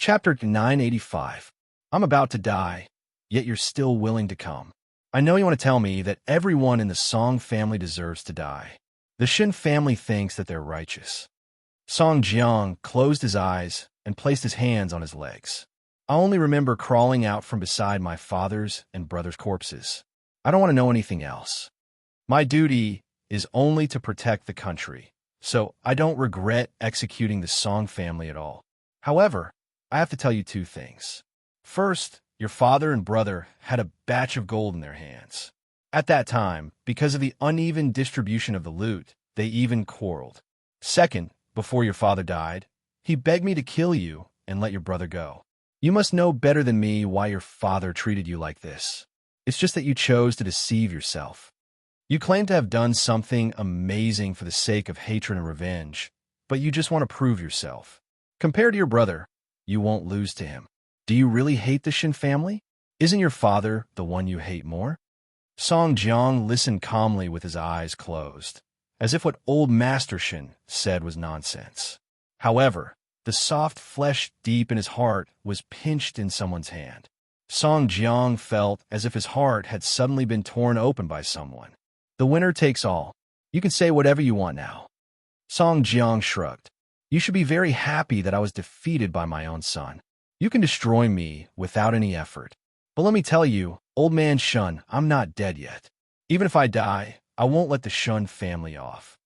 Chapter 985. I'm about to die, yet you're still willing to come. I know you want to tell me that everyone in the Song family deserves to die. The Shin family thinks that they're righteous. Song Jiang closed his eyes and placed his hands on his legs. I only remember crawling out from beside my father's and brother's corpses. I don't want to know anything else. My duty is only to protect the country, so I don't regret executing the Song family at all. However, I have to tell you two things. First, your father and brother had a batch of gold in their hands. At that time, because of the uneven distribution of the loot, they even quarreled. Second, before your father died, he begged me to kill you and let your brother go. You must know better than me why your father treated you like this. It's just that you chose to deceive yourself. You claim to have done something amazing for the sake of hatred and revenge, but you just want to prove yourself. Compared to your brother, you won't lose to him. Do you really hate the Shin family? Isn't your father the one you hate more? Song Jiang listened calmly with his eyes closed, as if what old Master Shin said was nonsense. However, the soft flesh deep in his heart was pinched in someone's hand. Song Jiang felt as if his heart had suddenly been torn open by someone. The winner takes all. You can say whatever you want now. Song Jiang shrugged. You should be very happy that I was defeated by my own son. You can destroy me without any effort. But let me tell you, old man Shun, I'm not dead yet. Even if I die, I won't let the Shun family off.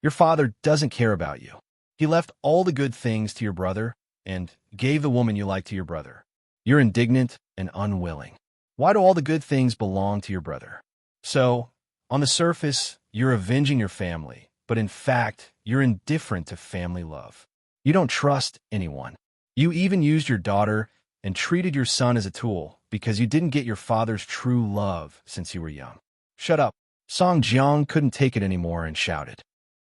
Your father doesn't care about you. He left all the good things to your brother and gave the woman you like to your brother. You're indignant and unwilling. Why do all the good things belong to your brother? So, on the surface, you're avenging your family, but in fact, you're indifferent to family love. You don't trust anyone. You even used your daughter and treated your son as a tool because you didn't get your father's true love since you were young. Shut up. Song Jiang couldn't take it anymore and shouted.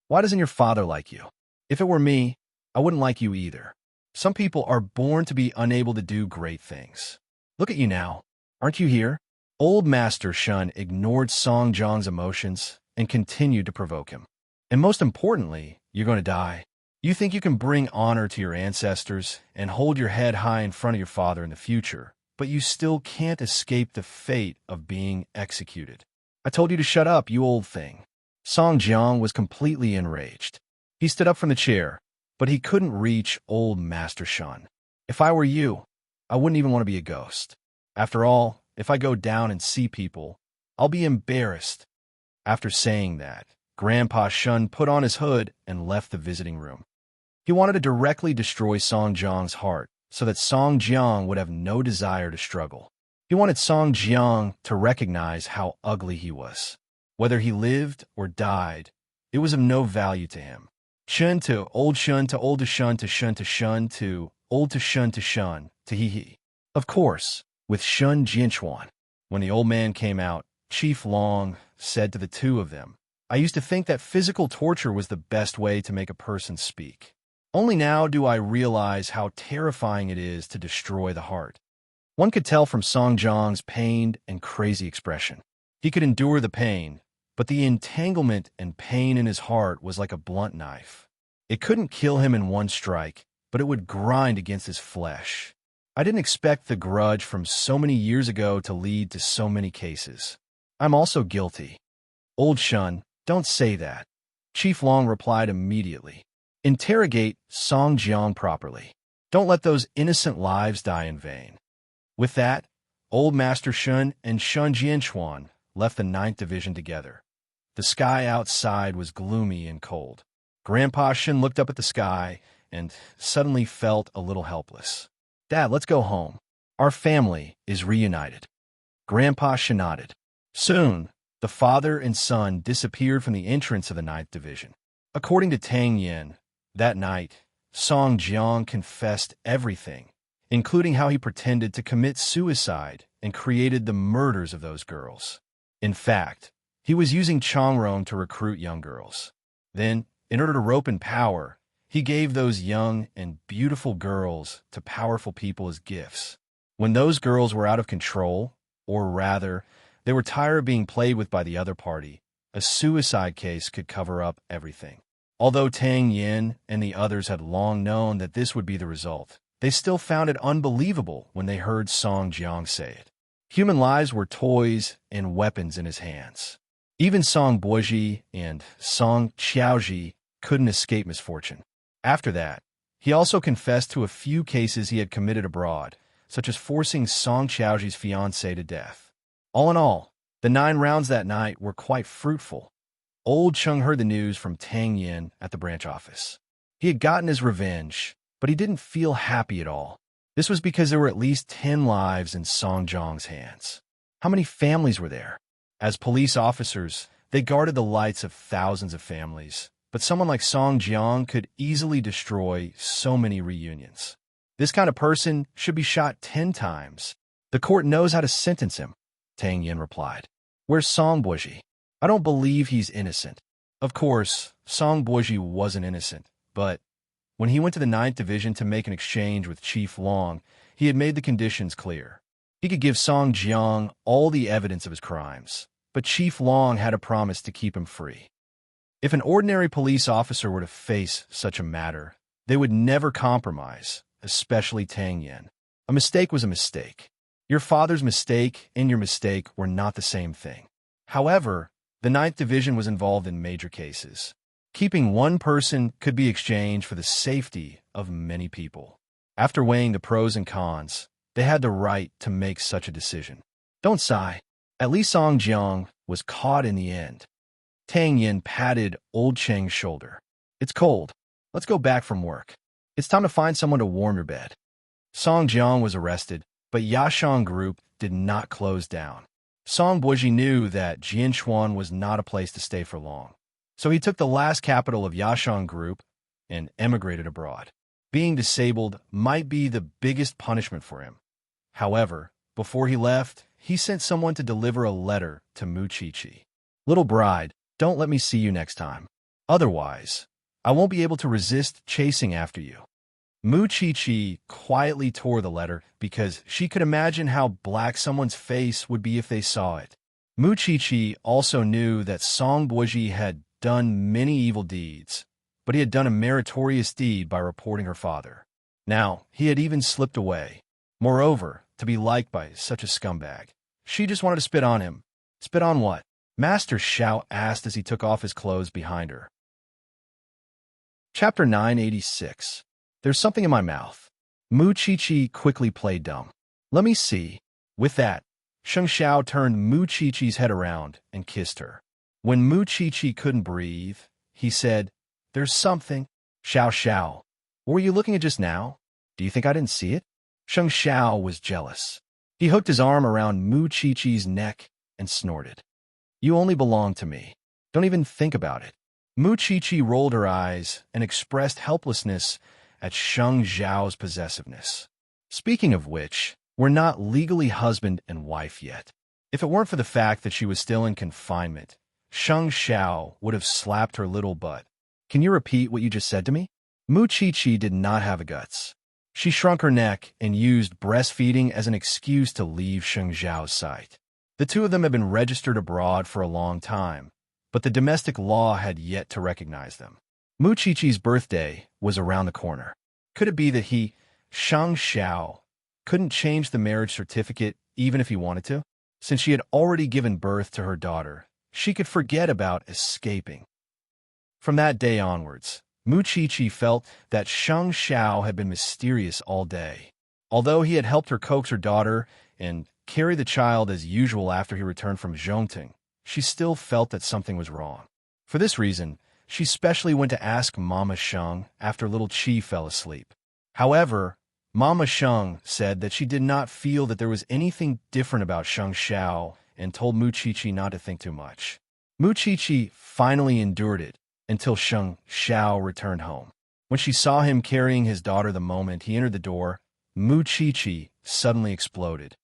Why doesn't your father like you? If it were me, I wouldn't like you either. Some people are born to be unable to do great things. Look at you now. Aren't you here? Old Master Shun ignored Song Jiang's emotions and continued to provoke him. And most importantly, you're going to die. You think you can bring honor to your ancestors and hold your head high in front of your father in the future, but you still can't escape the fate of being executed. I told you to shut up, you old thing. Song Jiang was completely enraged. He stood up from the chair, but he couldn't reach old Master Shun. If I were you, I wouldn't even want to be a ghost. After all, if I go down and see people, I'll be embarrassed. After saying that, Grandpa Shun put on his hood and left the visiting room. He wanted to directly destroy Song Jiang's heart so that Song Jiang would have no desire to struggle. He wanted Song Jiang to recognize how ugly he was. Whether he lived or died, it was of no value to him. Shun to old Shun to old to Shun to Shun to Shun to old to Shun to Shun to he. Of course, with Shun Jianchuan. When the old man came out, Chief Long said to the two of them, I used to think that physical torture was the best way to make a person speak. Only now do I realize how terrifying it is to destroy the heart. One could tell from Song Jiang's pained and crazy expression. He could endure the pain, but the entanglement and pain in his heart was like a blunt knife. It couldn't kill him in one strike, but it would grind against his flesh. I didn't expect the grudge from so many years ago to lead to so many cases. I'm also guilty. Old Shun, don't say that. Chief Long replied immediately. Interrogate Song Jiang properly. Don't let those innocent lives die in vain. With that, old Master Shun and Shun Jianchuan left the 9th Division together. The sky outside was gloomy and cold. Grandpa Shun looked up at the sky and suddenly felt a little helpless. Dad, let's go home. Our family is reunited. Grandpa Shun nodded. Soon, the father and son disappeared from the entrance of the 9th Division. According to Tang Yin, that night, Song Jiang confessed everything, including how he pretended to commit suicide and created the murders of those girls. In fact, he was using Changrong to recruit young girls. Then, in order to rope in power, he gave those young and beautiful girls to powerful people as gifts. When those girls were out of control, or rather, they were tired of being played with by the other party, a suicide case could cover up everything. Although Tang Yin and the others had long known that this would be the result, they still found it unbelievable when they heard Song Jiang say it. Human lives were toys and weapons in his hands. Even Song Boiji and Song Xiaoji couldn't escape misfortune. After that, he also confessed to a few cases he had committed abroad, such as forcing Song Xiaoji's fiancée to death. All in all, the 9 rounds that night were quite fruitful. Old Chung heard the news from Tang Yin at the branch office. He had gotten his revenge, but he didn't feel happy at all. This was because there were at least 10 lives in Song Jiang's hands. How many families were there? As police officers, they guarded the lights of thousands of families, but someone like Song Jiang could easily destroy so many reunions. This kind of person should be shot 10 times. The court knows how to sentence him, Tang Yin replied. Where's Song Boiji? I don't believe he's innocent. Of course, Song Boiji wasn't innocent, but when he went to the 9th Division to make an exchange with Chief Long, he had made the conditions clear. He could give Song Jiang all the evidence of his crimes, but Chief Long had a promise to keep him free. If an ordinary police officer were to face such a matter, they would never compromise, especially Tang Yin. A mistake was a mistake. Your father's mistake and your mistake were not the same thing. However, the 9th Division was involved in major cases. Keeping one person could be exchanged for the safety of many people. After weighing the pros and cons, they had the right to make such a decision. Don't sigh. At least Song Jiang was caught in the end. Tang Yin patted old Cheng's shoulder. It's cold. Let's go back from work. It's time to find someone to warm your bed. Song Jiang was arrested, but Yashang Group did not close down. Song Boiji knew that Jianchuan was not a place to stay for long. So he took the last capital of Yashang Group and emigrated abroad. Being disabled might be the biggest punishment for him. However, before he left, he sent someone to deliver a letter to Mu Chi-Chi. Little bride, don't let me see you next time. Otherwise, I won't be able to resist chasing after you. Mu Chi-Chi quietly tore the letter because she could imagine how black someone's face would be if they saw it. Mu Chi-Chi also knew that Song Boiji had done many evil deeds, but he had done a meritorious deed by reporting her father. Now, he had even slipped away. Moreover, to be liked by such a scumbag. She just wanted to spit on him. Spit on what? Master Xiao asked as he took off his clothes behind her. Chapter 986. There's something in my mouth. Mu Chi-Chi quickly played dumb. Let me see. With that, Sheng Xiao turned Mu Chi-Chi's head around and kissed her. When Mu Chi-Chi couldn't breathe, he said, There's something. Xiao, what were you looking at just now? Do you think I didn't see it? Sheng Xiao was jealous. He hooked his arm around Mu Chi-Chi's neck and snorted. You only belong to me. Don't even think about it. Mu Chi-Chi rolled her eyes and expressed helplessness at Sheng Xiao's possessiveness. Speaking of which, we're not legally husband and wife yet. If it weren't for the fact that she was still in confinement, Sheng Xiao would have slapped her little butt. Can you repeat what you just said to me? Mu Chi-Chi did not have the guts. She shrunk her neck and used breastfeeding as an excuse to leave Sheng Xiao's sight. The two of them had been registered abroad for a long time, but the domestic law had yet to recognize them. Mu Chi-Chi's birthday was around the corner. Could it be that he, Sheng Xiao, couldn't change the marriage certificate even if he wanted to? Since she had already given birth to her daughter, she could forget about escaping. From that day onwards, Mu Chi-Chi felt that Sheng Xiao had been mysterious all day. Although he had helped her coax her daughter and carry the child as usual after he returned from Zhongting, she still felt that something was wrong. For this reason, she specially went to ask Mama Sheng after little Chi fell asleep. However, Mama Sheng said that she did not feel that there was anything different about Sheng Xiao and told Mu Chi-Chi not to think too much. Mu Chi-Chi finally endured it until Sheng Xiao returned home. When she saw him carrying his daughter the moment he entered the door, Mu Chi-Chi suddenly exploded.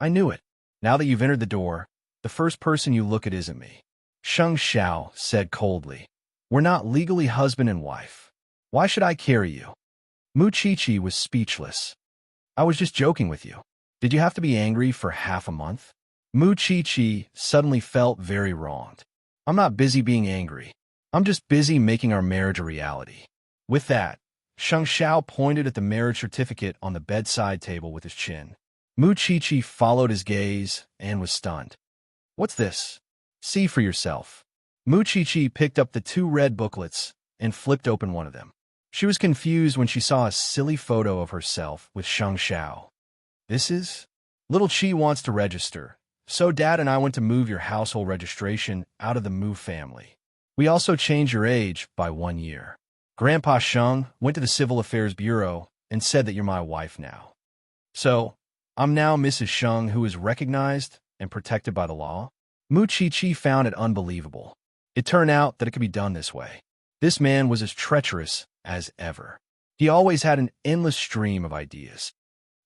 I knew it. Now that you've entered the door, the first person you look at isn't me. Sheng Xiao said coldly. We're not legally husband and wife. Why should I carry you? Mu Chi-Chi was speechless. I was just joking with you. Did you have to be angry for half a month? Mu Chi-Chi suddenly felt very wronged. I'm not busy being angry. I'm just busy making our marriage a reality. With that, Sheng Xiao pointed at the marriage certificate on the bedside table with his chin. Mu Chi followed his gaze and was stunned. What's this? See for yourself. Mu Chi picked up the two red booklets and flipped open one of them. She was confused when she saw a silly photo of herself with Sheng Xiao. This is? Little Chi wants to register, so Dad and I went to move your household registration out of the Mu family. We also changed your age by 1 year. Grandpa Sheng went to the Civil Affairs Bureau and said that you're my wife now. So, I'm now Mrs. Sheng, who is recognized and protected by the law? Mu Chi found it unbelievable. It turned out that it could be done this way. This man was as treacherous as ever. He always had an endless stream of ideas.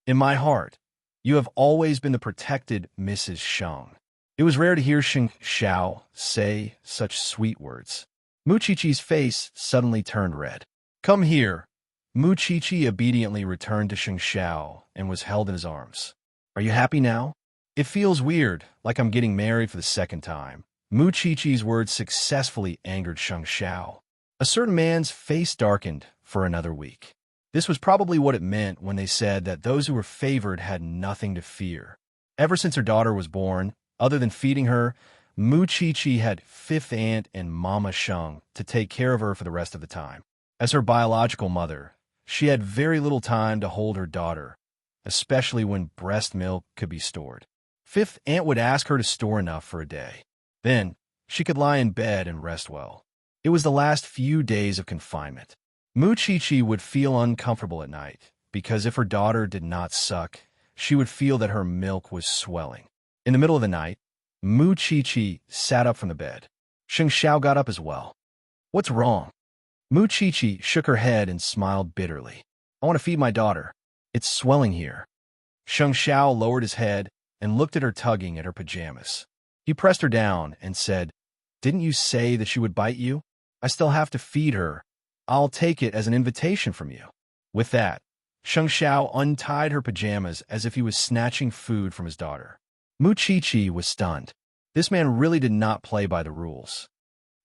In my heart, you have always been the protected Mrs. Sheng. It was rare to hear Sheng Xiao say such sweet words. Mu Chi's face suddenly turned red. Come here. Mu Chi obediently returned to Sheng Xiao and was held in his arms. Are you happy now? It feels weird, like I'm getting married for the second time. Mu Chi's words successfully angered Sheng Xiao. A certain man's face darkened for another week. This was probably what it meant when they said that those who were favored had nothing to fear. Ever since her daughter was born, other than feeding her, Mu Chi had fifth aunt and Mama Sheng to take care of her for the rest of the time. As her biological mother, she had very little time to hold her daughter, especially when breast milk could be stored. Fifth aunt would ask her to store enough for a day. Then, she could lie in bed and rest well. It was the last few days of confinement. Mu Chi would feel uncomfortable at night, because if her daughter did not suck, she would feel that her milk was swelling. In the middle of the night, Mu Chi sat up from the bed. Sheng Xiao got up as well. What's wrong? Mu Chi shook her head and smiled bitterly. I want to feed my daughter. It's swelling here. Sheng Xiao lowered his head and looked at her tugging at her pajamas. He pressed her down and said, Didn't you say that she would bite you? I still have to feed her. I'll take it as an invitation from you. With that, Sheng Xiao untied her pajamas as if he was snatching food from his daughter. Mu Chi was stunned. This man really did not play by the rules.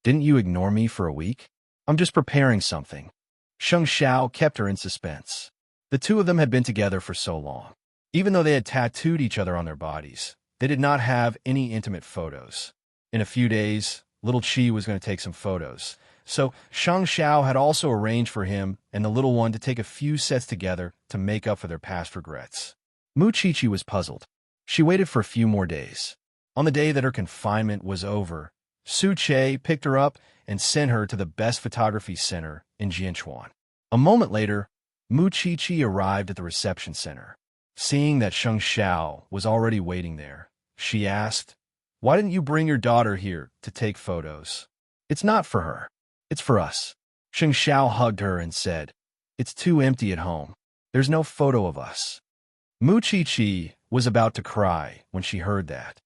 Didn't you ignore me for a week? I'm just preparing something. Sheng Xiao kept her in suspense. The two of them had been together for so long. Even though they had tattooed each other on their bodies, they did not have any intimate photos. In a few days, little Chi was going to take some photos. So Sheng Xiao had also arranged for him and the little one to take a few sets together to make up for their past regrets. Mu Chi was puzzled. She waited for a few more days. On the day that her confinement was over, Su Che picked her up and sent her to the best photography center in Jianchuan. A moment later, Mu Chi arrived at the reception center. Seeing that Sheng Xiao was already waiting there, she asked, Why didn't you bring your daughter here to take photos? It's not for her. It's for us. Sheng Xiao hugged her and said, It's too empty at home. There's no photo of us. Mu Chi was about to cry when she heard that.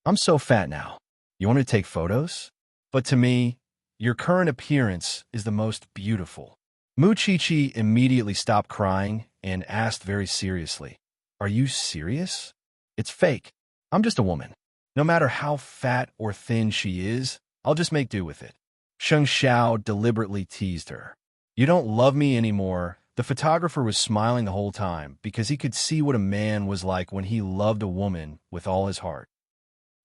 I'm so fat now. You want to take photos? But to me, your current appearance is the most beautiful. Mu Chi immediately stopped crying and asked very seriously, Are you serious? It's fake. I'm just a woman. No matter how fat or thin she is, I'll just make do with it. Sheng Xiao deliberately teased her. You don't love me anymore. The photographer was smiling the whole time because he could see what a man was like when he loved a woman with all his heart.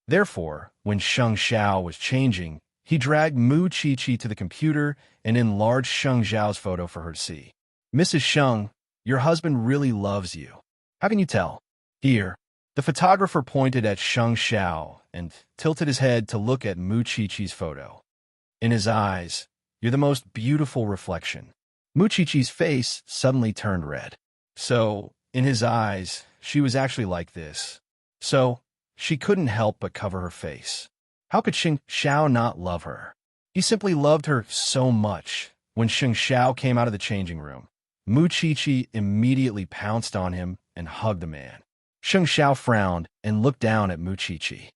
Therefore, when Sheng Xiao was changing, he dragged Mu Chi to the computer and enlarged Sheng Xiao's photo for her to see. Mrs. Sheng, your husband really loves you. How can you tell? Here. The photographer pointed at Sheng Xiao and tilted his head to look at Mu Chi's photo. In his eyes, you're the most beautiful reflection. Mu Chi's face suddenly turned red. So, in his eyes, she was actually like this. So, she couldn't help but cover her face. How could Sheng Xiao not love her? He simply loved her so much. When Sheng Xiao came out of the changing room, Mu Chi immediately pounced on him and hugged the man. Sheng Xiao frowned and looked down at Mu Chi.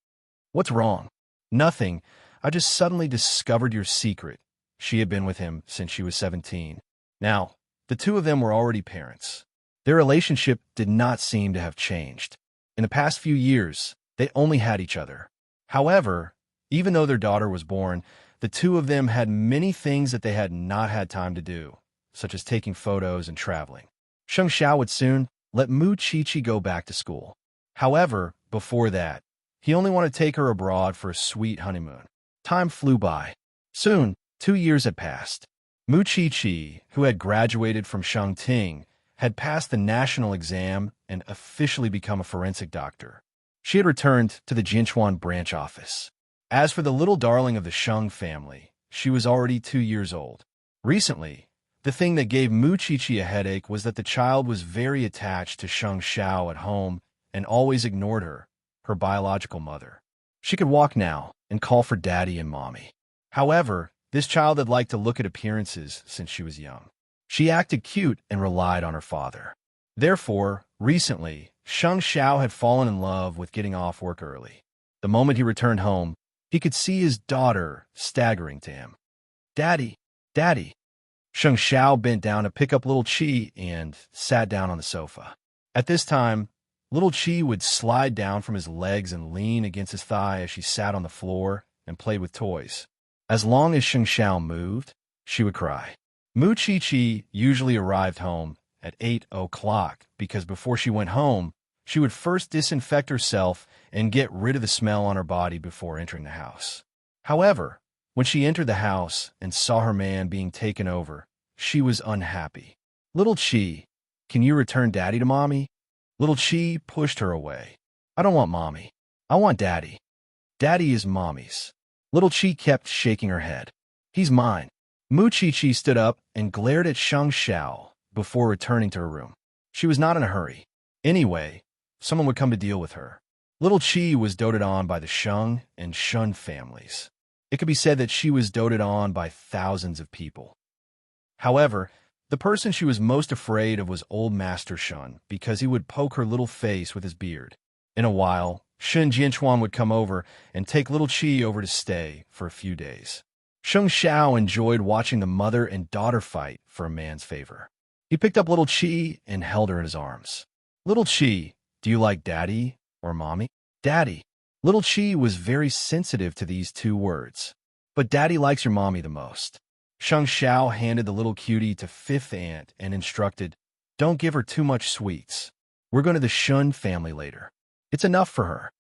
What's wrong? Nothing. I just suddenly discovered your secret. She had been with him since she was 17. Now, the two of them were already parents. Their relationship did not seem to have changed. In the past few years, they only had each other. However, even though their daughter was born, the two of them had many things that they had not had time to do, such as taking photos and traveling. Sheng Xiao would soon let Mu Qiqi go back to school. However, before that, he only wanted to take her abroad for a sweet honeymoon. Time flew by. Soon, 2 years had passed. Mu Qiqi, who had graduated from Shangting, had passed the national exam and officially become a forensic doctor. She had returned to the Jinchuan branch office. As for the little darling of the Sheng family, she was already 2 years old. Recently, the thing that gave Mu Qiqi a headache was that the child was very attached to Sheng Xiao at home and always ignored her biological mother. She could walk now and call for daddy and mommy. However, this child had liked to look at appearances since she was young. She acted cute and relied on her father. Therefore, recently, Sheng Xiao had fallen in love with getting off work early. The moment he returned home, he could see his daughter staggering to him. "Daddy, Daddy." Sheng Xiao bent down to pick up little Qi and sat down on the sofa. At this time, little Qi would slide down from his legs and lean against his thigh as she sat on the floor and played with toys. As long as Sheng Xiao moved, she would cry. Mu Qiqi usually arrived home at 8 o'clock because before she went home, she would first disinfect herself and get rid of the smell on her body before entering the house. However, when she entered the house and saw her man being taken over, she was unhappy. "Little Qi, can you return daddy to mommy?" Little Qi pushed her away. "I don't want mommy. I want daddy. Daddy is mommy's." Little Qi kept shaking her head. "He's mine." Mu Qiqi stood up and glared at Sheng Xiao before returning to her room. She was not in a hurry. Anyway, someone would come to deal with her. Little Qi was doted on by the Sheng and Shun families. It could be said that she was doted on by thousands of people. However, the person she was most afraid of was old Master Shun because he would poke her little face with his beard. In a while, Shun Jianchuan would come over and take little Qi over to stay for a few days. Sheng Xiao enjoyed watching the mother and daughter fight for a man's favor. He picked up little Qi and held her in his arms. "Little Qi, do you like daddy or mommy?" "Daddy." Little Qi was very sensitive to these two words. "But daddy likes your mommy the most." Sheng Xiao handed the little cutie to Fifth Aunt and instructed, "Don't give her too much sweets. We're going to the Shun family later. It's enough for her."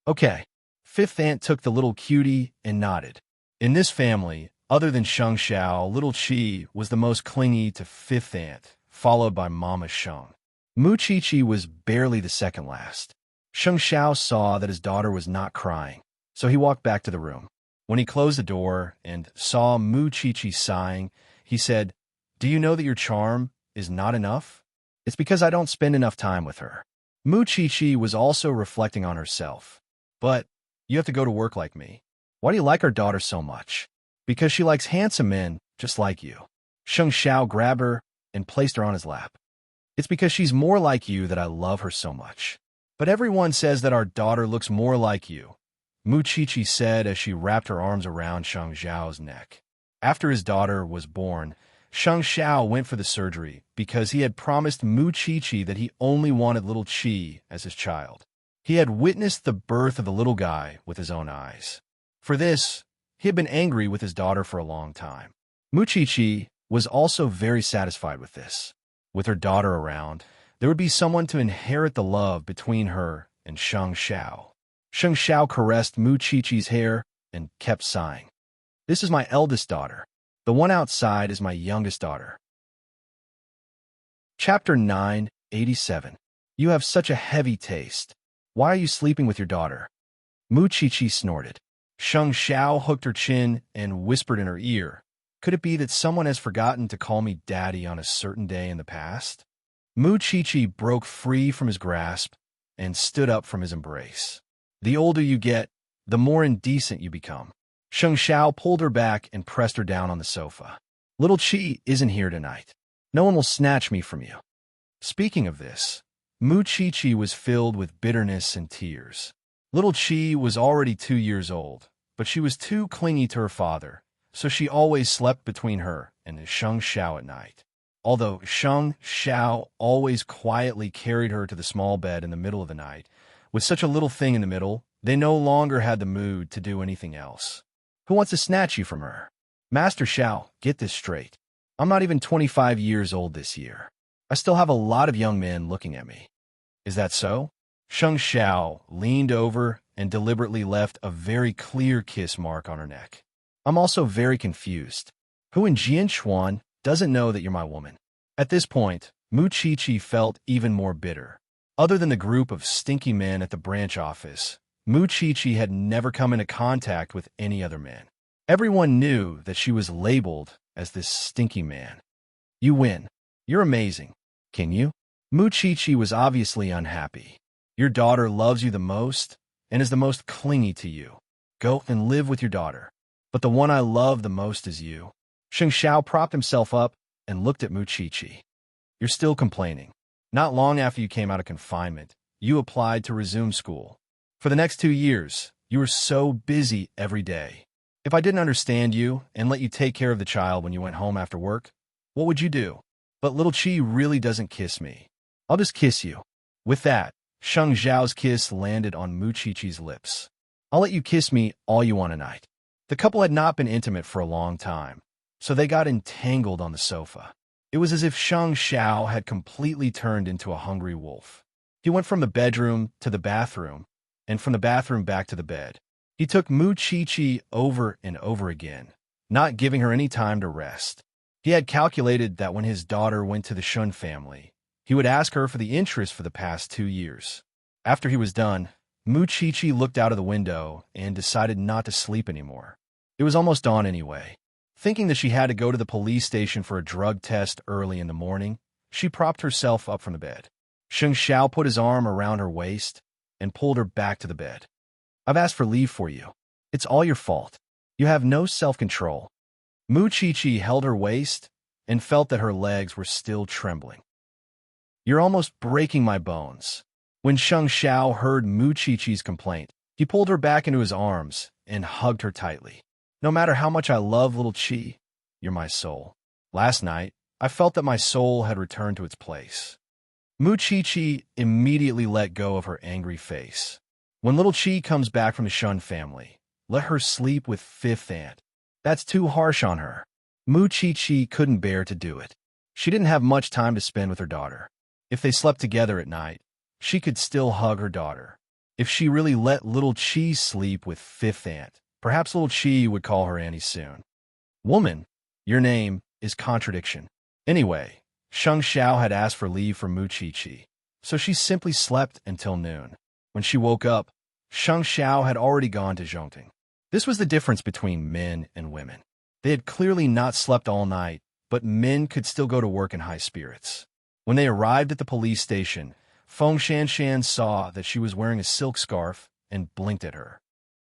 "Okay." Fifth Aunt took the little cutie and nodded. In this family, other than Sheng Xiao, little Qi was the most clingy to Fifth Aunt, followed by Mama Sheng. Mu Qiqi was barely the second last. Sheng Xiao saw that his daughter was not crying, so he walked back to the room. When he closed the door and saw Mu Qiqi sighing, he said, "Do you know that your charm is not enough? It's because I don't spend enough time with her." Mu Qiqi was also reflecting on herself. "But you have to go to work like me. Why do you like our daughter so much?" "Because she likes handsome men just like you." Sheng Xiao grabbed her and placed her on his lap. "It's because she's more like you that I love her so much." "But everyone says that our daughter looks more like you," Mu Qiqi said as she wrapped her arms around Sheng Xiao's neck. After his daughter was born, Sheng Xiao went for the surgery because he had promised Mu Qiqi that he only wanted little Qi as his child. He had witnessed the birth of the little guy with his own eyes. For this, he had been angry with his daughter for a long time. Mu Qiqi was also very satisfied with this. With her daughter around, there would be someone to inherit the love between her and Sheng Xiao. Sheng Xiao caressed Mu Qiqi's hair and kept sighing. "This is my eldest daughter. The one outside is my youngest daughter." Chapter 987. "You have such a heavy taste. Why are you sleeping with your daughter?" Mu Qiqi snorted. Sheng Xiao hooked her chin and whispered in her ear, "Could it be that someone has forgotten to call me daddy on a certain day in the past?" Mu Qiqi broke free from his grasp and stood up from his embrace. "The older you get, the more indecent you become." Sheng Xiao pulled her back and pressed her down on the sofa. "Little Qi isn't here tonight. No one will snatch me from you." Speaking of this, Mu Qiqi was filled with bitterness and tears. Little Qi was already 2 years old, but she was too clingy to her father, so she always slept between her and Sheng Xiao at night. Although Sheng Xiao always quietly carried her to the small bed in the middle of the night, with such a little thing in the middle, they no longer had the mood to do anything else. "Who wants to snatch you from her?" "Master Xiao, get this straight. I'm not even 25 years old this year. I still have a lot of young men looking at me. Is that so? Sheng Xiao leaned over and deliberately left a very clear kiss mark on her neck. I'm also very confused. Who in Jianchuan doesn't know that you're my woman? At this point, Mu Qiqi felt even more bitter. Other than the group of stinky men at the branch office, Mu Qiqi had never come into contact with any other man. Everyone knew that she was labeled as this stinky man. You win. You're amazing. Can you? Mu Qiqi was obviously unhappy. Your daughter loves you the most and is the most clingy to you. Go and live with your daughter. But the one I love the most is you. Sheng Xiao propped himself up and looked at Mu Qiqi. You're still complaining. Not long after you came out of confinement, you applied to resume school. For the next 2 years, you were so busy every day. If I didn't understand you and let you take care of the child when you went home after work, what would you do? But little Qi really doesn't kiss me. I'll just kiss you. With that, Sheng Xiao's kiss landed on Mu Qiqi's lips. I'll let you kiss me all you want tonight. The couple had not been intimate for a long time, so they got entangled on the sofa. It was as if Sheng Xiao had completely turned into a hungry wolf. He went from the bedroom to the bathroom, and from the bathroom back to the bed. He took Mu Qiqi over and over again, not giving her any time to rest. He had calculated that when his daughter went to the Shun family, he would ask her for the interest for the past 2 years. After he was done, Mu Qiqi looked out of the window and decided not to sleep anymore. It was almost dawn anyway. Thinking that she had to go to the police station for a drug test early in the morning, she propped herself up from the bed. Sheng Xiao put his arm around her waist and pulled her back to the bed. I've asked for leave for you. It's all your fault. You have no self-control. Mu Qiqi held her waist and felt that her legs were still trembling. You're almost breaking my bones. When Sheng Xiao heard Mu Qiqi's complaint, he pulled her back into his arms and hugged her tightly. No matter how much I love little Qi, you're my soul. Last night, I felt that my soul had returned to its place. Mu Qiqi immediately let go of her angry face. When little Qi comes back from the Shun family, let her sleep with fifth aunt. That's too harsh on her. Mu Qiqi couldn't bear to do it. She didn't have much time to spend with her daughter. If they slept together at night, she could still hug her daughter. If she really let little Qi sleep with fifth aunt, perhaps little Qi would call her Annie soon. Woman, your name is contradiction. Anyway, Sheng Xiao had asked for leave from Mu Qiqi, so she simply slept until noon. When she woke up, Sheng Xiao had already gone to Zhongting. This was the difference between men and women. They had clearly not slept all night, but men could still go to work in high spirits. When they arrived at the police station, Feng Shanshan saw that she was wearing a silk scarf and blinked at her.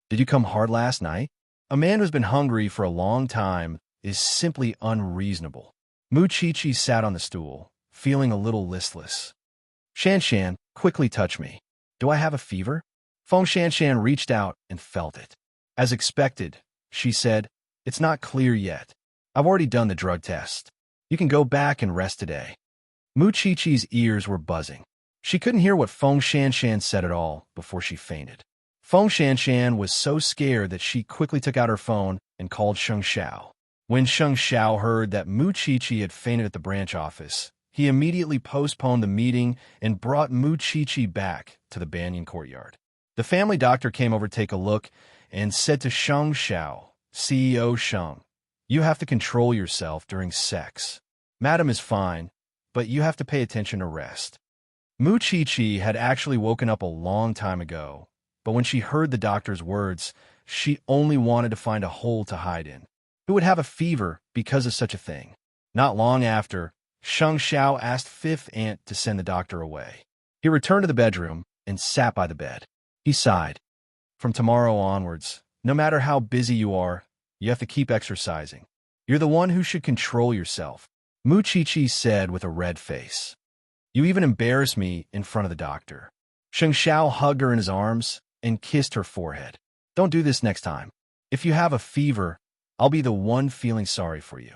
Did you come hard last night? A man who's been hungry for a long time is simply unreasonable. Mu Qiqi sat on the stool, feeling a little listless. Shanshan, quickly touch me. Do I have a fever? Feng Shanshan reached out and felt it. As expected, she said, it's not clear yet. I've already done the drug test. You can go back and rest today. Mu Qiqi's ears were buzzing. She couldn't hear what Feng Shanshan said at all before she fainted. Feng Shanshan was so scared that she quickly took out her phone and called Sheng Xiao. When Sheng Xiao heard that Mu Qiqi had fainted at the branch office, he immediately postponed the meeting and brought Mu Qiqi back to the Banyan courtyard. The family doctor came over to take a look and said to Sheng Xiao, CEO Sheng, you have to control yourself during sex. Madam is fine, but you have to pay attention to rest. Mu Qiqi had actually woken up a long time ago, but when she heard the doctor's words, she only wanted to find a hole to hide in. Who would have a fever because of such a thing? Not long after, Sheng Xiao asked fifth aunt to send the doctor away. He returned to the bedroom and sat by the bed. He sighed. From tomorrow onwards, no matter how busy you are, you have to keep exercising. You're the one who should control yourself, Mu Qiqi said with a red face. You even embarrass me in front of the doctor. Sheng Xiao hugged her in his arms and kissed her forehead. Don't do this next time. If you have a fever, I'll be the one feeling sorry for you.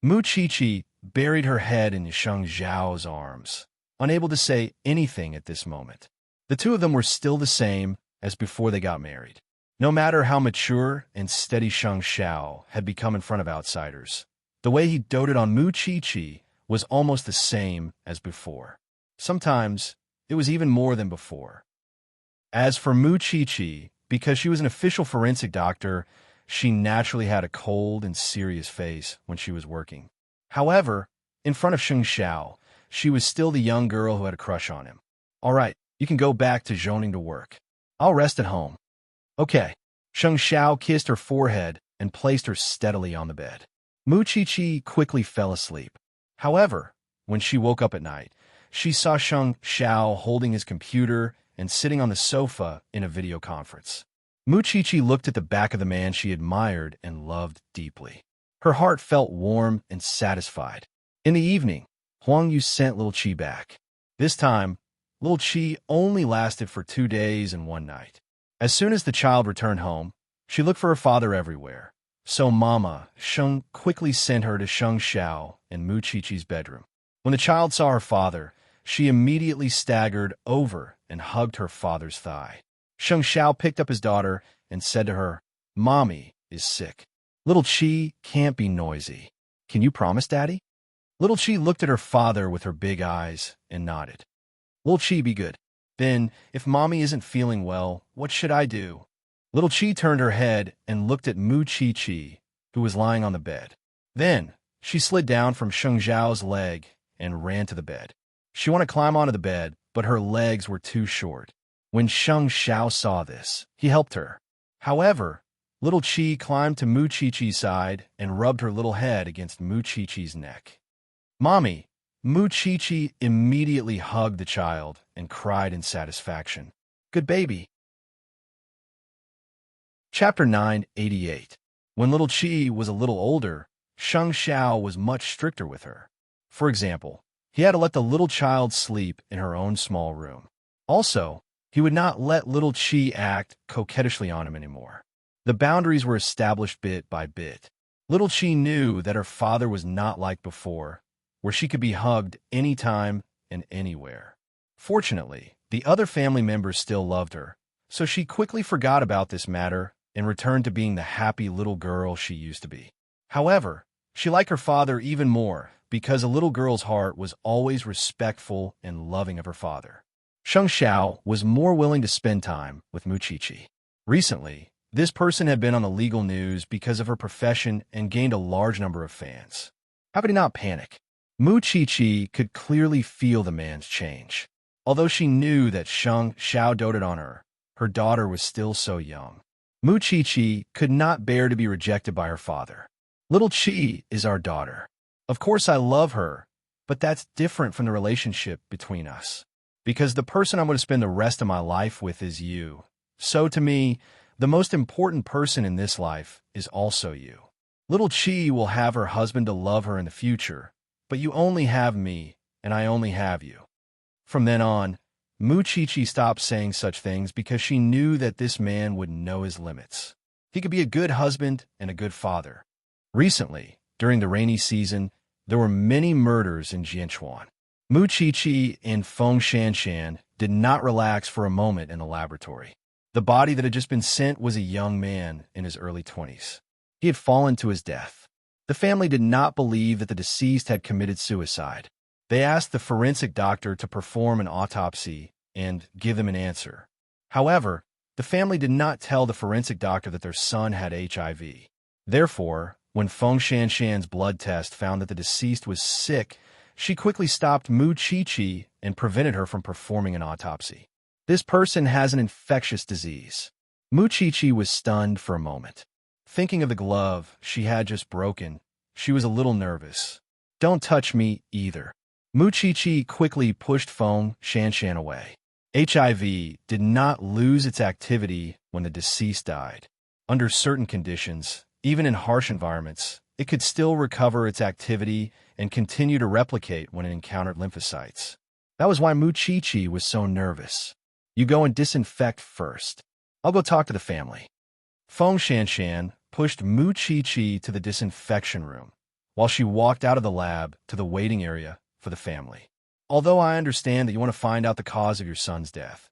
Mu Qiqi buried her head in Sheng Xiao's arms, unable to say anything at this moment. The two of them were still the same as before they got married. No matter how mature and steady Sheng Xiao had become in front of outsiders, The way he doted on Mu Chi-Chi was almost the same as before. Sometimes, it was even more than before. As for Mu Chi-Chi, because she was an official forensic doctor, she naturally had a cold and serious face when she was working. However, in front of Sheng Xiao, she was still the young girl who had a crush on him. All right, you can go back to Zhoning to work. I'll rest at home. Okay. Sheng Xiao kissed her forehead and placed her steadily on the bed. Mu Chi-Chi quickly fell asleep. However, when she woke up at night, she saw Sheng Xiao holding his computer and sitting on the sofa in a video conference. Mu Chi-Chi looked at the back of the man she admired and loved deeply. Her heart felt warm and satisfied. In the evening, Huang Yu sent Little Qi back. This time, Little Qi only lasted for 2 days and 1 night. As soon as the child returned home, she looked for her father everywhere. So Mama Sheng quickly sent her to Sheng Xiao and Mu Chi-Chi's bedroom. When the child saw her father, she immediately staggered over and hugged her father's thigh. Sheng Xiao picked up his daughter and said to her, "Mommy is sick. Little Qi can't be noisy. Can you promise, Daddy?" Little Qi looked at her father with her big eyes and nodded. "Little Qi, be good. Then, if Mommy isn't feeling well, what should I do?" Little Qi turned her head and looked at Mu Chi-Chi, who was lying on the bed. Then, she slid down from Sheng Xiao's leg and ran to the bed. She wanted to climb onto the bed, but her legs were too short. When Sheng Xiao saw this, he helped her. However, Little Qi climbed to Mu Chi-Chi's side and rubbed her little head against Mu Chi-Chi's neck. "Mommy!" Mu Chi-Chi immediately hugged the child and cried in satisfaction. "Good baby." Chapter 988. When Little Qi was a little older, Sheng Xiao was much stricter with her. For example, he had to let the little child sleep in her own small room. Also, he would not let Little Qi act coquettishly on him anymore. The boundaries were established bit by bit. Little Qi knew that her father was not like before, where she could be hugged anytime and anywhere. Fortunately, the other family members still loved her, so she quickly forgot about this matter and returned to being the happy little girl she used to be. However, she liked her father even more because a little girl's heart was always respectful and loving of her father. Sheng Xiao was more willing to spend time with Mu Chi-Chi. Recently, this person had been on the legal news because of her profession and gained a large number of fans. How could he not panic? Mu Chi-Chi could clearly feel the man's change. Although she knew that Sheng Xiao doted on her, her daughter was still so young. Mu Chi-Chi could not bear to be rejected by her father. "Little Qi is our daughter. Of course I love her, but that's different from the relationship between us. Because the person I'm going to spend the rest of my life with is you. So to me, the most important person in this life is also you. Little Qi will have her husband to love her in the future, but you only have me, and I only have you." From then on, Mu Chi-Chi stopped saying such things because she knew that this man would know his limits. He could be a good husband and a good father. Recently, during the rainy season, there were many murders in Jianchuan. Mu Chi-Chi and Feng Shanshan did not relax for a moment in the laboratory. The body that had just been sent was a young man in his early 20s. He had fallen to his death. The family did not believe that the deceased had committed suicide. They asked the forensic doctor to perform an autopsy and give them an answer. However, the family did not tell the forensic doctor that their son had HIV. Therefore, when Feng Shanshan's blood test found that the deceased was sick, she quickly stopped Mu Chi-Chi and prevented her from performing an autopsy. "This person has an infectious disease." Mu Chi-Chi was stunned for a moment. Thinking of the glove she had just broken, she was a little nervous. "Don't touch me either." Mu Chi-Chi quickly pushed Feng Shanshan away. HIV did not lose its activity when the deceased died. Under certain conditions, even in harsh environments, it could still recover its activity and continue to replicate when it encountered lymphocytes. That was why Mu Chi-Chi was so nervous. "You go and disinfect first. I'll go talk to the family." Feng Shanshan pushed Mu Chi-Chi to the disinfection room, while she walked out of the lab to the waiting area for the family. "Although I understand that you want to find out the cause of your son's death,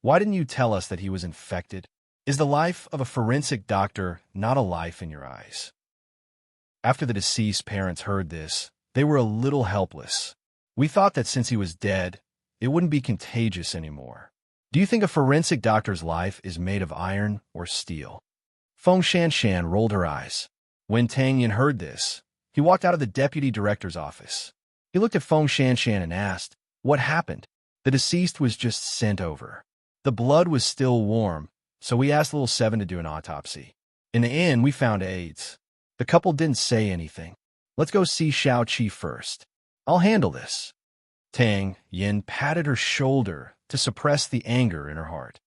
why didn't you tell us that he was infected? Is the life of a forensic doctor not a life in your eyes?" After the deceased parents heard this, they were a little helpless. We thought that since he was dead, it wouldn't be contagious anymore. Do you think a forensic doctor's life is made of iron or steel? Feng Shanshan rolled her eyes. When Tang Yin heard this, he walked out of the deputy director's office. He looked at Feng Shanshan and asked, "What happened?" The deceased was just sent over. The blood was still warm, so we asked Little Seven to do an autopsy. In the end, we found AIDS. The couple didn't say anything. "Let's go see Xiao Qi first. I'll handle this." Tang Yin patted her shoulder to suppress the anger in her heart.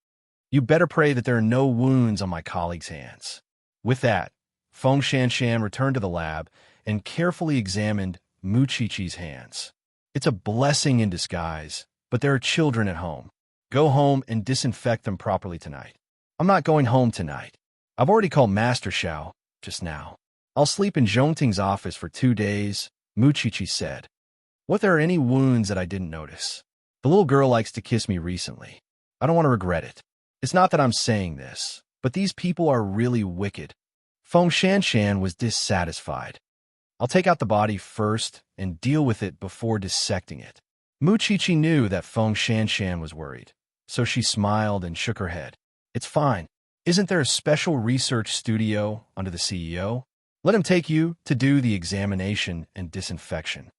"You better pray that there are no wounds on my colleague's hands." With that, Feng Shanshan returned to the lab and carefully examined Mu Qiqi's hands. "It's a blessing in disguise, but there are children at home. Go home and disinfect them properly tonight." "I'm not going home tonight. I've already called Master Xiao just now. I'll sleep in Zhongting's office for 2 days," Mu Qiqi said. "What, there are any wounds that I didn't notice? The little girl likes to kiss me recently. I don't want to regret it. It's not that I'm saying this, but these people are really wicked." Feng Shanshan was dissatisfied. "I'll take out the body first and deal with it before dissecting it." Mu Qiqi knew that Feng Shanshan was worried, so she smiled and shook her head. "It's fine. Isn't there a special research studio under the CEO? Let him take you to do the examination and disinfection."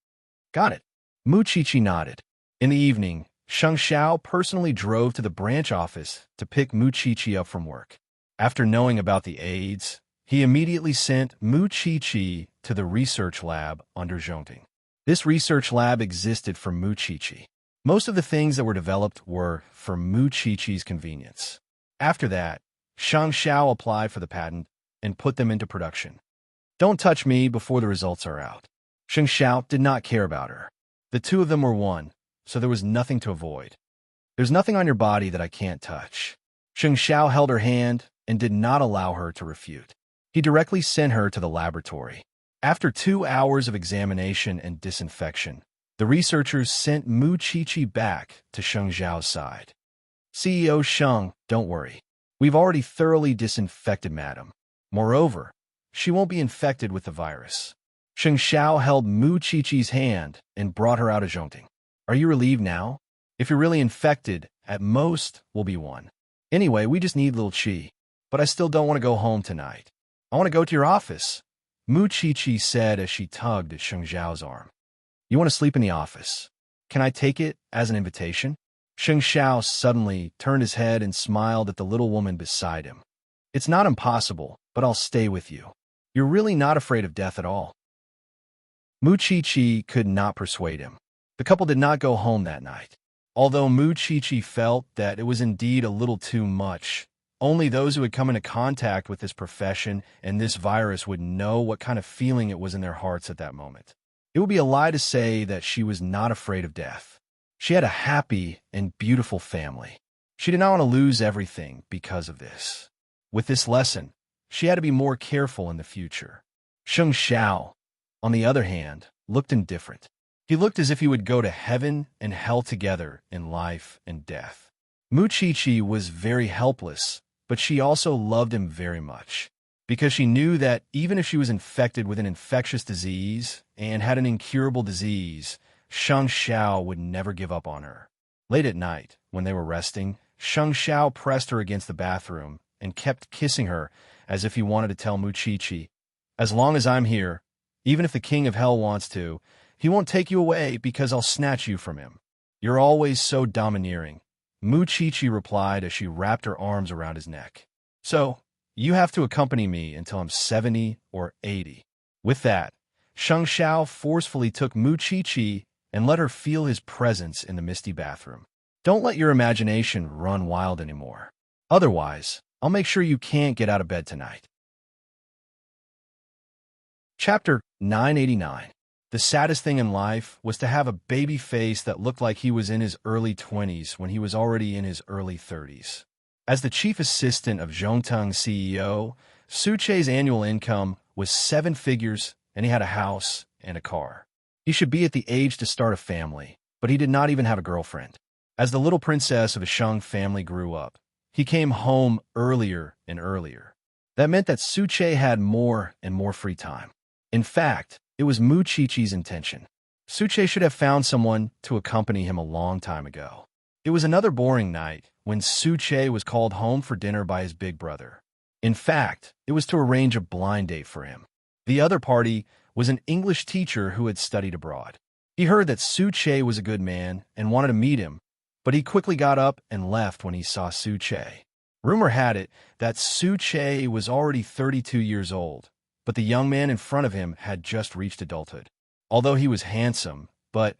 "Got it." Mu Qiqi nodded. In the evening, Sheng Xiao personally drove to the branch office to pick Mu Qiqi up from work. After knowing about the AIDS, he immediately sent Mu Qiqi to the research lab under Zhongting. This research lab existed for Mu Qiqi. Most of the things that were developed were for Mu Qiqi's convenience. After that, Sheng Xiao applied for the patent and put them into production. "Don't touch me before the results are out." Sheng Xiao did not care about her. The two of them were one, so there was nothing to avoid. "There's nothing on your body that I can't touch." Sheng Xiao held her hand and did not allow her to refute. He directly sent her to the laboratory. After 2 hours of examination and disinfection, the researchers sent Mu Qiqi back to Sheng Xiao's side. "CEO Sheng, don't worry. We've already thoroughly disinfected Madam. Moreover, she won't be infected with the virus." Sheng Xiao held Mu Qiqi's hand and brought her out of Zhongting. "Are you relieved now? If you're really infected, at most, we'll be one. Anyway, we just need little Qi. But I still don't want to go home tonight. I want to go to your office," Mu Qiqi said as she tugged at Sheng Xiao's arm. "You want to sleep in the office? Can I take it as an invitation?" Sheng Xiao suddenly turned his head and smiled at the little woman beside him. "It's not impossible, but I'll stay with you. You're really not afraid of death at all." Mu Qiqi could not persuade him. The couple did not go home that night. Although Mu Qiqi felt that it was indeed a little too much, only those who had come into contact with this profession and this virus would know what kind of feeling it was in their hearts at that moment. It would be a lie to say that she was not afraid of death. She had a happy and beautiful family. She did not want to lose everything because of this. With this lesson, she had to be more careful in the future. Sheng Xiao, on the other hand, looked indifferent. He looked as if he would go to heaven and hell together in life and death. Mu Qiqi was very helpless, but she also loved him very much, because she knew that even if she was infected with an infectious disease and had an incurable disease, Sheng Xiao would never give up on her. Late at night, when they were resting, Sheng Xiao pressed her against the bathroom and kept kissing her as if he wanted to tell Mu Qiqi, "As long as I'm here, even if the king of hell wants to, he won't take you away because I'll snatch you from him. You're always so domineering," Mu Qiqi replied as she wrapped her arms around his neck. "So, you have to accompany me until I'm 70 or 80. With that, Sheng Xiao forcefully took Mu Qiqi and let her feel his presence in the misty bathroom. "Don't let your imagination run wild anymore. Otherwise, I'll make sure you can't get out of bed tonight." Chapter 989. The saddest thing in life was to have a baby face that looked like he was in his early 20s when he was already in his early 30s. As the chief assistant of Zhongtang CEO, Su Che's annual income was 7 figures, and he had a house and a car. He should be at the age to start a family, but he did not even have a girlfriend. As the little princess of the Sheng family grew up, he came home earlier and earlier. That meant that Su Che had more and more free time. In fact, it was Muchichi's intention. Suche should have found someone to accompany him a long time ago. It was another boring night when Suche was called home for dinner by his big brother. In fact, it was to arrange a blind date for him. The other party was an English teacher who had studied abroad. He heard that Suche was a good man and wanted to meet him, but he quickly got up and left when he saw Suche. Rumor had it that Suche was already 32 years old, but the young man in front of him had just reached adulthood. Although he was handsome, but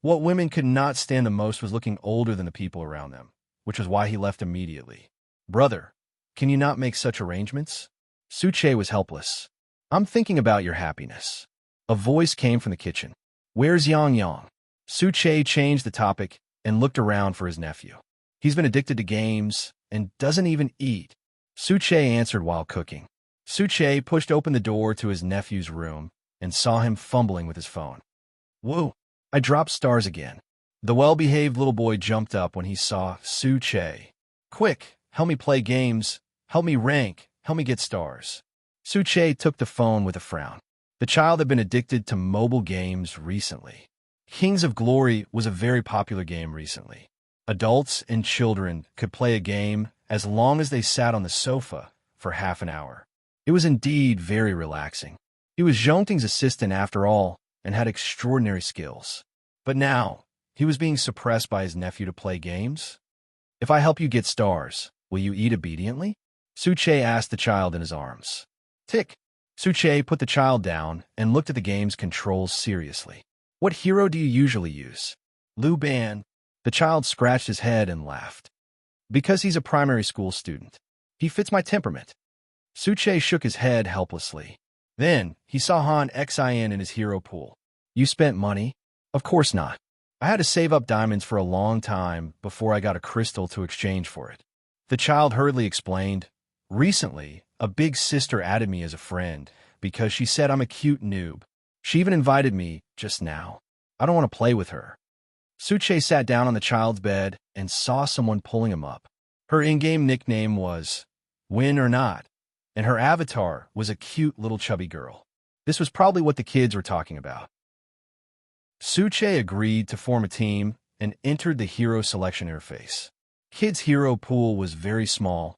what women could not stand the most was looking older than the people around them, which was why he left immediately. "Brother, can you not make such arrangements?" Suche was helpless. "I'm thinking about your happiness." A voice came from the kitchen. "Where's Yang Yang?" Suche changed the topic and looked around for his nephew. "He's been addicted to games and doesn't even eat." Suche answered while cooking. Suche pushed open the door to his nephew's room and saw him fumbling with his phone. "Whoa, I dropped stars again." The well-behaved little boy jumped up when he saw Suche. "Quick, help me play games, help me rank, help me get stars." Suche took the phone with a frown. The child had been addicted to mobile games recently. Kings of Glory was a very popular game recently. Adults and children could play a game as long as they sat on the sofa for half an hour. It was indeed very relaxing. He was Zhongting's assistant after all and had extraordinary skills. But now, he was being suppressed by his nephew to play games? "If I help you get stars, will you eat obediently?" Suche asked the child in his arms. Tick. Suche put the child down and looked at the game's controls seriously. "What hero do you usually use?" "Lu Ban." The child scratched his head and laughed. "Because he's a primary school student. He fits my temperament." Suche shook his head helplessly. Then, he saw Han Xin in his hero pool. "You spent money?" "Of course not. I had to save up diamonds for a long time before I got a crystal to exchange for it." The child hurriedly explained, "Recently, a big sister added me as a friend because she said I'm a cute noob. She even invited me just now. I don't want to play with her." Suche sat down on the child's bed and saw someone pulling him up. Her in-game nickname was Win or Not, and her avatar was a cute little chubby girl. This was probably what the kids were talking about. Suche agreed to form a team and entered the hero selection interface. Kid's hero pool was very small,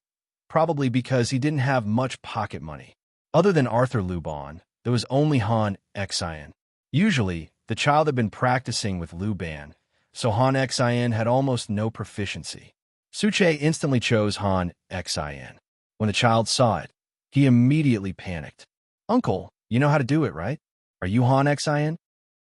probably because he didn't have much pocket money. Other than Arthur Luban, there was only Han Xin. Usually, the child had been practicing with Luban, so Han Xin had almost no proficiency. Suche instantly chose Han Xin. When the child saw it, he immediately panicked. "Uncle, you know how to do it, right? Are you Han Xin?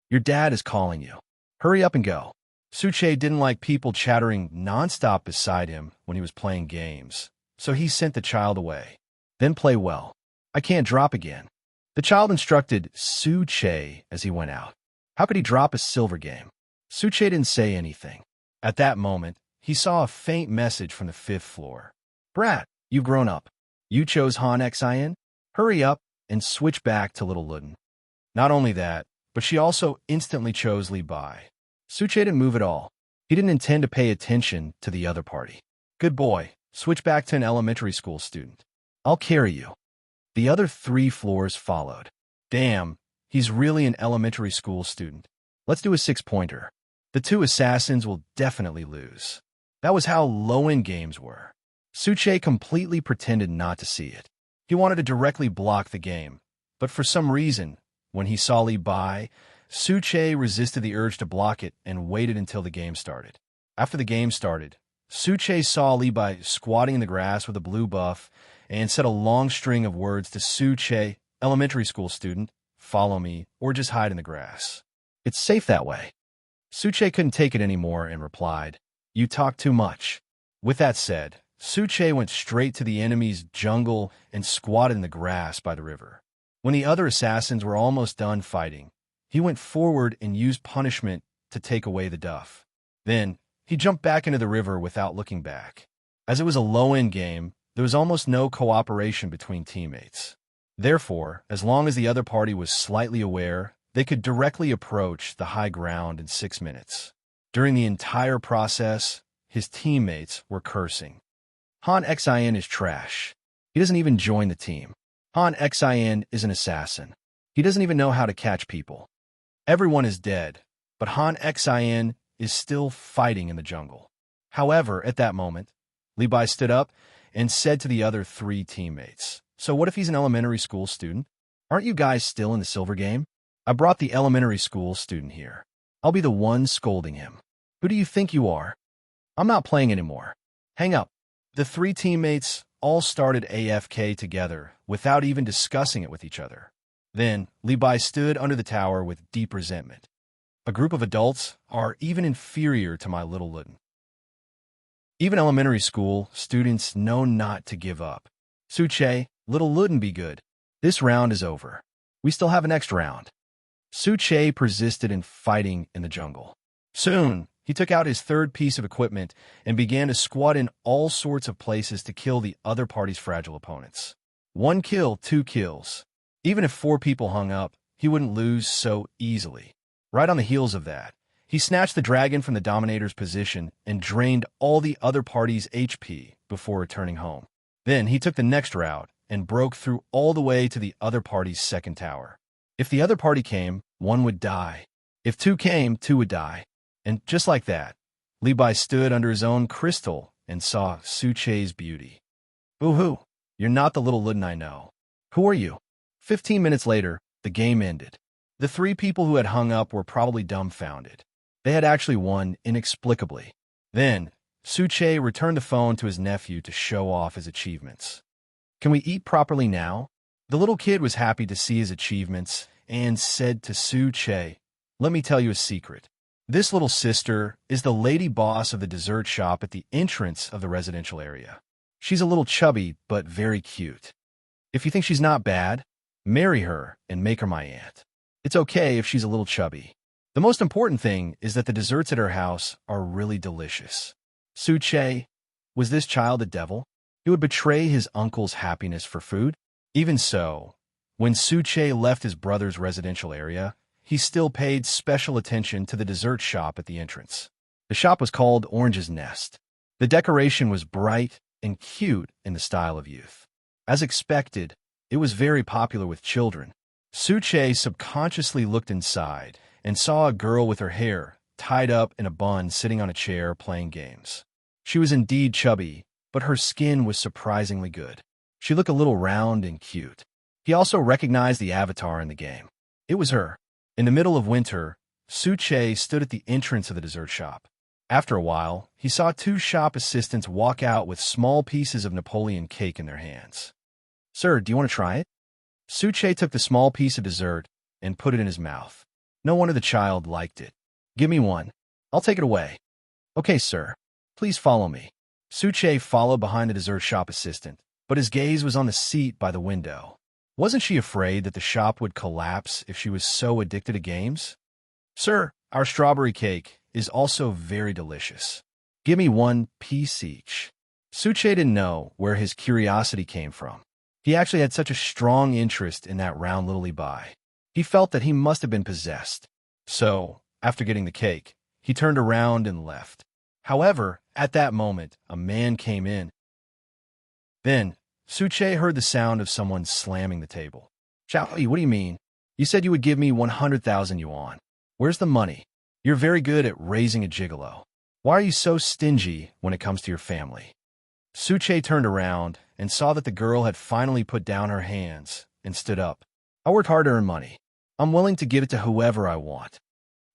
Your dad is calling you. Hurry up and go." Suche didn't like people chattering nonstop beside him when he was playing games, so he sent the child away. "Then play well. I can't drop again." The child instructed Suche as he went out. How could he drop a silver game? Suche didn't say anything. At that moment, he saw a faint message from the 5th floor. "Brat, you've grown up. You chose Han Xin? Hurry up and switch back to Little Luden." Not only that, but she also instantly chose Li Bai. Suche didn't move at all. He didn't intend to pay attention to the other party. "Good boy, switch back to an elementary school student. I'll carry you." The other 3 floors followed. "Damn, he's really an elementary school student. Let's do a 6-pointer. The 2 assassins will definitely lose." That was how low-end games were. Suche completely pretended not to see it. He wanted to directly block the game, but for some reason, when he saw Li Bai, Suche resisted the urge to block it and waited until the game started. After the game started, Suche saw Li Bai squatting in the grass with a blue buff and said a long string of words to Suche, "Elementary school student, follow me, or just hide in the grass. It's safe that way." Suche couldn't take it anymore and replied, "You talk too much." With that said, Suche went straight to the enemy's jungle and squatted in the grass by the river. When the other assassins were almost done fighting, he went forward and used punishment to take away the duff. Then, he jumped back into the river without looking back. As it was a low-end game, there was almost no cooperation between teammates. Therefore, as long as the other party was slightly aware, they could directly approach the high ground in 6 minutes. During the entire process, his teammates were cursing. Han Xin is trash. He doesn't even join the team. Han Xin is an assassin. He doesn't even know how to catch people. Everyone is dead, but Han Xin is still fighting in the jungle. However, at that moment, Li Bai stood up and said to the other 3 teammates, "So what if he's an elementary school student? Aren't you guys still in the silver game? I brought the elementary school student here. I'll be the one scolding him. Who do you think you are? I'm not playing anymore. Hang up." The 3 teammates all started AFK together without even discussing it with each other. Then, Li Bai stood under the tower with deep resentment. A group of adults are even inferior to my little Luden. Even elementary school students know not to give up. Suche, little Luden be good. This round is over. We still have a next round. Suche persisted in fighting in the jungle. Soon, he took out his 3rd piece of equipment and began to squat in all sorts of places to kill the other party's fragile opponents. 1 kill, 2 kills. Even if 4 people hung up, he wouldn't lose so easily. Right on the heels of that, he snatched the dragon from the Dominator's position and drained all the other party's HP before returning home. Then he took the next route and broke through all the way to the other party's 2nd tower. If the other party came, 1 would die. If 2 came, 2 would die. And just like that, Li Bai stood under his own crystal and saw Suche's beauty. Boo-hoo, you're not the little Luden I know. Who are you? 15 minutes later, the game ended. The 3 people who had hung up were probably dumbfounded. They had actually won inexplicably. Then, Suche returned the phone to his nephew to show off his achievements. "Can we eat properly now?" The little kid was happy to see his achievements and said to Suche, "Let me tell you a secret. This little sister is the lady boss of the dessert shop at the entrance of the residential area. She's a little chubby, but very cute. If you think she's not bad, marry her and make her my aunt. It's okay if she's a little chubby. The most important thing is that the desserts at her house are really delicious." Suche, was this child a devil? He would betray his uncle's happiness for food? Even so, when Suche left his brother's residential area, he still paid special attention to the dessert shop at the entrance. The shop was called Orange's Nest. The decoration was bright and cute in the style of youth. As expected, it was very popular with children. Suche subconsciously looked inside and saw a girl with her hair tied up in a bun sitting on a chair playing games. She was indeed chubby, but her skin was surprisingly good. She looked a little round and cute. He also recognized the avatar in the game. It was her. In the middle of winter, Suche stood at the entrance of the dessert shop. After a while, he saw 2 shop assistants walk out with small pieces of Napoleon cake in their hands. "Sir, do you want to try it?" Suche took the small piece of dessert and put it in his mouth. No wonder the child liked it. "Give me one. I'll take it away." "Okay, sir. Please follow me." Suche followed behind the dessert shop assistant, but his gaze was on the seat by the window. Wasn't she afraid that the shop would collapse if she was so addicted to games? "Sir, our strawberry cake is also very delicious. Give me 1 piece each." Suche didn't know where his curiosity came from. He actually had such a strong interest in that round little Li Bai. He felt that he must have been possessed. So, after getting the cake, he turned around and left. However, at that moment, a man came in. Then, Suche heard the sound of someone slamming the table. "Xiaoyi, what do you mean? You said you would give me 100,000 yuan. Where's the money? You're very good at raising a gigolo. Why are you so stingy when it comes to your family?" Suche turned around and saw that the girl had finally put down her hands and stood up. "I worked hard to earn money. I'm willing to give it to whoever I want.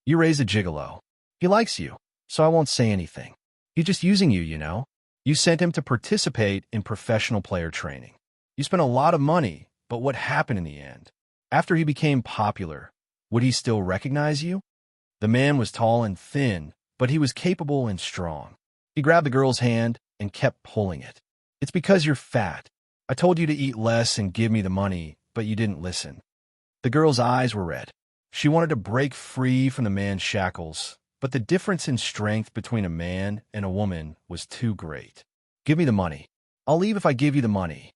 You raised a gigolo. He likes you, so I won't say anything. He's just using you, you know. You sent him to participate in professional player training. You spent a lot of money, but what happened in the end? After he became popular, would he still recognize you?" The man was tall and thin, but he was capable and strong. He grabbed the girl's hand and kept pulling it. "It's because you're fat. I told you to eat less and give me the money, but you didn't listen." The girl's eyes were red. She wanted to break free from the man's shackles, but the difference in strength between a man and a woman was too great. "Give me the money. I'll leave if I give you the money."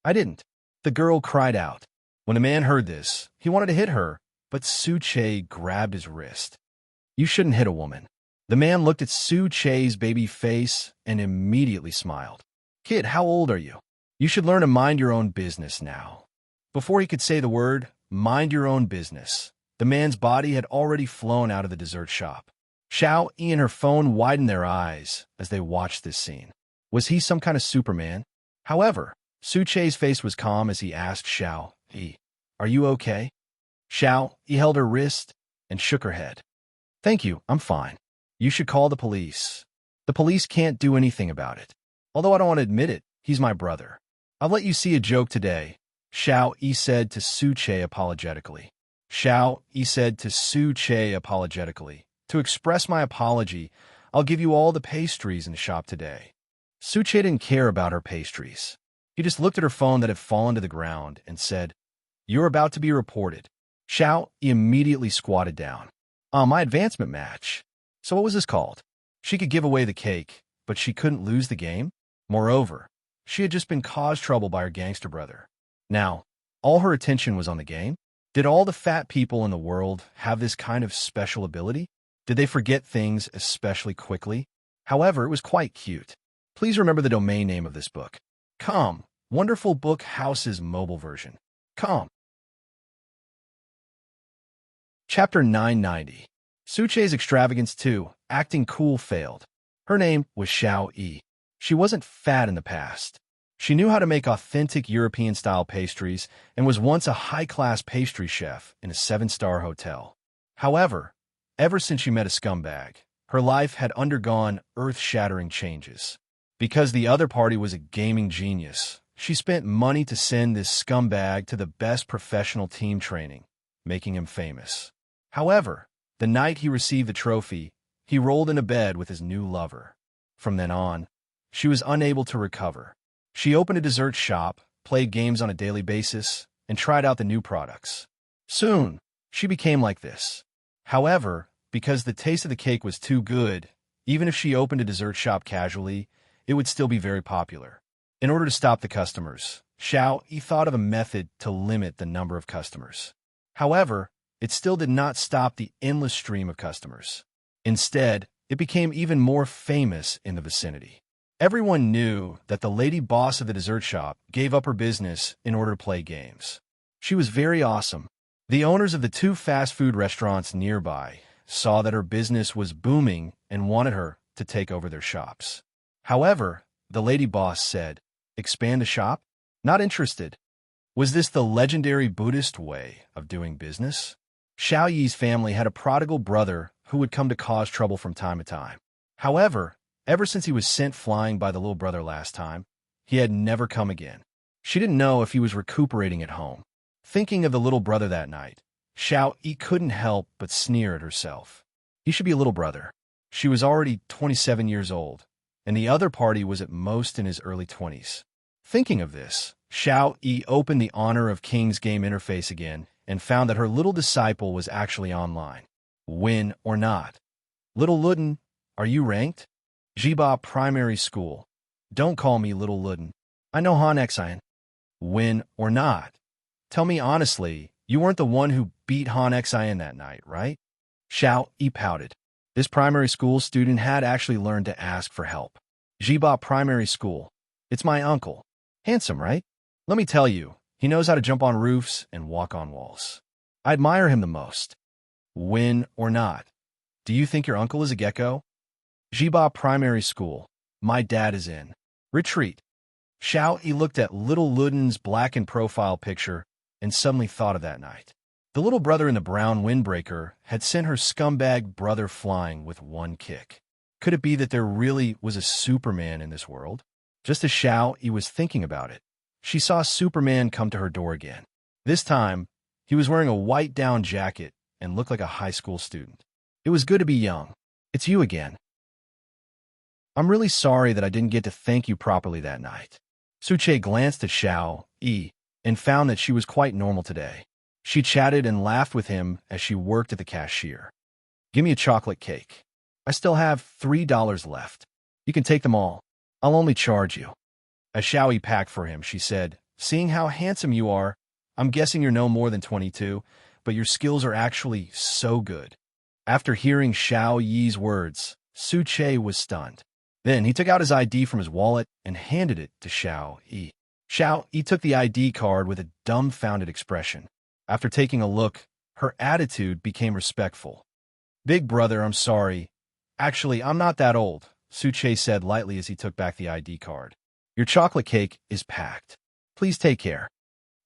"I didn't." The girl cried out. When the man heard this, he wanted to hit her, but Suche grabbed his wrist. "You shouldn't hit a woman." The man looked at Suche's baby face and immediately smiled. "Kid, how old are you? You should learn to mind your own business now." Before he could say the word, mind your own business. The man's body had already flown out of the dessert shop. Xiao Yi and her phone widened their eyes as they watched this scene. Was he some kind of Superman? However, Su Che's face was calm as he asked Xiao Yi, "Are you okay?" Xiao Yi held her wrist and shook her head. "Thank you, I'm fine. You should call the police. The police can't do anything about it. Although I don't want to admit it, he's my brother. I'll let you see a joke today," Xiao Yi said to Su Che apologetically. Xiao Yi said to Su Che apologetically, "To express my apology, I'll give you all the pastries in the shop today." Su Che didn't care about her pastries. He just looked at her phone that had fallen to the ground and said, "You're about to be reported." Xiao Yi immediately squatted down. My advancement match. So what was this called? She could give away the cake, but she couldn't lose the game? Moreover, she had just been caused trouble by her gangster brother. Now, all her attention was on the game? Did all the fat people in the world have this kind of special ability? Did they forget things especially quickly? However, it was quite cute. Please remember the domain name of this book. Com. Wonderful Book House's mobile version. Com. Chapter 990. Su Che's extravagance 2, acting cool failed. Her name was Xiao Yi. She wasn't fat in the past. She knew how to make authentic European-style pastries and was once a high-class pastry chef in a 7-star hotel. However, ever since she met a scumbag, her life had undergone earth-shattering changes. Because the other party was a gaming genius, she spent money to send this scumbag to the best professional team training, making him famous. However, the night he received the trophy, he rolled into bed with his new lover. From then on, she was unable to recover. She opened a dessert shop, played games on a daily basis, and tried out the new products. Soon, she became like this. However, because the taste of the cake was too good, even if she opened a dessert shop casually, it would still be very popular. In order to stop the customers, Xiao Yi thought of a method to limit the number of customers. However, it still did not stop the endless stream of customers. Instead, it became even more famous in the vicinity. Everyone knew that the lady boss of the dessert shop gave up her business in order to play games. She was very awesome. The owners of the 2 fast food restaurants nearby saw that her business was booming and wanted her to take over their shops. However, the lady boss said, "Expand a shop? Not interested." Was this the legendary Buddhist way of doing business? Xiao Yi's family had a prodigal brother who would come to cause trouble from time to time. However, ever since he was sent flying by the little brother last time, he had never come again. She didn't know if he was recuperating at home. Thinking of the little brother that night, Xiao Yi couldn't help but sneer at herself. He should be a little brother. She was already 27 years old, and the other party was at most in his early 20s. Thinking of this, Xiao Yi opened the Honor of Kings game interface again and found that her little disciple was actually online. Win or not. Little Luden, are you ranked? Jiba Primary School. Don't call me Little Luden. I know Han Xian. Win or not. Tell me honestly, you weren't the one who beat Han Xian that night, right? Xiao Yi pouted. This primary school student had actually learned to ask for help. Jiba Primary School. It's my uncle. Handsome, right? Let me tell you, he knows how to jump on roofs and walk on walls. I admire him the most. Win or not. Do you think your uncle is a gecko? Jiba Primary School. My dad is in. Retreat. Xiao Yi looked at little Luden's blackened profile picture and suddenly thought of that night. The little brother in the brown windbreaker had sent her scumbag brother flying with one kick. Could it be that there really was a Superman in this world? Just as Xiao Yi was thinking about it, she saw Superman come to her door again. This time, he was wearing a white down jacket and looked like a high school student. It was good to be young. It's you again. I'm really sorry that I didn't get to thank you properly that night. Su Che glanced at Xiao Yi and found that she was quite normal today. She chatted and laughed with him as she worked at the cashier. Give me a chocolate cake. I still have $3 left. You can take them all. I'll only charge you. As Xiao Yi packed for him, she said, seeing how handsome you are, I'm guessing you're no more than 22, but your skills are actually so good. After hearing Xiao Yi's words, Su Che was stunned. Then he took out his ID from his wallet and handed it to Xiao Yi. Xiao Yi took the ID card with a dumbfounded expression. After taking a look, her attitude became respectful. "Big brother, I'm sorry. Actually, I'm not that old," Suche said lightly as he took back the ID card. "Your chocolate cake is packed. Please take care."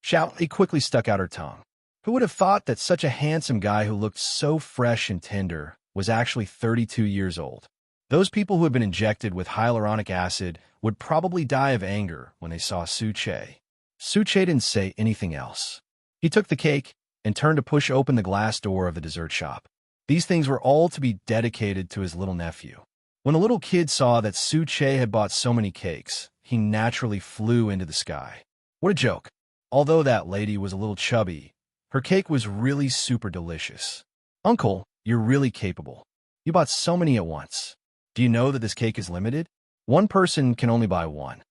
Xiao quickly stuck out her tongue. Who would have thought that such a handsome guy who looked so fresh and tender was actually 32 years old? Those people who had been injected with hyaluronic acid would probably die of anger when they saw Suche. Suche didn't say anything else. He took the cake and turned to push open the glass door of the dessert shop. These things were all to be dedicated to his little nephew. When the little kid saw that Suche had bought so many cakes, he naturally flew into the sky. What a joke. Although that lady was a little chubby, her cake was really super delicious. "Uncle, you're really capable. You bought so many at once. Do you know that this cake is limited? One person can only buy one."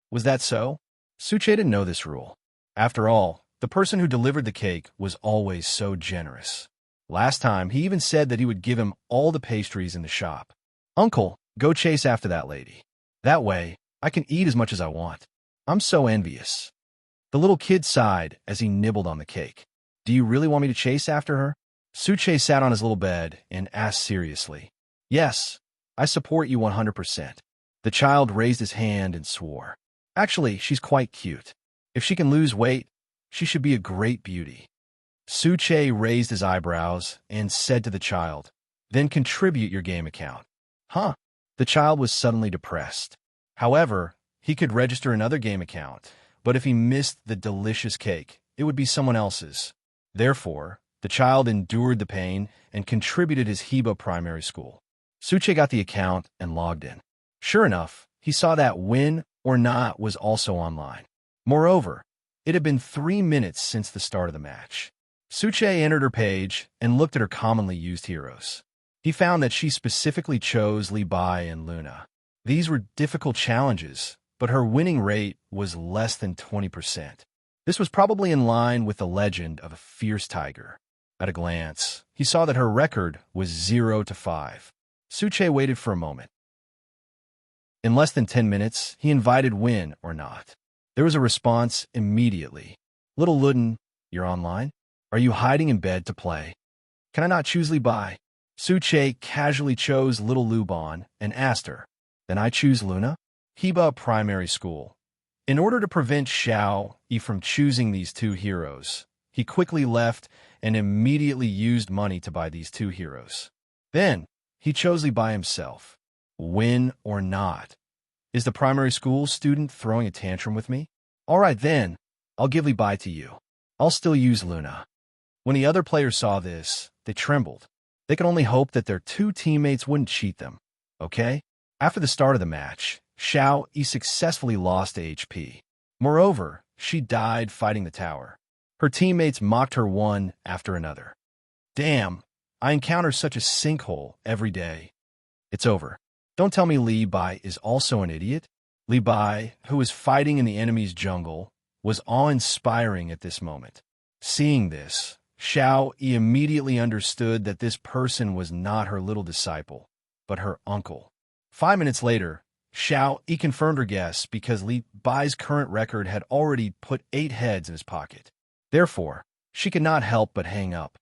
Was that so? Suche didn't know this rule. After all, the person who delivered the cake was always so generous. Last time, he even said that he would give him all the pastries in the shop. "Uncle, go chase after that lady. That way, I can eat as much as I want. I'm so envious." The little kid sighed as he nibbled on the cake. "Do you really want me to chase after her?" Suche sat on his little bed and asked seriously. "Yes, I support you 100%. The child raised his hand and swore. "Actually, she's quite cute. If she can lose weight, she should be a great beauty." Suche raised his eyebrows and said to the child, "Then contribute your game account." "Huh?" The child was suddenly depressed. However, he could register another game account, but if he missed the delicious cake, it would be someone else's. Therefore, the child endured the pain and contributed his Heba primary school. Suche got the account and logged in. Sure enough, he saw that Win or Not was also online. Moreover, it had been 3 minutes since the start of the match. Suche entered her page and looked at her commonly used heroes. He found that she specifically chose Li Bai and Luna. These were difficult challenges, but her winning rate was less than 20%. This was probably in line with the legend of a fierce tiger. At a glance, he saw that her record was 0-5. Suche waited for a moment. In less than 10 minutes, he invited Win or Not. There was a response immediately. "Little Luden, you're online? Are you hiding in bed to play? Can I not choose Li Bai?" Suche casually chose Little Luban and asked her, "Then I choose Luna?" Heba Primary School. In order to prevent Xiao Yi from choosing these two heroes, he quickly left and immediately used money to buy these two heroes. Then, he chose Li Bai himself. Win or Not? Is the primary school student throwing a tantrum with me? All right then, I'll give Li Bai to you. I'll still use Luna. When the other players saw this, they trembled. They could only hope that their two teammates wouldn't cheat them. Okay? After the start of the match, Xiao Yi successfully lost HP. Moreover, she died fighting the tower. Her teammates mocked her one after another. Damn, I encounter such a sinkhole every day. It's over. Don't tell me Li Bai is also an idiot. Li Bai, who was fighting in the enemy's jungle, was awe-inspiring at this moment. Seeing this, Xiao Yi immediately understood that this person was not her little disciple, but her uncle. 5 minutes later, Xiao Yi confirmed her guess because Li Bai's current record had already put 8 heads in his pocket. Therefore, she could not help but hang up.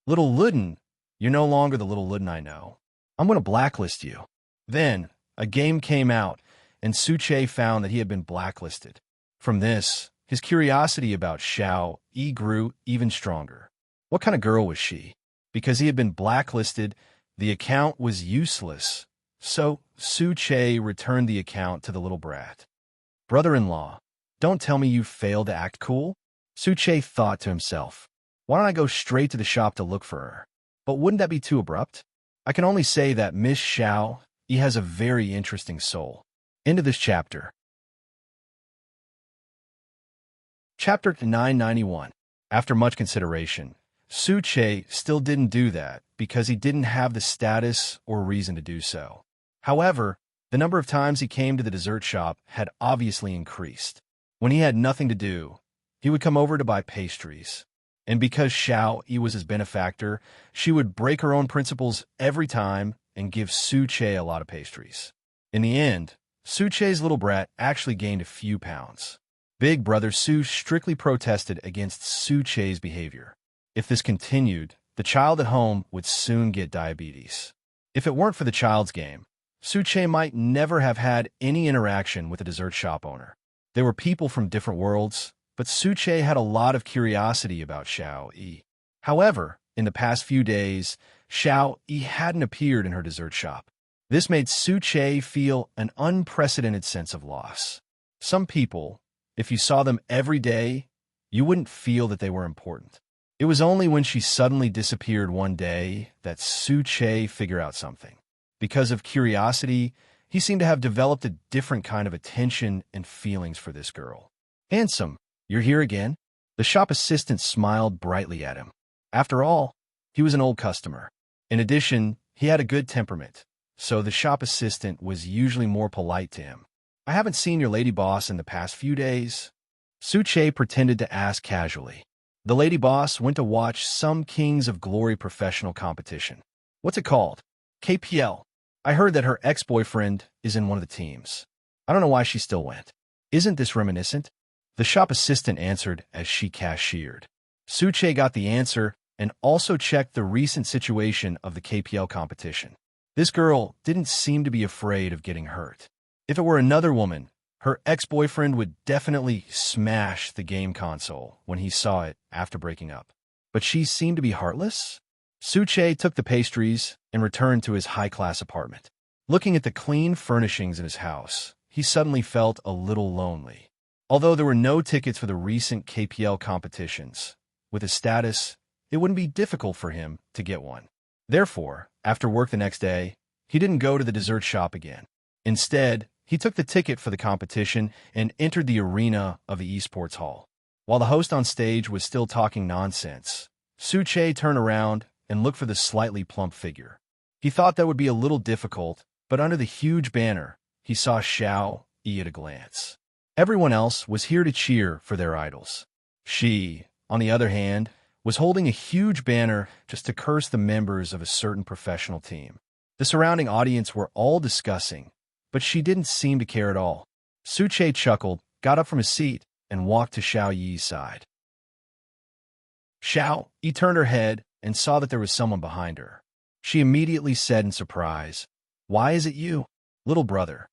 Little Luden, you're no longer the little Luden I know. I'm going to blacklist you. Then, a game came out, and Suche found that he had been blacklisted. From this, his curiosity about Xiao Yi grew even stronger. What kind of girl was she? Because he had been blacklisted, the account was useless. So, Suche returned the account to the little brat. Brother-in-law, don't tell me you failed to act cool? Suche thought to himself. Why don't I go straight to the shop to look for her? But wouldn't that be too abrupt? I can only say that Miss Xiao Yi has a very interesting soul. End of this chapter. Chapter 991. After much consideration, Suche still didn't do that because he didn't have the status or reason to do so. However, the number of times he came to the dessert shop had obviously increased. When he had nothing to do, he would come over to buy pastries. And because Xiao Yi was his benefactor, she would break her own principles every time and give Suche a lot of pastries. In the end, Suche's little brat actually gained a few pounds. Big brother Su strictly protested against Su Che's behavior. If this continued, the child at home would soon get diabetes. If it weren't for the child's game, Su Che might never have had any interaction with a dessert shop owner. They were people from different worlds, but Su Che had a lot of curiosity about Xiao Yi. However, in the past few days, Xiao Yi hadn't appeared in her dessert shop. This made Su Che feel an unprecedented sense of loss. Some people, if you saw them every day, you wouldn't feel that they were important. It was only when she suddenly disappeared one day that Su Che figured out something. Because of curiosity, he seemed to have developed a different kind of attention and feelings for this girl. "Handsome, you're here again?" The shop assistant smiled brightly at him. After all, he was an old customer. In addition, he had a good temperament, so the shop assistant was usually more polite to him. "I haven't seen your lady boss in the past few days." Su Che pretended to ask casually. The lady boss went to watch some Kings of Glory professional competition. "What's it called?" "KPL. I heard that her ex-boyfriend is in one of the teams. I don't know why she still went." "Isn't this reminiscent?" The shop assistant answered as she cashiered. Su Che got the answer and also checked the recent situation of the KPL competition. This girl didn't seem to be afraid of getting hurt. If it were another woman, her ex-boyfriend would definitely smash the game console when he saw it after breaking up. But she seemed to be heartless? Su Che took the pastries and returned to his high-class apartment. Looking at the clean furnishings in his house, he suddenly felt a little lonely. Although there were no tickets for the recent KPL competitions, with his status, it wouldn't be difficult for him to get one. Therefore, after work the next day, he didn't go to the dessert shop again. Instead, he took the ticket for the competition and entered the arena of the esports hall. While the host on stage was still talking nonsense, Su Che turned around and looked for the slightly plump figure. He thought that would be a little difficult, but under the huge banner, he saw Xiao Yi at a glance. Everyone else was here to cheer for their idols. She, on the other hand, was holding a huge banner just to curse the members of a certain professional team. The surrounding audience were all discussing, but she didn't seem to care at all. Su Che chuckled, got up from his seat, and walked to Xiao Yi's side. Xiao Yi turned her head and saw that there was someone behind her. She immediately said in surprise, "Why is it you, little brother?"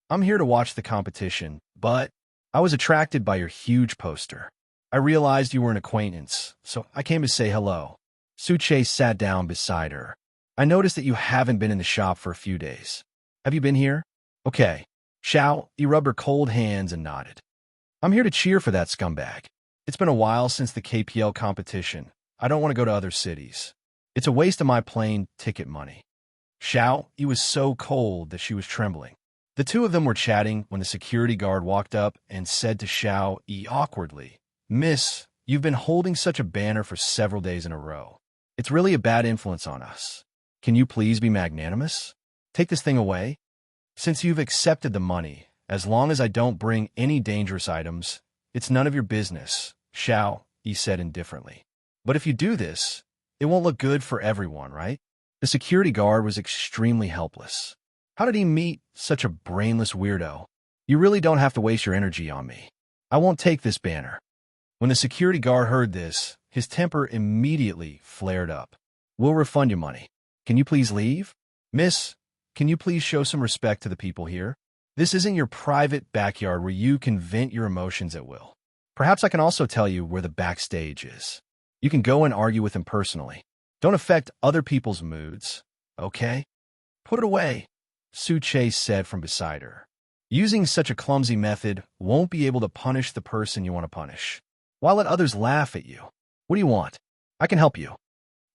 "I'm here to watch the competition, but I was attracted by your huge poster. I realized you were an acquaintance, so I came to say hello." Su Che sat down beside her. "I noticed that you haven't been in the shop for a few days. Have you been here?" "Okay." Xiao Yi rubbed her cold hands and nodded. "I'm here to cheer for that scumbag. It's been a while since the KPL competition. I don't want to go to other cities. It's a waste of my plane ticket money." Xiao Yi was so cold that she was trembling. The two of them were chatting when the security guard walked up and said to Xiao Yi awkwardly, "Miss, you've been holding such a banner for several days in a row. It's really a bad influence on us. Can you please be magnanimous? Take this thing away? Since you've accepted the money, as long as I don't bring any dangerous items, it's none of your business," Xiao Yi said indifferently. "But if you do this, it won't look good for everyone, right?" The security guard was extremely helpless. How did he meet such a brainless weirdo? "You really don't have to waste your energy on me. I won't take this banner." When the security guard heard this, his temper immediately flared up. "We'll refund your money. Can you please leave? Miss, can you please show some respect to the people here? This isn't your private backyard where you can vent your emotions at will. Perhaps I can also tell you where the backstage is. You can go and argue with him personally. Don't affect other people's moods, okay?" "Put it away," Su Che said from beside her. "Using such a clumsy method won't be able to punish the person you want to punish. Why let others laugh at you? What do you want? I can help you.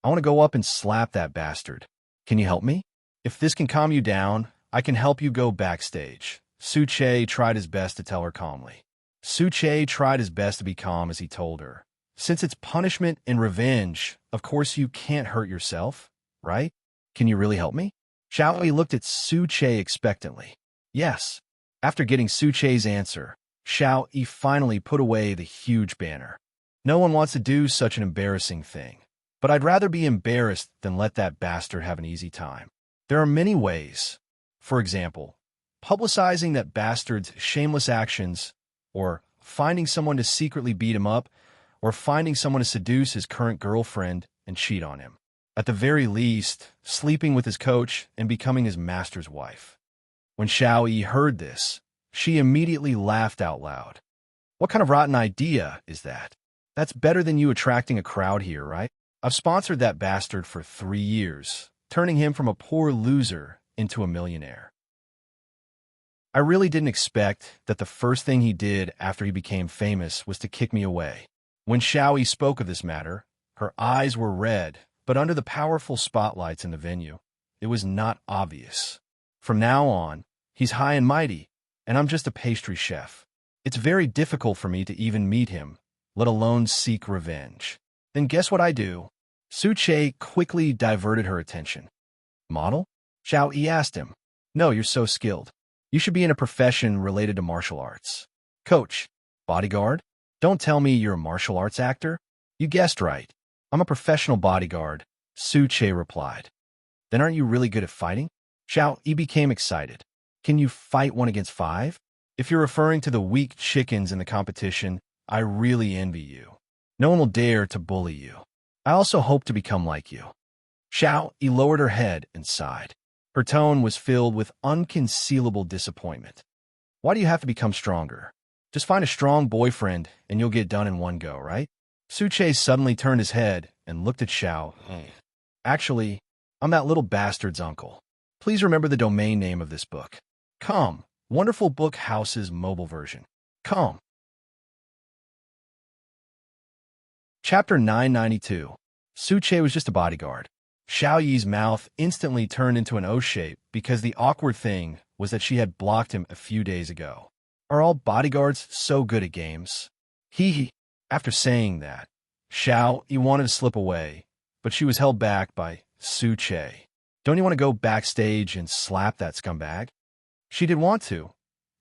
I want to go up and slap that bastard. Can you help me? If this can calm you down, I can help you go backstage." Su Che tried his best to tell her calmly. Su Che tried his best to be calm as he told her, "Since it's punishment and revenge, of course you can't hurt yourself, right? Can you really help me?" Xiao Yi looked at Su Che expectantly. "Yes." After getting Su Che's answer, Xiao Yi finally put away the huge banner. "No one wants to do such an embarrassing thing, but I'd rather be embarrassed than let that bastard have an easy time. There are many ways. For example, publicizing that bastard's shameless actions or finding someone to secretly beat him up, or finding someone to seduce his current girlfriend and cheat on him. At the very least, sleeping with his coach and becoming his master's wife. When Xiao Yi heard this, she immediately laughed out loud. What kind of rotten idea is that? That's better than you attracting a crowd here, right? I've sponsored that bastard for 3 years, turning him from a poor loser into a millionaire. I really didn't expect that the first thing he did after he became famous was to kick me away. When Xiao Yi spoke of this matter, her eyes were red, but under the powerful spotlights in the venue, it was not obvious. From now on, he's high and mighty, and I'm just a pastry chef. It's very difficult for me to even meet him, let alone seek revenge. Then guess what I do? Su Che quickly diverted her attention. Model? Xiao Yi asked him. No, you're so skilled. You should be in a profession related to martial arts. Coach? Bodyguard? Don't tell me you're a martial arts actor. You guessed right. I'm a professional bodyguard, Su Che replied. Then aren't you really good at fighting? Xiao Yi became excited. Can you fight 1 against 5? If you're referring to the weak chickens in the competition, I really envy you. No one will dare to bully you. I also hope to become like you. Xiao Yi lowered her head and sighed. Her tone was filled with unconcealable disappointment. Why do you have to become stronger? Just find a strong boyfriend and you'll get done in one go, right? Su Che suddenly turned his head and looked at Xiao. Actually, I'm that little bastard's uncle. Please remember the domain name of this book. Come, Wonderful Book House's mobile version. Come. Chapter 992. Su Che was just a bodyguard. Xiao Yi's mouth instantly turned into an O shape because the awkward thing was that she had blocked him a few days ago. Are all bodyguards so good at games? After saying that, Xiao Yi wanted to slip away, but she was held back by Su Che. Don't you want to go backstage and slap that scumbag? She did want to,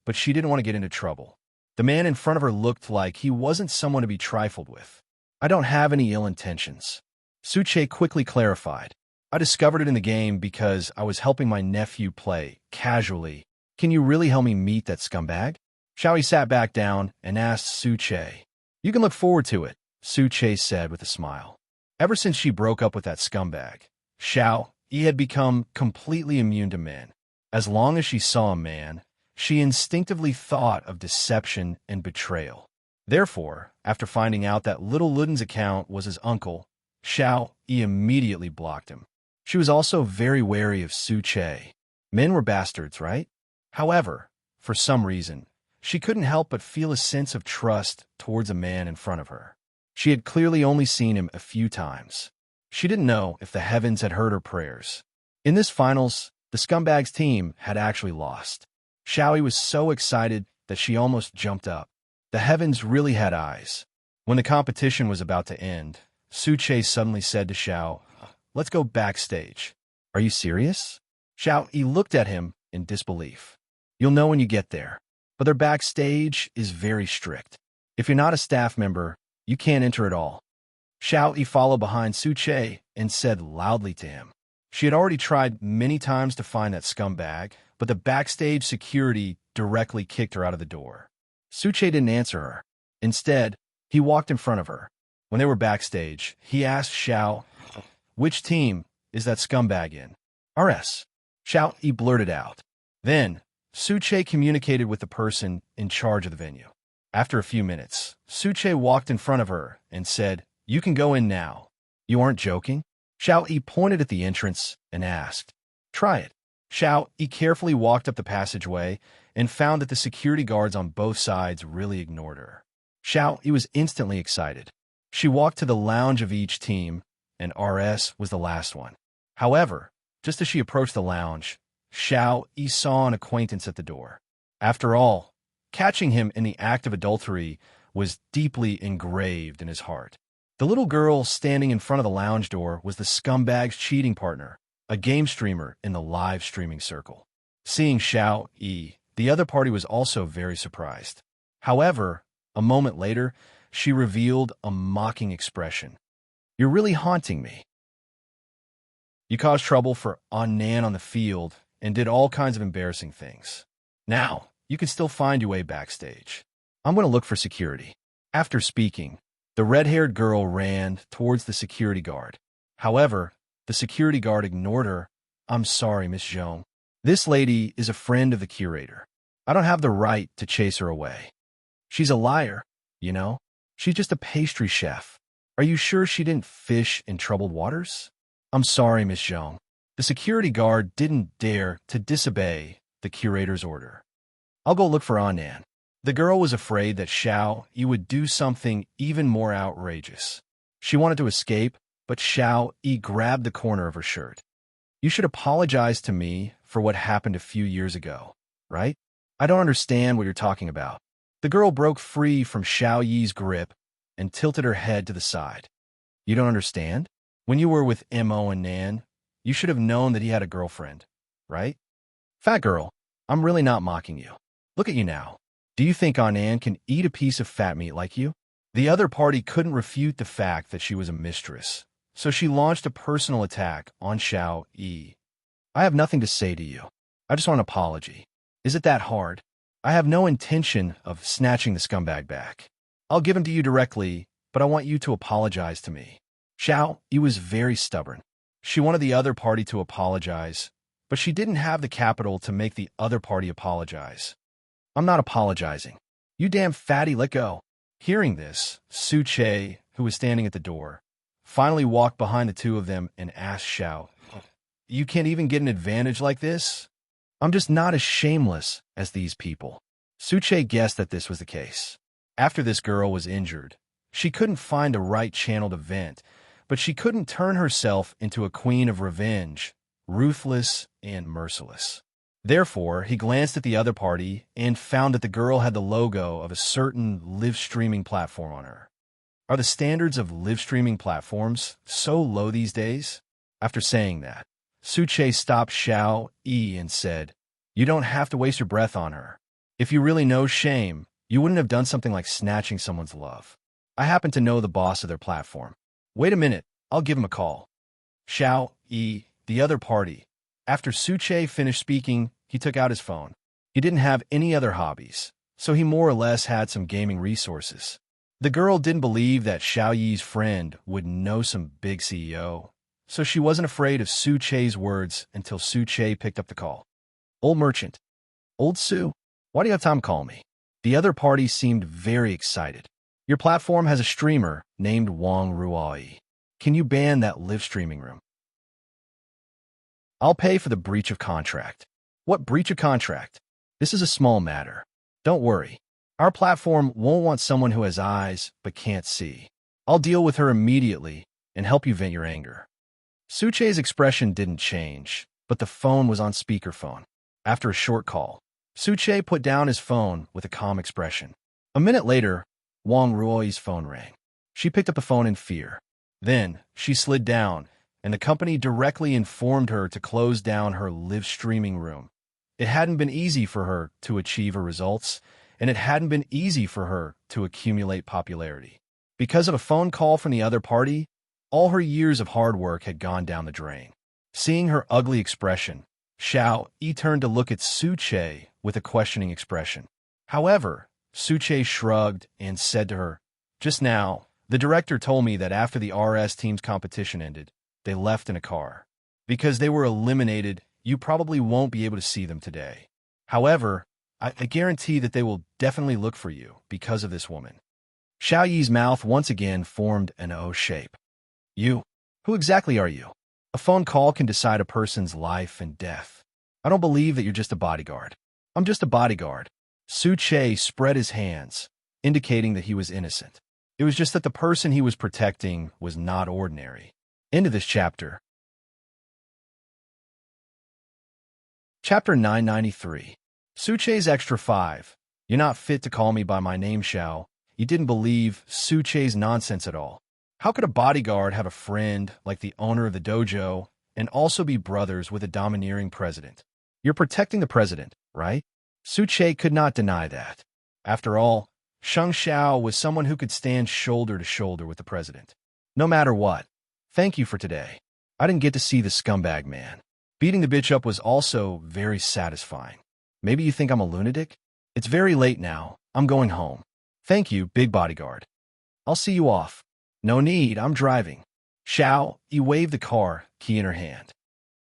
but she didn't want to get into trouble. The man in front of her looked like he wasn't someone to be trifled with. I don't have any ill intentions. Su Che quickly clarified. I discovered it in the game because I was helping my nephew play, casually. Can you really help me meet that scumbag? Xiao Yi sat back down and asked Su Che. You can look forward to it, Su Che said with a smile. Ever since she broke up with that scumbag, Xiao Yi had become completely immune to men. As long as she saw a man, she instinctively thought of deception and betrayal. Therefore, after finding out that little Luden's account was his uncle, Xiao Yi immediately blocked him. She was also very wary of Su Che. Men were bastards, right? However, for some reason, she couldn't help but feel a sense of trust towards a man in front of her. She had clearly only seen him a few times. She didn't know if the heavens had heard her prayers. In this finals, the scumbag's team had actually lost. Xiao Yi was so excited that she almost jumped up. The heavens really had eyes. When the competition was about to end, Su Che suddenly said to Xiao, let's go backstage. Are you serious? Xiao Yi looked at him in disbelief. You'll know when you get there, but their backstage is very strict. If you're not a staff member, you can't enter at all. Xiao Yi followed behind Su Che and said loudly to him. She had already tried many times to find that scumbag, but the backstage security directly kicked her out of the door. Su Che didn't answer her. Instead, he walked in front of her. When they were backstage, he asked Xiao, which team is that scumbag in? RS. Xiao Yi blurted out. Then, Su Che communicated with the person in charge of the venue. After a few minutes, Su Che walked in front of her and said, you can go in now. You aren't joking? Xiao Yi pointed at the entrance and asked, try it. Xiao Yi carefully walked up the passageway and found that the security guards on both sides really ignored her. Xiao Yi was instantly excited. She walked to the lounge of each team, and RS was the last one. However, just as she approached the lounge, Xiao Yi saw an acquaintance at the door. After all, catching him in the act of adultery was deeply engraved in his heart. The little girl standing in front of the lounge door was the scumbag's cheating partner, a game streamer in the live streaming circle. Seeing Xiao Yi, the other party was also very surprised. However, a moment later, she revealed a mocking expression. You're really haunting me. You caused trouble for Nan on the field and did all kinds of embarrassing things. Now, you can still find your way backstage. I'm going to look for security. After speaking, the red-haired girl ran towards the security guard. However, the security guard ignored her. I'm sorry, Miss Zhong. This lady is a friend of the curator. I don't have the right to chase her away. She's a liar, you know? She's just a pastry chef. Are you sure she didn't fish in troubled waters? I'm sorry, Miss Zhong. The security guard didn't dare to disobey the curator's order. I'll go look for Annan. The girl was afraid that Xiao Yi would do something even more outrageous. She wanted to escape, but Xiao Yi grabbed the corner of her shirt. You should apologize to me for what happened a few years ago, right? I don't understand what you're talking about. The girl broke free from Xiao Yi's grip and tilted her head to the side. You don't understand? When you were with Mo and Nan, you should have known that he had a girlfriend, right? Fat girl, I'm really not mocking you. Look at you now. Do you think Annan can eat a piece of fat meat like you? The other party couldn't refute the fact that she was a mistress, so she launched a personal attack on Xiao Yi. I have nothing to say to you. I just want an apology. Is it that hard? I have no intention of snatching the scumbag back. I'll give him to you directly, but I want you to apologize to me. Xiao Yi was very stubborn. She wanted the other party to apologize, but she didn't have the capital to make the other party apologize. I'm not apologizing. You damn fatty, let go. Hearing this, Su Che, who was standing at the door, finally walked behind the two of them and asked Xiao, You can't even get an advantage like this? I'm just not as shameless as these people. Su Che guessed that this was the case. After this girl was injured, she couldn't find a right channel to vent, but she couldn't turn herself into a queen of revenge, ruthless and merciless. Therefore, he glanced at the other party and found that the girl had the logo of a certain live-streaming platform on her. Are the standards of live-streaming platforms so low these days? After saying that, Su Che stopped Xiao Yi and said, You don't have to waste your breath on her. If you really know shame, you wouldn't have done something like snatching someone's love. I happen to know the boss of their platform. Wait a minute, I'll give him a call. Xiao Yi, the other party. After Su Che finished speaking, he took out his phone. He didn't have any other hobbies, so he more or less had some gaming resources. The girl didn't believe that Xiao Yi's friend would know some big CEO, so she wasn't afraid of Su Che's words until Su Che picked up the call. Old merchant. Old Su, why do you have time to call me? The other party seemed very excited. Your platform has a streamer named Wang Ruai. Can you ban that live streaming room? I'll pay for the breach of contract. What breach of contract? This is a small matter. Don't worry. Our platform won't want someone who has eyes but can't see. I'll deal with her immediately and help you vent your anger. Su Che's expression didn't change, but the phone was on speakerphone. After a short call, Su Che put down his phone with a calm expression. A minute later, Wang Ruoi's phone rang. She picked up the phone in fear. Then, she slid down, and the company directly informed her to close down her live streaming room. It hadn't been easy for her to achieve her results, and it hadn't been easy for her to accumulate popularity. Because of a phone call from the other party, all her years of hard work had gone down the drain. Seeing her ugly expression, Xiao Yi turned to look at Su Che with a questioning expression. However, Su Che shrugged and said to her, Just now, the director told me that after the RS team's competition ended, they left in a car. Because they were eliminated, you probably won't be able to see them today. However, I guarantee that they will definitely look for you because of this woman. Xiao Yi's mouth once again formed an O shape. You? Who exactly are you? A phone call can decide a person's life and death. I don't believe that you're just a bodyguard. I'm just a bodyguard. Su Che spread his hands, indicating that he was innocent. It was just that the person he was protecting was not ordinary. End of this chapter. Chapter 993. Su Che's Extra 5. You're not fit to call me by my name, Xiao. You didn't believe Su Che's nonsense at all. How could a bodyguard have a friend like the owner of the dojo and also be brothers with a domineering president? You're protecting the president, right? Su Che could not deny that. After all, Sheng Xiao was someone who could stand shoulder to shoulder with the president. No matter what, thank you for today. I didn't get to see the scumbag man. Beating the bitch up was also very satisfying. Maybe you think I'm a lunatic? It's very late now. I'm going home. Thank you, big bodyguard. I'll see you off. No need, I'm driving. Xiao Yi waved the car, key in her hand.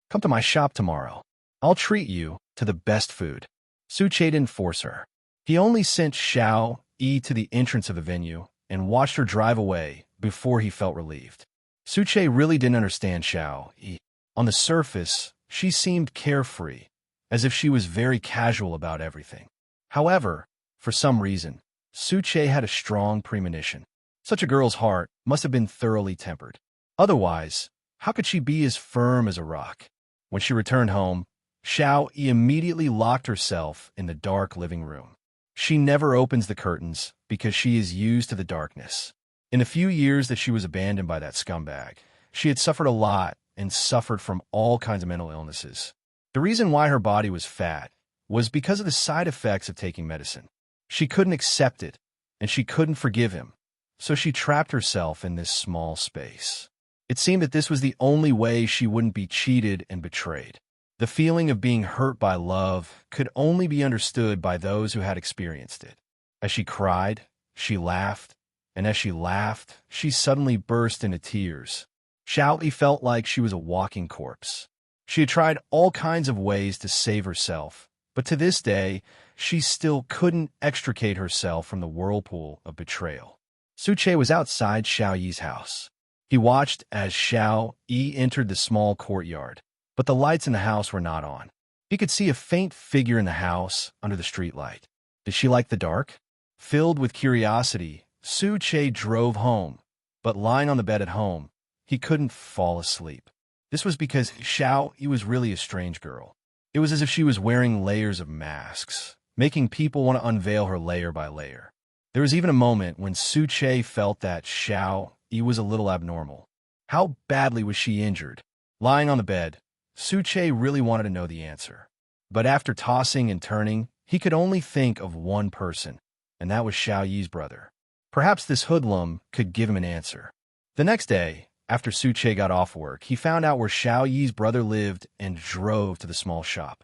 Come to my shop tomorrow. I'll treat you to the best food. Su Che didn't force her. He only sent Xiao Yi to the entrance of the venue and watched her drive away before he felt relieved. Su Che really didn't understand Xiao Yi. On the surface, she seemed carefree, as if she was very casual about everything. However, for some reason, Su Che had a strong premonition. Such a girl's heart must have been thoroughly tempered. Otherwise, how could she be as firm as a rock? When she returned home, Xiao Yi immediately locked herself in the dark living room. She never opens the curtains because she is used to the darkness. In the few years that she was abandoned by that scumbag, she had suffered a lot and suffered from all kinds of mental illnesses. The reason why her body was fat was because of the side effects of taking medicine. She couldn't accept it, and she couldn't forgive him, so she trapped herself in this small space. It seemed that this was the only way she wouldn't be cheated and betrayed. The feeling of being hurt by love could only be understood by those who had experienced it. As she cried, she laughed, and as she laughed, she suddenly burst into tears. Xiao Yi felt like she was a walking corpse. She had tried all kinds of ways to save herself, but to this day, she still couldn't extricate herself from the whirlpool of betrayal. Su Che was outside Xiao Yi's house. He watched as Xiao Yi entered the small courtyard, but the lights in the house were not on. He could see a faint figure in the house under the streetlight. Did she like the dark? Filled with curiosity, Su Che drove home, but lying on the bed at home, he couldn't fall asleep. This was because Xiao Yi was really a strange girl. It was as if she was wearing layers of masks, making people want to unveil her layer by layer. There was even a moment when Su Che felt that Xiao Yi was a little abnormal. How badly was she injured? Lying on the bed, Su Che really wanted to know the answer. But after tossing and turning, he could only think of one person, and that was Xiao Yi's brother. Perhaps this hoodlum could give him an answer. The next day, after Su Che got off work, he found out where Xiao Yi's brother lived and drove to the small shop.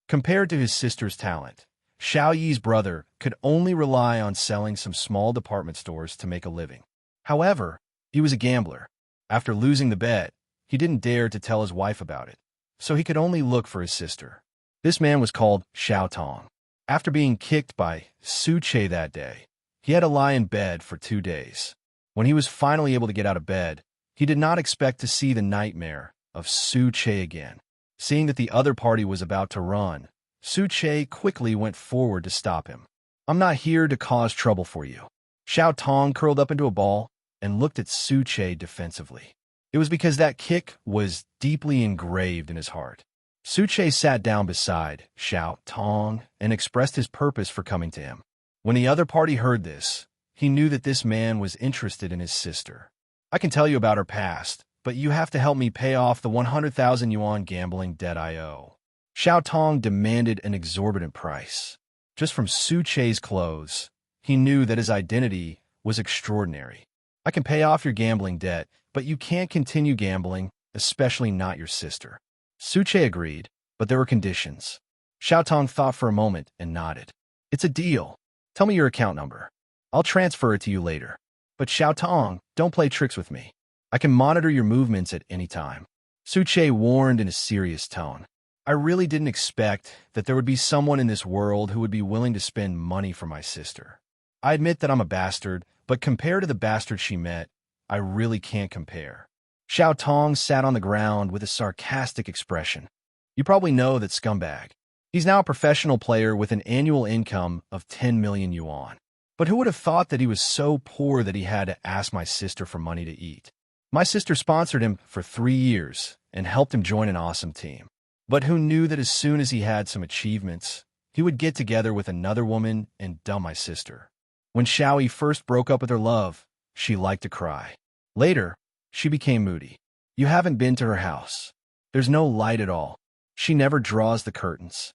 Compared to his sister's talent, Xiao Yi's brother could only rely on selling some small department stores to make a living. However, he was a gambler. After losing the bet, he didn't dare to tell his wife about it, so he could only look for his sister. This man was called Xiao Tong. After being kicked by Su Che that day, he had to lie in bed for 2 days. When he was finally able to get out of bed, he did not expect to see the nightmare of Su Che again. Seeing that the other party was about to run, Su Che quickly went forward to stop him. I'm not here to cause trouble for you. Xiao Tong curled up into a ball and looked at Su Che defensively. It was because that kick was deeply engraved in his heart. Su Che sat down beside Xiao Tong and expressed his purpose for coming to him. When the other party heard this, he knew that this man was interested in his sister. I can tell you about her past, but you have to help me pay off the 100,000 yuan gambling debt I owe. Xiao Tong demanded an exorbitant price. Just from Su Che's clothes, he knew that his identity was extraordinary. I can pay off your gambling debt, but you can't continue gambling, especially not your sister. Su Che agreed, but there were conditions. Xiao Tong thought for a moment and nodded. It's a deal. Tell me your account number. I'll transfer it to you later. But Xiao Tong, don't play tricks with me. I can monitor your movements at any time. Su Che warned in a serious tone. I really didn't expect that there would be someone in this world who would be willing to spend money for my sister. I admit that I'm a bastard, but compared to the bastard she met, I really can't compare. Xiao Tong sat on the ground with a sarcastic expression. You probably know that scumbag. He's now a professional player with an annual income of 10 million yuan. But who would have thought that he was so poor that he had to ask my sister for money to eat? My sister sponsored him for 3 years and helped him join an awesome team. But who knew that as soon as he had some achievements, he would get together with another woman and dump my sister? When Xiao Yi first broke up with her love, she liked to cry. Later, she became moody. You haven't been to her house. There's no light at all. She never draws the curtains.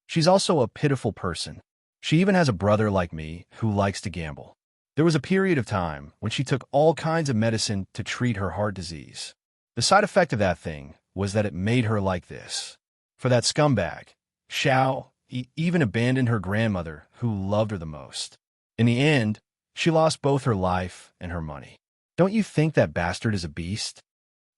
She's also a pitiful person. She even has a brother like me who likes to gamble. There was a period of time when she took all kinds of medicine to treat her heart disease. The side effect of that thing was that it made her like this. For that scumbag, Xiao even abandoned her grandmother, who loved her the most. In the end, she lost both her life and her money. Don't you think that bastard is a beast?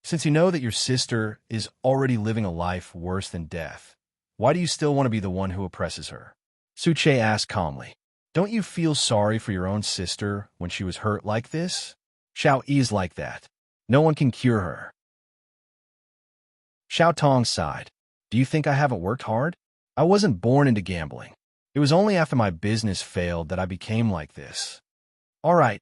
Since you know that your sister is already living a life worse than death, why do you still want to be the one who oppresses her? Suche asked calmly. Don't you feel sorry for your own sister when she was hurt like this? Xiao Yi is like that. No one can cure her. Xiao Tong sighed. Do you think I haven't worked hard? I wasn't born into gambling. It was only after my business failed that I became like this. All right,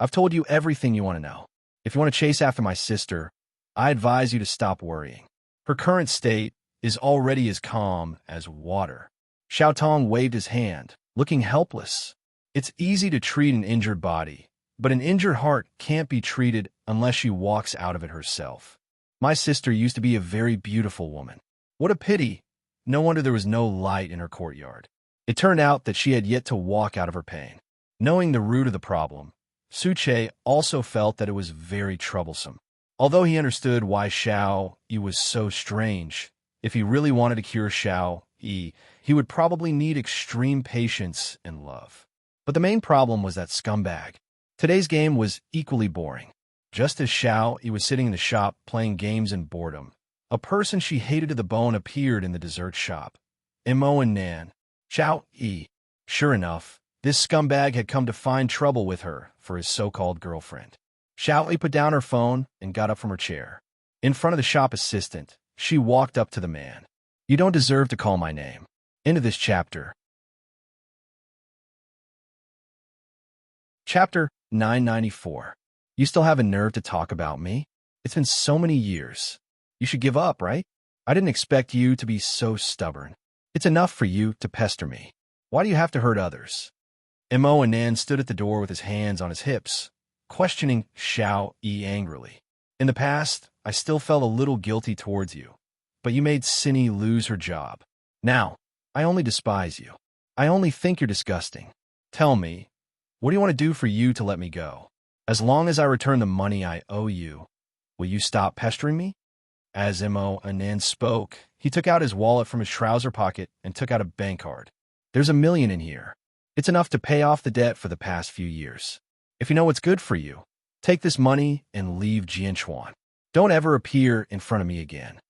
I've told you everything you want to know. If you want to chase after my sister, I advise you to stop worrying. Her current state is already as calm as water. Xiao Tong waved his hand, looking helpless. It's easy to treat an injured body, but an injured heart can't be treated unless she walks out of it herself. My sister used to be a very beautiful woman. What a pity. No wonder there was no light in her courtyard. It turned out that she had yet to walk out of her pain. Knowing the root of the problem, Suche also felt that it was very troublesome. Although he understood why Xiao Yi was so strange, if he really wanted to cure Xiao Yi, he would probably need extreme patience and love. But the main problem was that scumbag. Today's game was equally boring. Just as Xiao Yi was sitting in the shop playing games in boredom, a person she hated to the bone appeared in the dessert shop. Imo and Nan. Xiao Yi. Sure enough, this scumbag had come to find trouble with her for his so-called girlfriend. Xiao Yi put down her phone and got up from her chair. In front of the shop assistant, she walked up to the man. You don't deserve to call my name. End of this chapter. Chapter 994. You still have a nerve to talk about me? It's been so many years. You should give up, right? I didn't expect you to be so stubborn. It's enough for you to pester me. Why do you have to hurt others? Mo and Nan stood at the door with his hands on his hips, questioning Xiao Yi angrily. In the past, I still felt a little guilty towards you, but you made Cindy lose her job. Now, I only despise you. I only think you're disgusting. Tell me, what do you want to do for you to let me go? As long as I return the money I owe you, will you stop pestering me? As Mo and Nan spoke, he took out his wallet from his trouser pocket and took out a bank card. There's $1 million in here. It's enough to pay off the debt for the past few years. If you know what's good for you, take this money and leave Jianchuan. Don't ever appear in front of me again.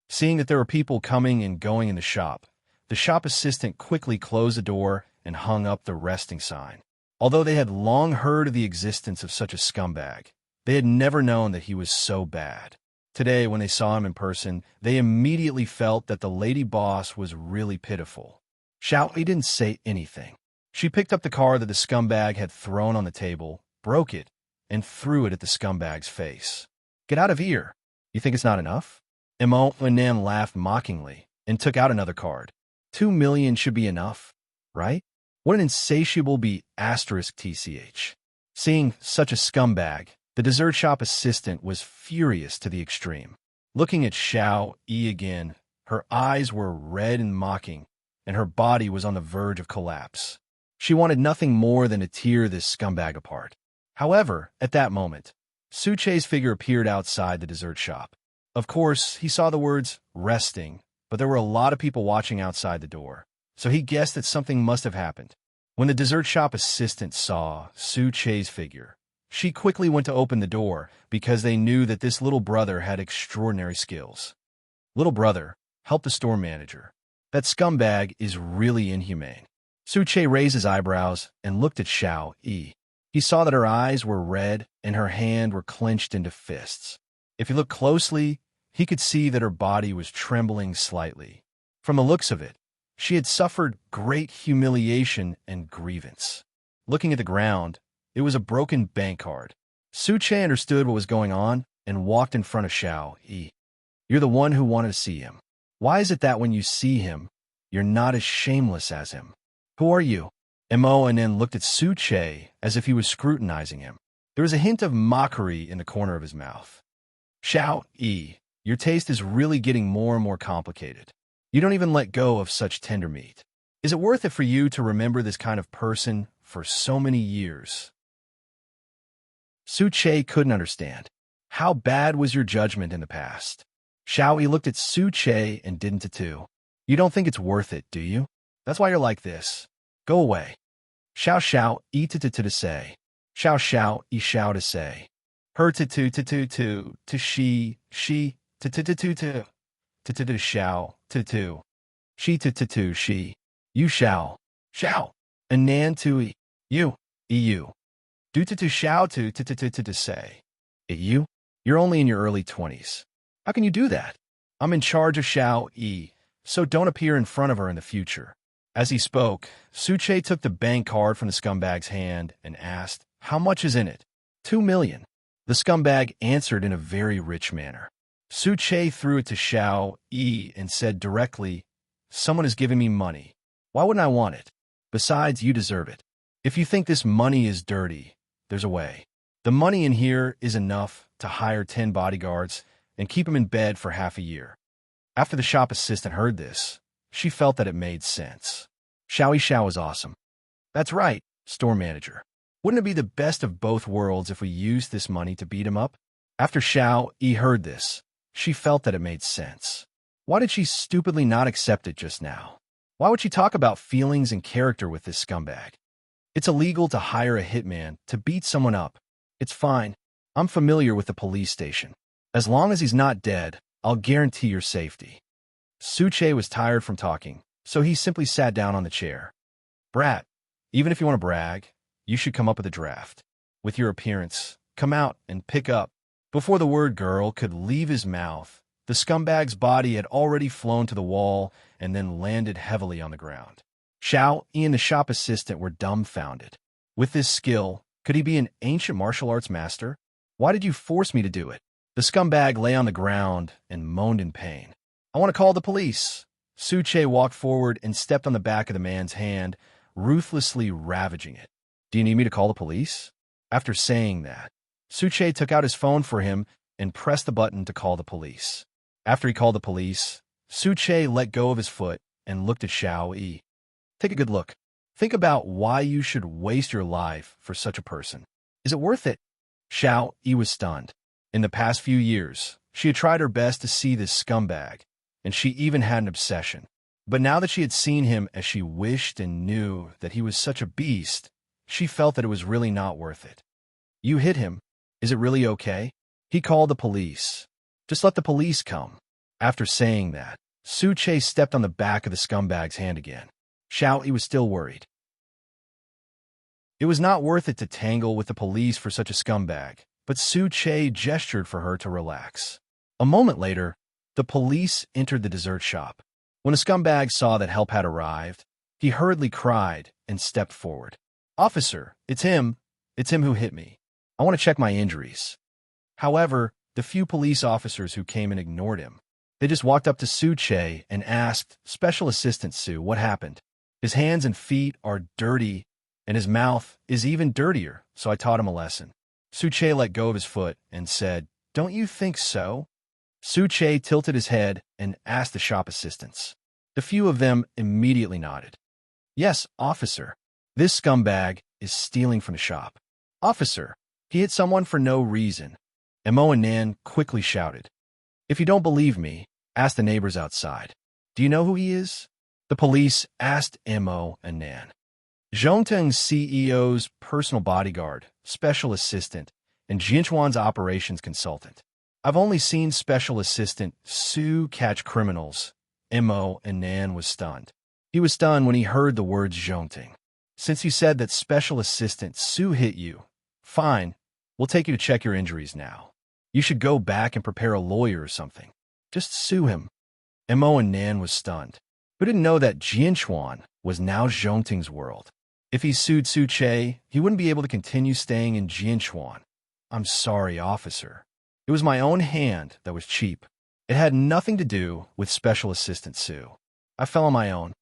Seeing that there were people coming and going in the shop assistant quickly closed the door and hung up the resting sign. Although they had long heard of the existence of such a scumbag, they had never known that he was so bad. Today, when they saw him in person, they immediately felt that the lady boss was really pitiful. Xiao Yi didn't say anything. She picked up the card that the scumbag had thrown on the table, broke it, and threw it at the scumbag's face. Get out of here. You think it's not enough? Mo and Nan laughed mockingly and took out another card. 2 million should be enough, right? What an insatiable *TCH. Seeing such a scumbag, the dessert shop assistant was furious to the extreme. Looking at Xiao Yi again, her eyes were red and mocking, and her body was on the verge of collapse. She wanted nothing more than to tear this scumbag apart. However, at that moment, Suche's figure appeared outside the dessert shop. Of course, he saw the words, resting, but there were a lot of people watching outside the door, so he guessed that something must have happened. When the dessert shop assistant saw Suche's figure, she quickly went to open the door because they knew that this little brother had extraordinary skills. Little brother, help the store manager. That scumbag is really inhumane. Suche raised his eyebrows and looked at Xiao Yi. He saw that her eyes were red and her hand were clenched into fists. If he looked closely, he could see that her body was trembling slightly. From the looks of it, she had suffered great humiliation and grievance. Looking at the ground, it was a broken bank card. Suche understood what was going on and walked in front of Xiao Yi. You're the one who wanted to see him. Why is it that when you see him, you're not as shameless as him? Who are you? Mo and then looked at Suche as if he was scrutinizing him. There was a hint of mockery in the corner of his mouth. Xiao Yi, your taste is really getting more and more complicated. You don't even let go of such tender meat. Is it worth it for you to remember this kind of person for so many years? Suche couldn't understand. How bad was your judgment in the past? Xiao Yi looked at Suche and didn't too. You don't think it's worth it, do you? That's why you're like this. Go away. Xiao xiao, e to say. Xiao xiao, e xiao to say. Her to she to xiao to she to she. You xiao. And nan to e. You, eu. Do to xiao to say. It you? You're only in your early 20s. How can you do that? I'm in charge of Xiao E, so don't appear in front of her in the future. As he spoke, Suche took the bank card from the scumbag's hand and asked, "How much is in it?" 2 million. The scumbag answered in a very rich manner. Suche threw it to Xiao E and said directly, "Someone is giving me money. Why wouldn't I want it? Besides, you deserve it. If you think this money is dirty, there's a way. The money in here is enough to hire 10 bodyguards and keep him in bed for half a year." After the shop assistant heard this, she felt that it made sense. Xiao Xiao is awesome. That's right, store manager. Wouldn't it be the best of both worlds if we used this money to beat him up? After Xiao Yi heard this, she felt that it made sense. Why did she stupidly not accept it just now? Why would she talk about feelings and character with this scumbag? It's illegal to hire a hitman to beat someone up. It's fine. I'm familiar with the police station. As long as he's not dead, I'll guarantee your safety. Suche was tired from talking, so he simply sat down on the chair. Brat, even if you want to brag, you should come up with a draft. With your appearance, come out and pick up. Before the word girl could leave his mouth, the scumbag's body had already flown to the wall and then landed heavily on the ground. Xiao Yi and the shop assistant were dumbfounded. With this skill, could he be an ancient martial arts master? Why did you force me to do it? The scumbag lay on the ground and moaned in pain. I want to call the police. Suche walked forward and stepped on the back of the man's hand, ruthlessly ravaging it. Do you need me to call the police? After saying that, Suche took out his phone for him and pressed the button to call the police. After he called the police, Suche let go of his foot and looked at Xiao Yi. Take a good look. Think about why you should waste your life for such a person. Is it worth it? Xiao Yi was stunned. In the past few years, she had tried her best to see this scumbag, and she even had an obsession. But now that she had seen him as she wished and knew that he was such a beast, she felt that it was really not worth it. You hit him. Is it really okay? He called the police. Just let the police come. After saying that, Suche stepped on the back of the scumbag's hand again. Xiao Yi was still worried. It was not worth it to tangle with the police for such a scumbag, but Suche gestured for her to relax. A moment later, the police entered the dessert shop. When the scumbag saw that help had arrived, he hurriedly cried and stepped forward. Officer, it's him. It's him who hit me. I want to check my injuries. However, the few police officers who came and ignored him. They just walked up to Suche and asked, Special Assistant Sue, what happened? His hands and feet are dirty, and his mouth is even dirtier, so I taught him a lesson. Suche let go of his foot and said, Don't you think so? Suche tilted his head and asked the shop assistants. The few of them immediately nodded. Yes, officer. This scumbag is stealing from the shop. Officer, he hit someone for no reason. Mo and Nan quickly shouted. If you don't believe me, ask the neighbors outside. Do you know who he is? The police asked Mo and Nan. Zhongteng's CEO's personal bodyguard, special assistant, and Jinchuan's operations consultant. I've only seen Special Assistant Sue catch criminals. Mo and Nan was stunned. He was stunned when he heard the words Zhongteng. Since you said that Special Assistant Sue hit you, fine, we'll take you to check your injuries now. You should go back and prepare a lawyer or something. Just sue him. Mo and Nan was stunned. Who didn't know that Jinchuan was now Zhongteng's world? If he sued Suche, he wouldn't be able to continue staying in Jinchuan. I'm sorry, officer. It was my own hand that was cheap. It had nothing to do with Special Assistant Sue. I fell on my own.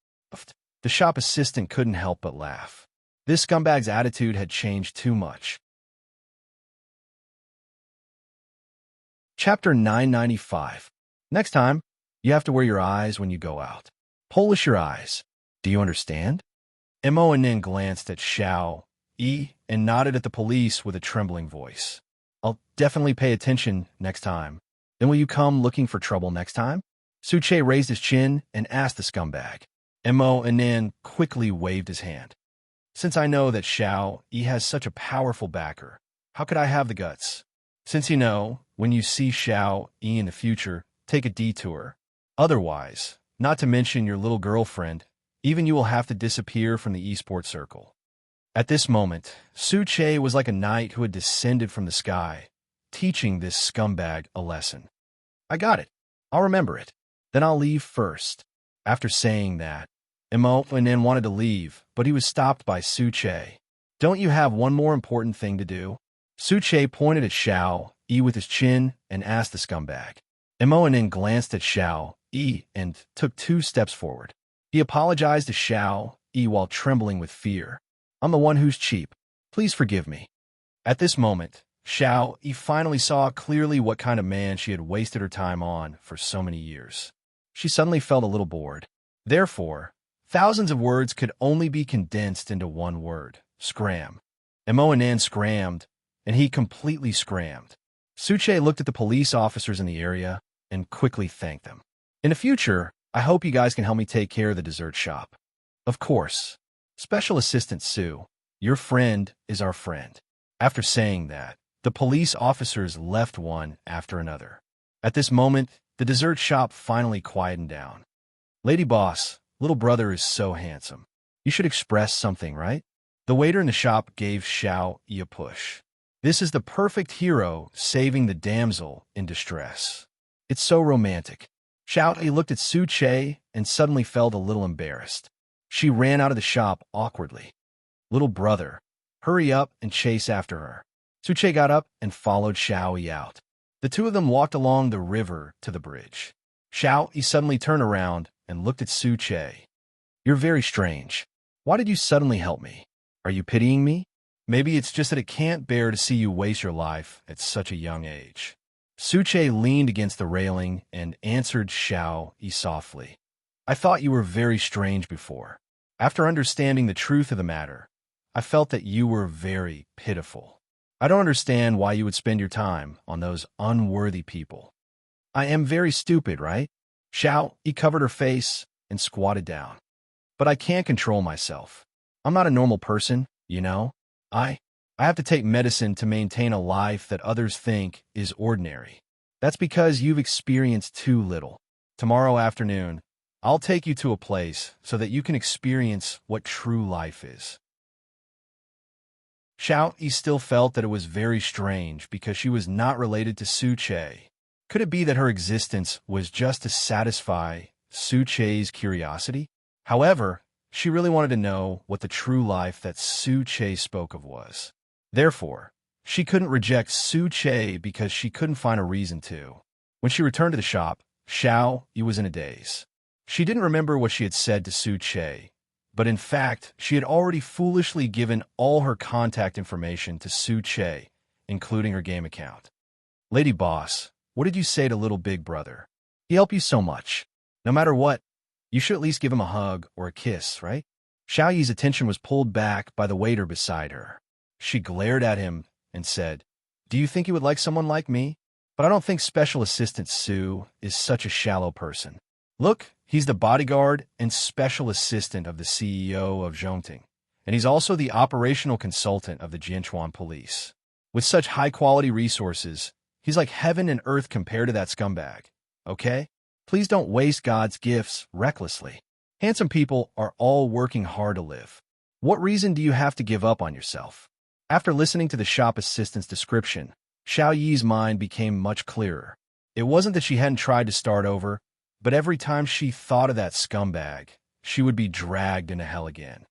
The shop assistant couldn't help but laugh. This scumbag's attitude had changed too much. Chapter 995. Next time, you have to wear your eyes when you go out. Polish your eyes. Do you understand? Mo and Nin glanced at Xiao Yi and nodded at the police with a trembling voice. I'll definitely pay attention next time. Then will you come looking for trouble next time? Suche raised his chin and asked the scumbag. Mo and Nan quickly waved his hand. Since I know that Xiao Yi has such a powerful backer, how could I have the guts? Since when you see Xiao Yi in the future, take a detour. Otherwise, not to mention your little girlfriend, even you will have to disappear from the esports circle. At this moment, Su Che was like a knight who had descended from the sky, teaching this scumbag a lesson. I got it. I'll remember it. Then I'll leave first. After saying that, Mo and Nan wanted to leave, but he was stopped by Su Che. Don't you have one more important thing to do? Su Che pointed at Xiao Yi with his chin and asked the scumbag. Mo and Nan glanced at Xiao Yi and took 2 steps forward. He apologized to Xiao Yi while trembling with fear. I'm the one who's cheap. Please forgive me. At this moment, Xiao Yi finally saw clearly what kind of man she had wasted her time on for so many years. She suddenly felt a little bored. Therefore, thousands of words could only be condensed into one word: scram. Mo and Nan scrammed, and he completely scrammed. Su Che looked at the police officers in the area and quickly thanked them. In the future, I hope you guys can help me take care of the dessert shop. Of course. Special Assistant Sue, your friend is our friend. After saying that, the police officers left one after another. At this moment, the dessert shop finally quietened down. Lady Boss, little brother is so handsome. You should express something, right? The waiter in the shop gave Xiao Yi a push. This is the perfect hero saving the damsel in distress. It's so romantic. Xiao Yi looked at Su Che and suddenly felt a little embarrassed. She ran out of the shop awkwardly. Little brother, hurry up and chase after her. Su Che got up and followed Xiao Yi out. The 2 of them walked along the river to the bridge. Xiao Yi suddenly turned around and looked at Su Che. You're very strange. Why did you suddenly help me? Are you pitying me? Maybe it's just that it can't bear to see you waste your life at such a young age. Su Che leaned against the railing and answered Xiao Yi softly. I thought you were very strange before. After understanding the truth of the matter, I felt that you were very pitiful. I don't understand why you would spend your time on those unworthy people. I am very stupid, right? Xiao Yi covered her face and squatted down. But I can't control myself. I'm not a normal person, you know? I have to take medicine to maintain a life that others think is ordinary. That's because you've experienced too little. Tomorrow afternoon, I'll take you to a place so that you can experience what true life is. Xiao Yi still felt that it was very strange because she was not related to Su Che. Could it be that her existence was just to satisfy Su Che's curiosity? However, she really wanted to know what the true life that Su Che spoke of was. Therefore, she couldn't reject Su Che because she couldn't find a reason to. When she returned to the shop, Xiao Yi was in a daze. She didn't remember what she had said to Su Che, but in fact, she had already foolishly given all her contact information to Su Che, including her game account. Lady Boss, what did you say to little big brother? He helped you so much. No matter what, you should at least give him a hug or a kiss, right? Xiao Yi's attention was pulled back by the waiter beside her. She glared at him and said, Do you think you would like someone like me? But I don't think Special Assistant Sue is such a shallow person. Look, he's the bodyguard and special assistant of the CEO of Zhongting, and he's also the operational consultant of the Jianchuan police. With such high-quality resources, he's like heaven and earth compared to that scumbag, okay? Please don't waste God's gifts recklessly. Handsome people are all working hard to live. What reason do you have to give up on yourself? After listening to the shop assistant's description, Xiao Yi's mind became much clearer. It wasn't that she hadn't tried to start over, but every time she thought of that scumbag, she would be dragged into hell again.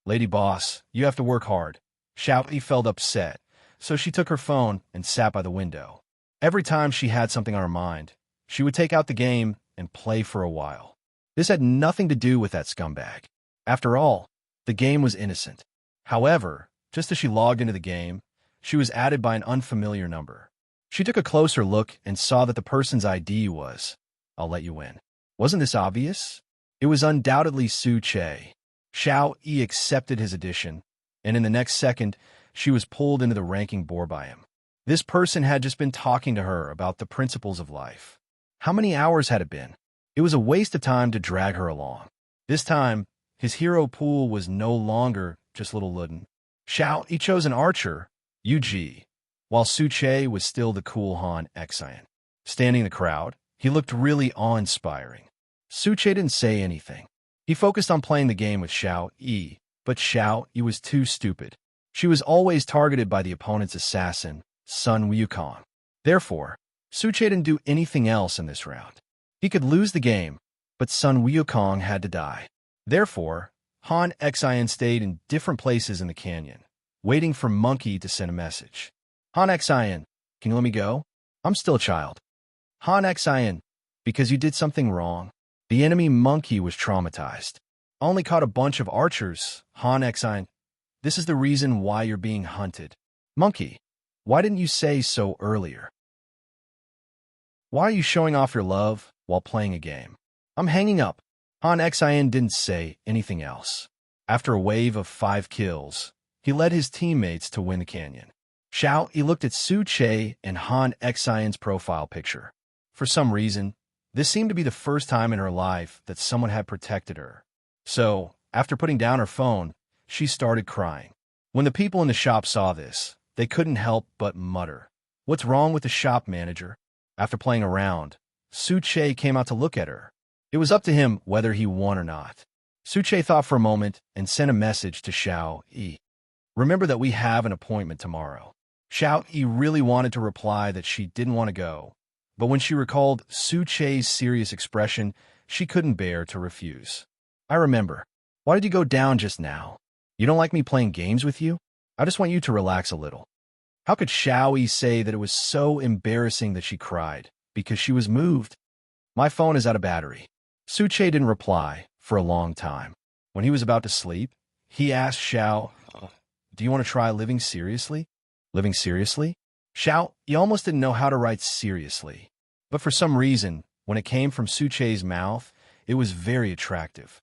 Lady Boss, you have to work hard. Xiao Yi felt upset, so she took her phone and sat by the window. Every time she had something on her mind, she would take out the game and play for a while. This had nothing to do with that scumbag. After all, the game was innocent. However, just as she logged into the game, she was added by an unfamiliar number. She took a closer look and saw that the person's ID was, I'll let you in. Wasn't this obvious? It was undoubtedly Su Che. Xiao Yi accepted his addition, and in the next second, she was pulled into the ranking board by him. This person had just been talking to her about the principles of life. How many hours had it been? It was a waste of time to drag her along. This time, his hero pool was no longer just little Luden. Shout, he chose an archer, UG, while Suche was still the cool Han Xian. Standing in the crowd, he looked really awe-inspiring. Suche didn't say anything. He focused on playing the game with Xiao Yi, but Xiao Yi was too stupid. She was always targeted by the opponent's assassin, Sun Wukong. Therefore, Suche didn't do anything else in this round. He could lose the game, but Sun Wukong had to die. Therefore, Han Xian stayed in different places in the canyon, waiting for Monkey to send a message. Han Xian, can you let me go? I'm still a child. Han Xian, because you did something wrong. The enemy Monkey was traumatized. I only caught a bunch of archers, Han Xian. This is the reason why you're being hunted. Monkey, why didn't you say so earlier? Why are you showing off your love while playing a game? I'm hanging up. Han Xian didn't say anything else. After a wave of 5 kills, he led his teammates to win the canyon. Xiao Yi looked at Suche and Han Xian's profile picture. For some reason, this seemed to be the first time in her life that someone had protected her. So, after putting down her phone, she started crying. When the people in the shop saw this, they couldn't help but mutter, "What's wrong with the shop manager?" After playing around, Suche came out to look at her. It was up to him whether he won or not. Suche thought for a moment and sent a message to Xiao Yi. Remember that we have an appointment tomorrow. Xiao Yi really wanted to reply that she didn't want to go, but when she recalled Suche's serious expression, she couldn't bear to refuse. I remember. Why did you go down just now? You don't like me playing games with you? I just want you to relax a little. How could Xiao Yi say that it was so embarrassing that she cried? Because she was moved. My phone is out of battery. Suche didn't reply for a long time. When he was about to sleep, he asked Xiao, "Do you want to try living seriously?" Living seriously? Xiao Yi almost didn't know how to write seriously. But for some reason, when it came from Suche's mouth, it was very attractive.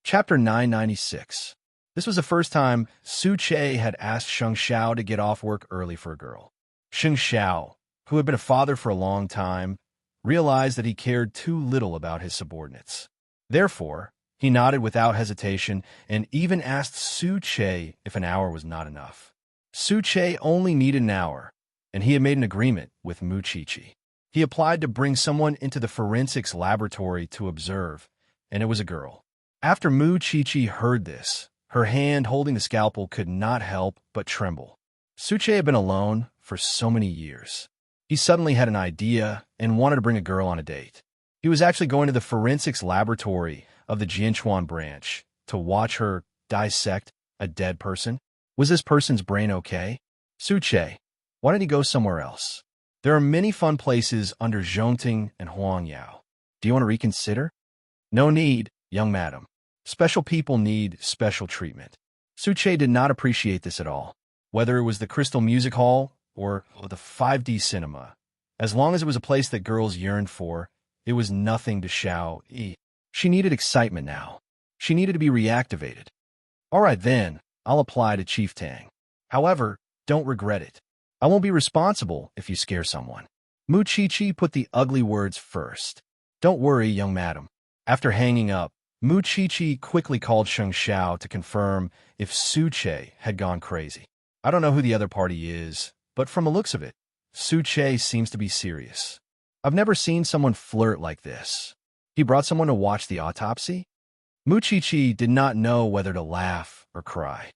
Chapter 996. This was the first time Suche had asked Sheng Xiao to get off work early for a girl. Sheng Xiao, who had been a father for a long time, realized that he cared too little about his subordinates. Therefore, he nodded without hesitation and even asked Suche if an hour was not enough. Suche only needed an hour, and he had made an agreement with Mu Qiqi. He applied to bring someone into the forensics laboratory to observe, and it was a girl. After Mu Qiqi heard this, her hand holding the scalpel could not help but tremble. Suche had been alone for so many years. He suddenly had an idea and wanted to bring a girl on a date. He was actually going to the forensics laboratory of the Jianchuan branch to watch her dissect a dead person. Was this person's brain okay? Suche, why didn't he go somewhere else? There are many fun places under Zhongting and Huangyao. Do you want to reconsider? No need, young madam. Special people need special treatment. Suche did not appreciate this at all. Whether it was the Crystal Music Hall or the 5D cinema, as long as it was a place that girls yearned for, it was nothing to Xiao Yi. She needed excitement now. She needed to be reactivated. All right then, I'll apply to Chief Tang. However, don't regret it. I won't be responsible if you scare someone. Mu Qiqi put the ugly words first. Don't worry, young madam. After hanging up, Mu Qiqi quickly called Sheng Xiao to confirm if Suche had gone crazy. I don't know who the other party is, but from the looks of it, Suche seems to be serious. I've never seen someone flirt like this. He brought someone to watch the autopsy? Mu Qiqi did not know whether to laugh or cry.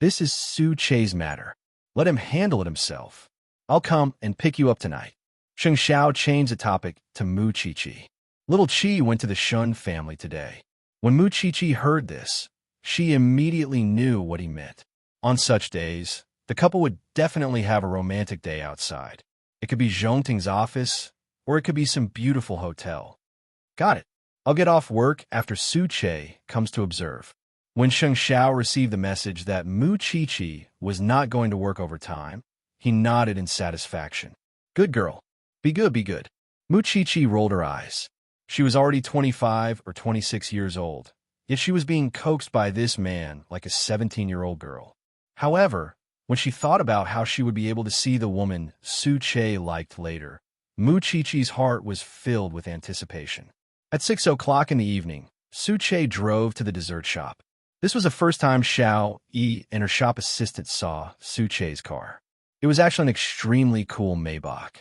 This is Suche's matter. Let him handle it himself. I'll come and pick you up tonight. Sheng Xiao changed the topic to Mu Qiqi. Little Qi went to the Shun family today. When Mu Qiqi heard this, she immediately knew what he meant. On such days, the couple would definitely have a romantic day outside. It could be Zhongting's office, or it could be some beautiful hotel. Got it. I'll get off work after Suche comes to observe. When Sheng Xiao received the message that Mu Qiqi was not going to work overtime, he nodded in satisfaction. Good girl. Be good, be good. Mu Qiqi rolled her eyes. She was already 25 or 26 years old, yet she was being coaxed by this man like a 17-year-old girl. However, when she thought about how she would be able to see the woman Suche liked later, Chi-Chi's heart was filled with anticipation. At 6 o'clock in the evening, Che drove to the dessert shop. This was the first time Xiao Yi and her shop assistant saw Che's car. It was actually an extremely cool Maybach.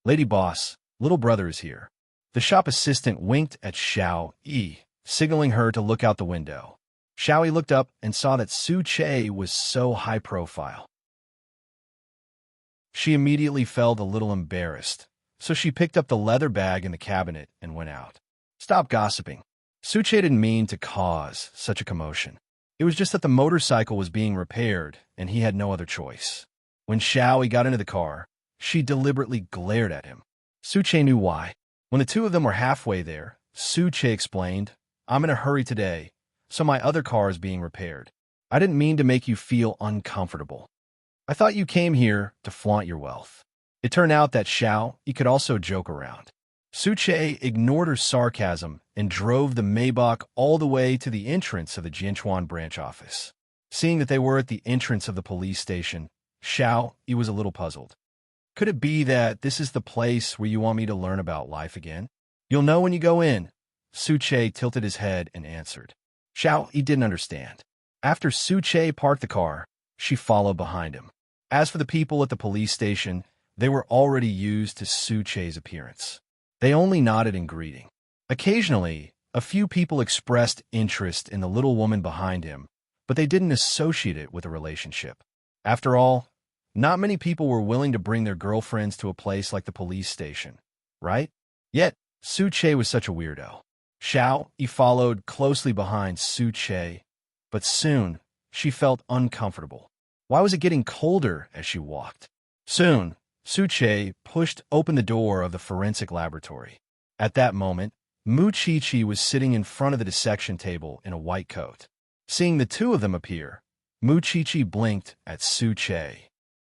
"Lady boss, little brother is here." The shop assistant winked at Xiao Yi, signaling her to look out the window. Xiao Yi looked up and saw that Che was so high profile. She immediately felt a little embarrassed, so she picked up the leather bag in the cabinet and went out. "Stop gossiping." Che didn't mean to cause such a commotion. It was just that the motorcycle was being repaired, and he had no other choice. When Xiao Yi got into the car, she deliberately glared at him. Che knew why. When the two of them were halfway there, Che explained, "I'm in a hurry today, so my other car is being repaired. I didn't mean to make you feel uncomfortable. I thought you came here to flaunt your wealth." It turned out that Xiao Yi could also joke around. Che ignored her sarcasm and drove the Maybach all the way to the entrance of the Jianchuan branch office. Seeing that they were at the entrance of the police station, Xiao Yi was a little puzzled. "Could it be that this is the place where you want me to learn about life again?" "You'll know when you go in." Che tilted his head and answered. Xiao Yi didn't understand. After Che parked the car, she followed behind him. As for the people at the police station, they were already used to Che's appearance. They only nodded in greeting. Occasionally, a few people expressed interest in the little woman behind him, but they didn't associate it with a relationship. After all, not many people were willing to bring their girlfriends to a place like the police station, right? Yet, Che was such a weirdo. Xiao Yi followed closely behind Che, but soon she felt uncomfortable. Why was it getting colder as she walked? Soon, Che pushed open the door of the forensic laboratory. At that moment, Chi-Chi was sitting in front of the dissection table in a white coat. Seeing the two of them appear, Chi-Chi blinked at Che.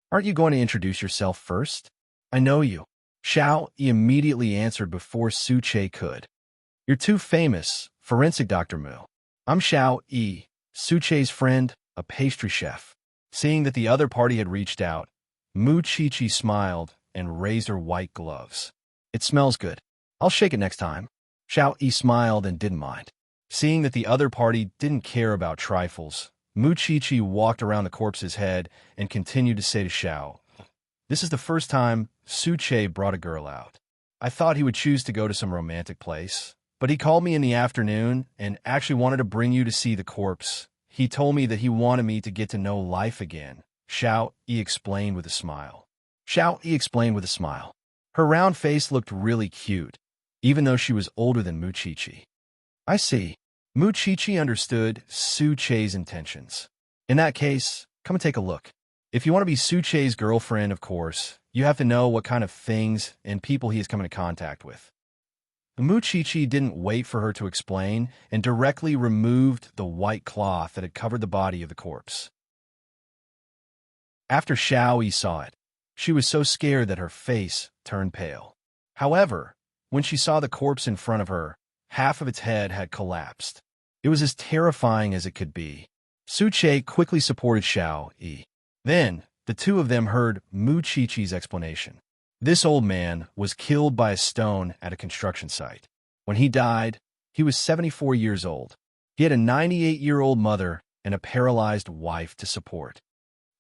"Aren't you going to introduce yourself first?" "I know you." Xiao Yi immediately answered before Che could. "You're too famous, Forensic Dr. Mu. I'm Xiao Yi, Che's friend, a pastry chef." Seeing that the other party had reached out, Chi-Chi smiled and raised her white gloves. "It smells good. I'll shake it next time." Xiao Yi smiled and didn't mind. Seeing that the other party didn't care about trifles, Chi-Chi walked around the corpse's head and continued to say to Xiao, "This is the first time Che brought a girl out. I thought he would choose to go to some romantic place, but he called me in the afternoon and actually wanted to bring you to see the corpse. He told me that he wanted me to get to know life again." Xiao Yi explained with a smile. Her round face looked really cute, even though she was older than Chi-Chi. "I see." Chi-Chi understood Che's intentions. "In that case, come and take a look. If you want to be Che's girlfriend, of course, you have to know what kind of things and people he is coming into contact with." Chi-Chi didn't wait for her to explain and directly removed the white cloth that had covered the body of the corpse. After Xiao Yi saw it, she was so scared that her face turned pale. However, when she saw the corpse in front of her, half of its head had collapsed. It was as terrifying as it could be. Che quickly supported Xiao Yi. Then, the two of them heard Chi-Chi's explanation. This old man was killed by a stone at a construction site. When he died, he was 74 years old. He had a 98-year-old mother and a paralyzed wife to support.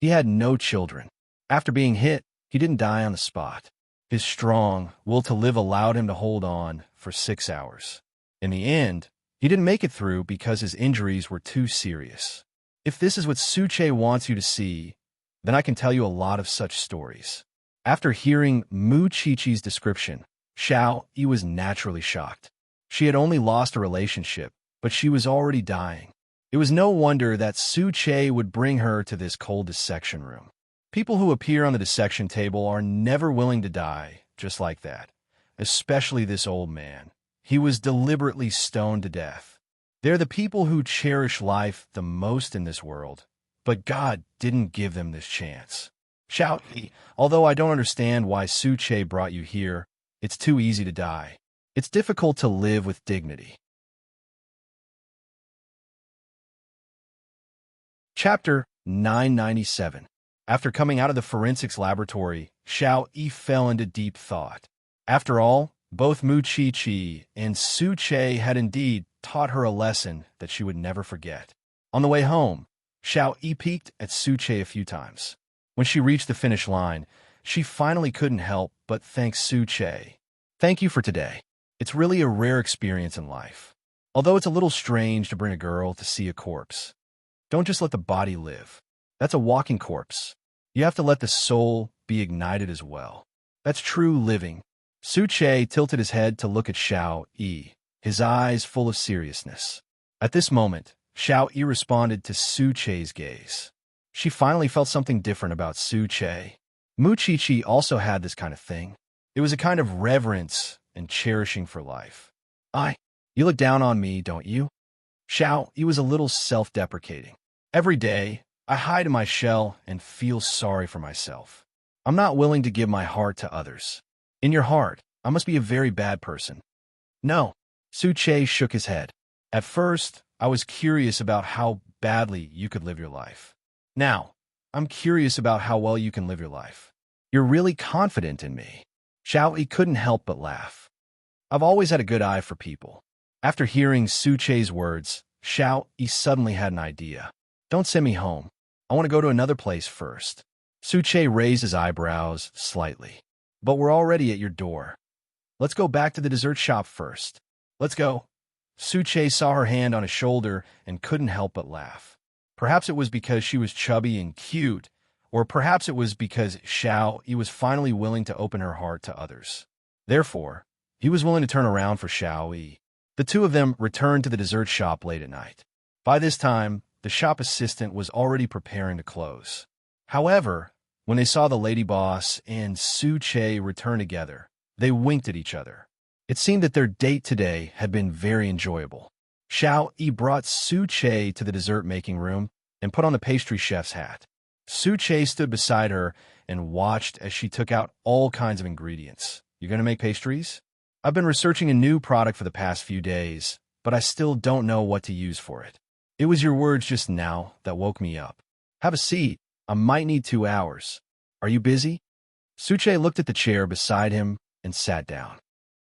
He had no children. After being hit, he didn't die on the spot. His strong will to live allowed him to hold on for 6 hours. In the end, he didn't make it through because his injuries were too serious. If this is what Che wants you to see, then I can tell you a lot of such stories. After hearing Chi-Chi's description, Xiao Yi was naturally shocked. She had only lost a relationship, but she was already dying. It was no wonder that Che would bring her to this cold dissection room. People who appear on the dissection table are never willing to die just like that, especially this old man. He was deliberately stoned to death. They're the people who cherish life the most in this world, but God didn't give them this chance. Xiao Yi, although I don't understand why Che brought you here, it's too easy to die. It's difficult to live with dignity. Chapter 997. After coming out of the forensics laboratory, Xiao Yi fell into deep thought. After all, both Mu Chi and Su Che had indeed taught her a lesson that she would never forget. On the way home, Xiao Yi peeked at Su Che a few times. When she reached the finish line, she finally couldn't help but thank Su Che. Thank you for today. It's really a rare experience in life. Although it's a little strange to bring a girl to see a corpse. Don't just let the body live. That's a walking corpse. You have to let the soul be ignited as well. That's true living. Su Che tilted his head to look at Xiao Yi, his eyes full of seriousness. At this moment, Xiao Yi responded to Su Che's gaze. She finally felt something different about Su Che. Mu Chi also had this kind of thing. It was a kind of reverence and cherishing for life. You look down on me, don't you? Xiao Yi was a little self-deprecating. Every day, I hide in my shell and feel sorry for myself. I'm not willing to give my heart to others. In your heart, I must be a very bad person. No. Su Che shook his head. At first, I was curious about how badly you could live your life. Now, I'm curious about how well you can live your life. You're really confident in me. Xiao Yi couldn't help but laugh. I've always had a good eye for people. After hearing Su Che's words, Xiao Yi suddenly had an idea. Don't send me home. I want to go to another place first. Su Che raised his eyebrows slightly. But we're already at your door. Let's go back to the dessert shop first. Let's go. Su Che saw her hand on his shoulder and couldn't help but laugh. Perhaps it was because she was chubby and cute, or perhaps it was because Xiao Yi was finally willing to open her heart to others. Therefore, he was willing to turn around for Xiao Yi. The two of them returned to the dessert shop late at night. By this time, the shop assistant was already preparing to close. However, when they saw the lady boss and Su Che return together, they winked at each other. It seemed that their date today had been very enjoyable. Xiao Yi brought Su Che to the dessert-making room and put on the pastry chef's hat. Su Che stood beside her and watched as she took out all kinds of ingredients. You gonna make pastries? I've been researching a new product for the past few days, but I still don't know what to use for it. It was your words just now that woke me up. Have a seat. I might need 2 hours. Are you busy? Su Che looked at the chair beside him and sat down.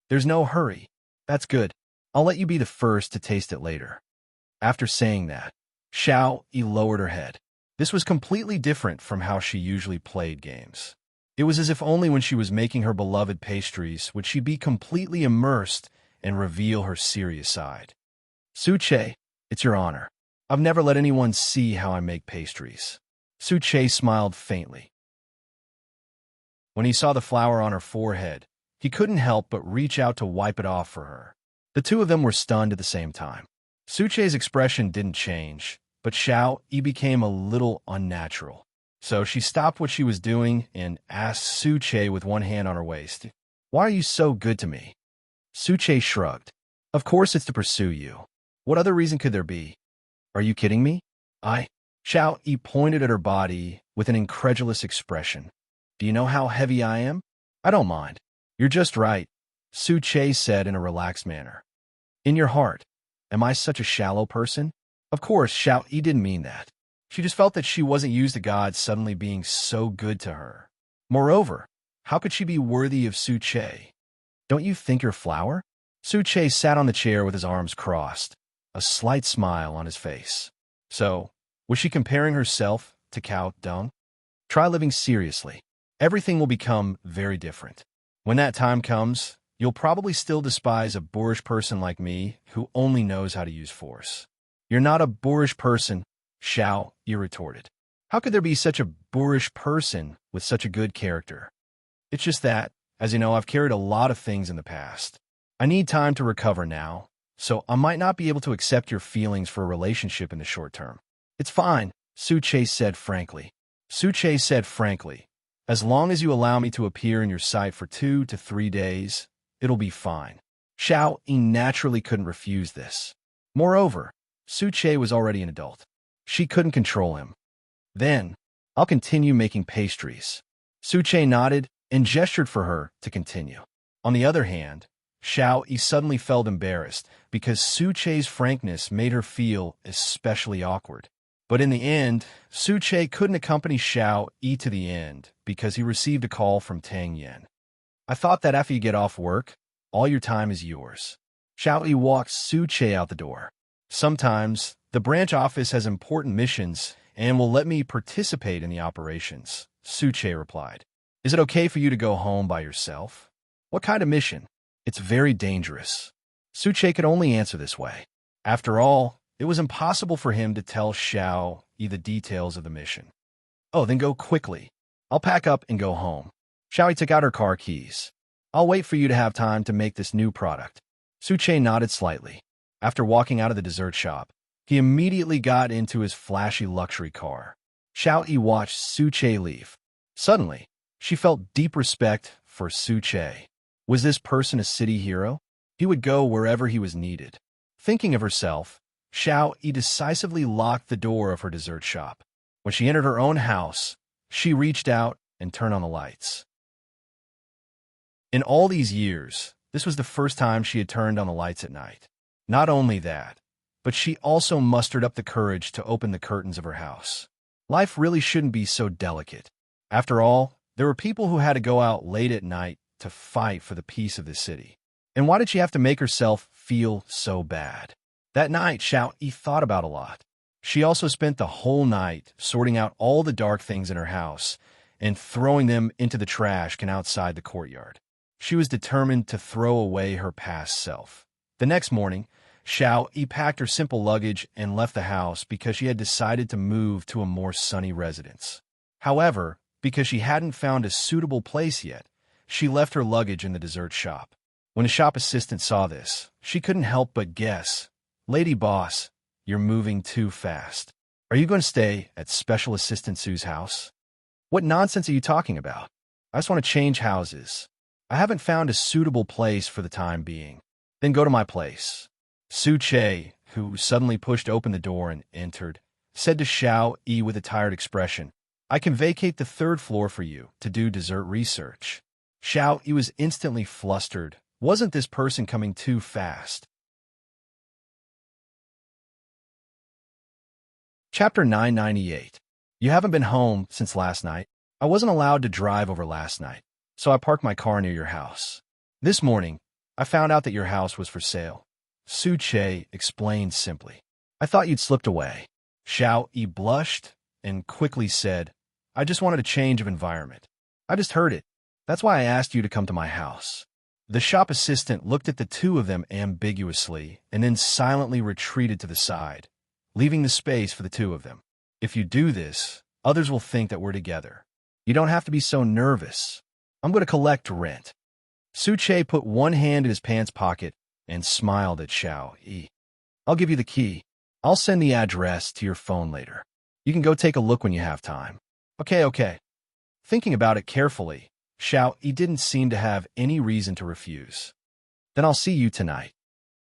There's no hurry. That's good. I'll let you be the first to taste it later. After saying that, Xiao Yi lowered her head. This was completely different from how she usually played games. It was as if only when she was making her beloved pastries would she be completely immersed and reveal her serious side. Su Che, it's your honor. I've never let anyone see how I make pastries. Su Che smiled faintly. When he saw the flour on her forehead, he couldn't help but reach out to wipe it off for her. The two of them were stunned at the same time. Su Che's expression didn't change, but Xiao Yi became a little unnatural. So she stopped what she was doing and asked Su Che with one hand on her waist, "Why are you so good to me?" Su Che shrugged. "Of course it's to pursue you. What other reason could there be? Are you kidding me?" Xiao Yi pointed at her body with an incredulous expression. "Do you know how heavy I am? I don't mind. You're just right," Su Che said in a relaxed manner. "In your heart, am I such a shallow person?" Of course, Xiao Yi didn't mean that. She just felt that she wasn't used to God suddenly being so good to her. Moreover, how could she be worthy of Su Che? "Don't you think you're flour?" Su Che sat on the chair with his arms crossed, a slight smile on his face. So, was she comparing herself to cow dung? Try living seriously. Everything will become very different. When that time comes, you'll probably still despise a boorish person like me who only knows how to use force. "You're not a boorish person," Xiao Yi retorted. "How could there be such a boorish person with such a good character?" "It's just that, as you know, I've carried a lot of things in the past. I need time to recover now, so I might not be able to accept your feelings for a relationship in the short term." "It's fine," Su Che said frankly. "As long as you allow me to appear in your sight for 2 to 3 days, it'll be fine." Xiao Yi naturally couldn't refuse this. Moreover, Su Che was already an adult. She couldn't control him. "Then, I'll continue making pastries." Su Che nodded and gestured for her to continue. On the other hand, Xiao Yi suddenly felt embarrassed because Su Che's frankness made her feel especially awkward. But in the end, Su Che couldn't accompany Xiao Yi to the end because he received a call from Tang Yan. I thought that after you get off work, all your time is yours. Xiaoyi walked Su-che out the door. Sometimes, the branch office has important missions and will let me participate in the operations, Su-che replied. Is it okay for you to go home by yourself? What kind of mission? It's very dangerous. Su-che could only answer this way. After all, it was impossible for him to tell Xiaoyi the details of the mission. Oh, then go quickly. I'll pack up and go home. Xiaoyi took out her car keys. I'll wait for you to have time to make this new product. Su-che nodded slightly. After walking out of the dessert shop, he immediately got into his flashy luxury car. Xiaoyi watched Su-che leave. Suddenly, she felt deep respect for Su-che. Was this person a city hero? He would go wherever he was needed. Thinking of herself, Xiaoyi decisively locked the door of her dessert shop. When she entered her own house, she reached out and turned on the lights. In all these years, this was the first time she had turned on the lights at night. Not only that, but she also mustered up the courage to open the curtains of her house. Life really shouldn't be so delicate. After all, there were people who had to go out late at night to fight for the peace of the city. And why did she have to make herself feel so bad? That night, Xiaoyi thought about a lot. She also spent the whole night sorting out all the dark things in her house and throwing them into the trash can outside the courtyard. She was determined to throw away her past self. The next morning, Xiaoyi packed her simple luggage and left the house because she had decided to move to a more sunny residence. However, because she hadn't found a suitable place yet, she left her luggage in the dessert shop. When the shop assistant saw this, she couldn't help but guess, "Lady boss, you're moving too fast. Are you going to stay at Special Assistant Sue's house?" "What nonsense are you talking about? I just want to change houses. I haven't found a suitable place for the time being." "Then go to my place." Su-che, who suddenly pushed open the door and entered, said to Xiaoyi with a tired expression, "I can vacate the third floor for you to do dessert research." Xiaoyi was instantly flustered. Wasn't this person coming too fast? Chapter 998. You haven't been home since last night. I wasn't allowed to drive over last night, so I parked my car near your house. This morning, I found out that your house was for sale. Su-che explained simply. I thought you'd slipped away. Xiaoyi blushed and quickly said, I just wanted a change of environment. I just heard it. That's why I asked you to come to my house. The shop assistant looked at the two of them ambiguously and then silently retreated to the side, leaving the space for the two of them. If you do this, others will think that we're together. You don't have to be so nervous. I'm going to collect rent. Su-che put one hand in his pants pocket and smiled at Xiaoyi. I'll give you the key. I'll send the address to your phone later. You can go take a look when you have time. Okay. Thinking about it carefully, Xiaoyi didn't seem to have any reason to refuse. Then I'll see you tonight.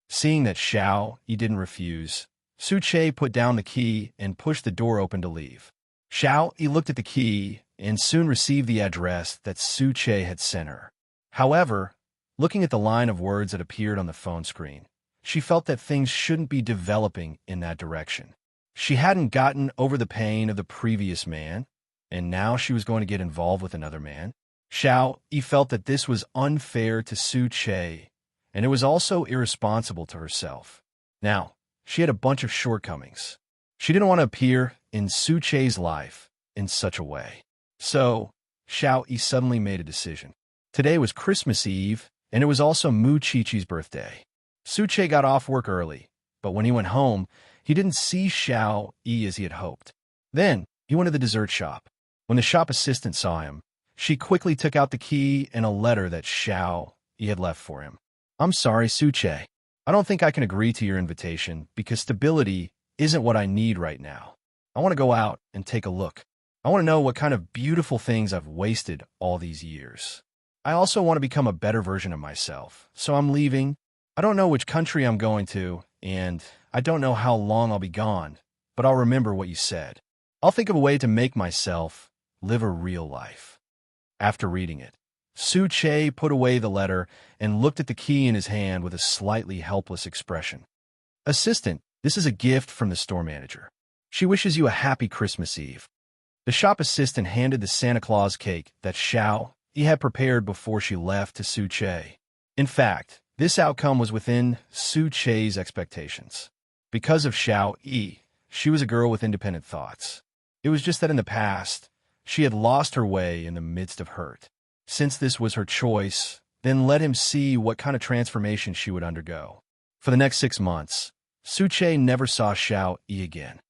Seeing that Xiaoyi didn't refuse, Su-che put down the key and pushed the door open to leave. Xiaoyi looked at the key and soon received the address that Su-che had sent her. However, looking at the line of words that appeared on the phone screen, she felt that things shouldn't be developing in that direction. She hadn't gotten over the pain of the previous man, and now she was going to get involved with another man. Xiaoyi felt that this was unfair to Su-che, and it was also irresponsible to herself. Now, she had a bunch of shortcomings. She didn't want to appear in Su-che's life in such a way. So, Xiaoyi suddenly made a decision. Today was Christmas Eve, and it was also Mu Chi-Chi's birthday. Su-che got off work early, but when he went home, he didn't see Xiaoyi as he had hoped. Then, he went to the dessert shop. When the shop assistant saw him, she quickly took out the key and a letter that Xiaoyi had left for him. I'm sorry, Su-che. I don't think I can agree to your invitation because stability isn't what I need right now. I want to go out and take a look. I want to know what kind of beautiful things I've wasted all these years. I also want to become a better version of myself, so I'm leaving. I don't know which country I'm going to, and I don't know how long I'll be gone, but I'll remember what you said. I'll think of a way to make myself live a real life. After reading it, Su-che put away the letter and looked at the key in his hand with a slightly helpless expression. Assistant, this is a gift from the store manager. She wishes you a happy Christmas Eve. The shop assistant handed the Santa Claus cake that Xiaoyi Yi had prepared before she left to Su Che. In fact, this outcome was within Su Che's expectations. Because of Xiao Yi, she was a girl with independent thoughts. It was just that in the past, she had lost her way in the midst of hurt. Since this was her choice, then let him see what kind of transformation she would undergo. For the next 6 months, Su Che never saw Xiao Yi again.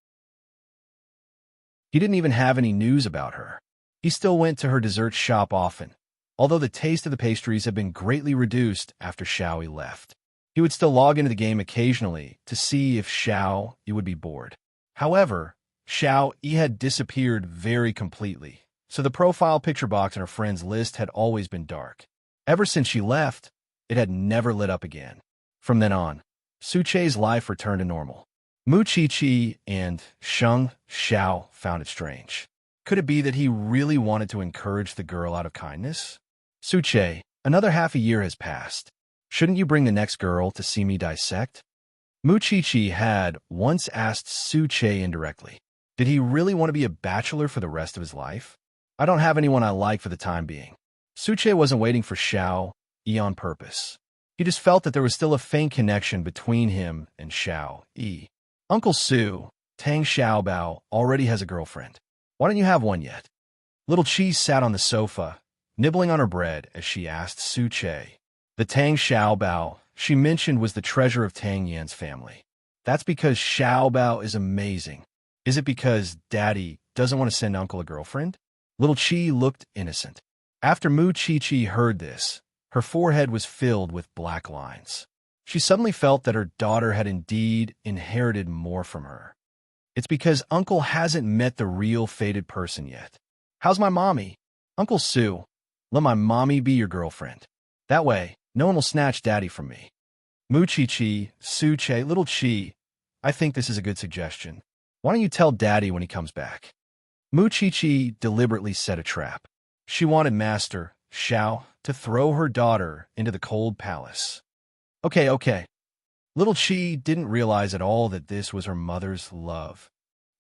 He didn't even have any news about her. He still went to her dessert shop often, although the taste of the pastries had been greatly reduced after Xiao Yi left. He would still log into the game occasionally to see if Xiao Yi would be bored. However, Xiao Yi had disappeared very completely, so the profile picture box in her friends list had always been dark. Ever since she left, it had never lit up again. From then on, Su Che's life returned to normal. Mu Qiqi and Sheng Xiao found it strange. Could it be that he really wanted to encourage the girl out of kindness? Su Che, another half a year has passed. Shouldn't you bring the next girl to see me dissect? Mu Qiqi had once asked Su Che indirectly. Did he really want to be a bachelor for the rest of his life? I don't have anyone I like for the time being. Su Che wasn't waiting for Xiao Yi on purpose. He just felt that there was still a faint connection between him and Xiao Yi. Uncle Su, Tang Xiaobao, already has a girlfriend. Why don't you have one yet? Little Chi sat on the sofa, nibbling on her bread as she asked Su Che. The Tang Xiaobao she mentioned was the treasure of Tang Yan's family. That's because Xiaobao is amazing. Is it because Daddy doesn't want to send Uncle a girlfriend? Little Chi looked innocent. After Mu Qiqi heard this, her forehead was filled with black lines. She suddenly felt that her daughter had indeed inherited more from her. It's because Uncle hasn't met the real fated person yet. How's my mommy? Uncle Su, let my mommy be your girlfriend. That way, no one will snatch Daddy from me. Mu Qiqi, Su Che, Little Chi, I think this is a good suggestion. Why don't you tell Daddy when he comes back? Mu Qiqi deliberately set a trap. She wanted Master Xiao to throw her daughter into the cold palace. Okay. Little Chi didn't realize at all that this was her mother's love.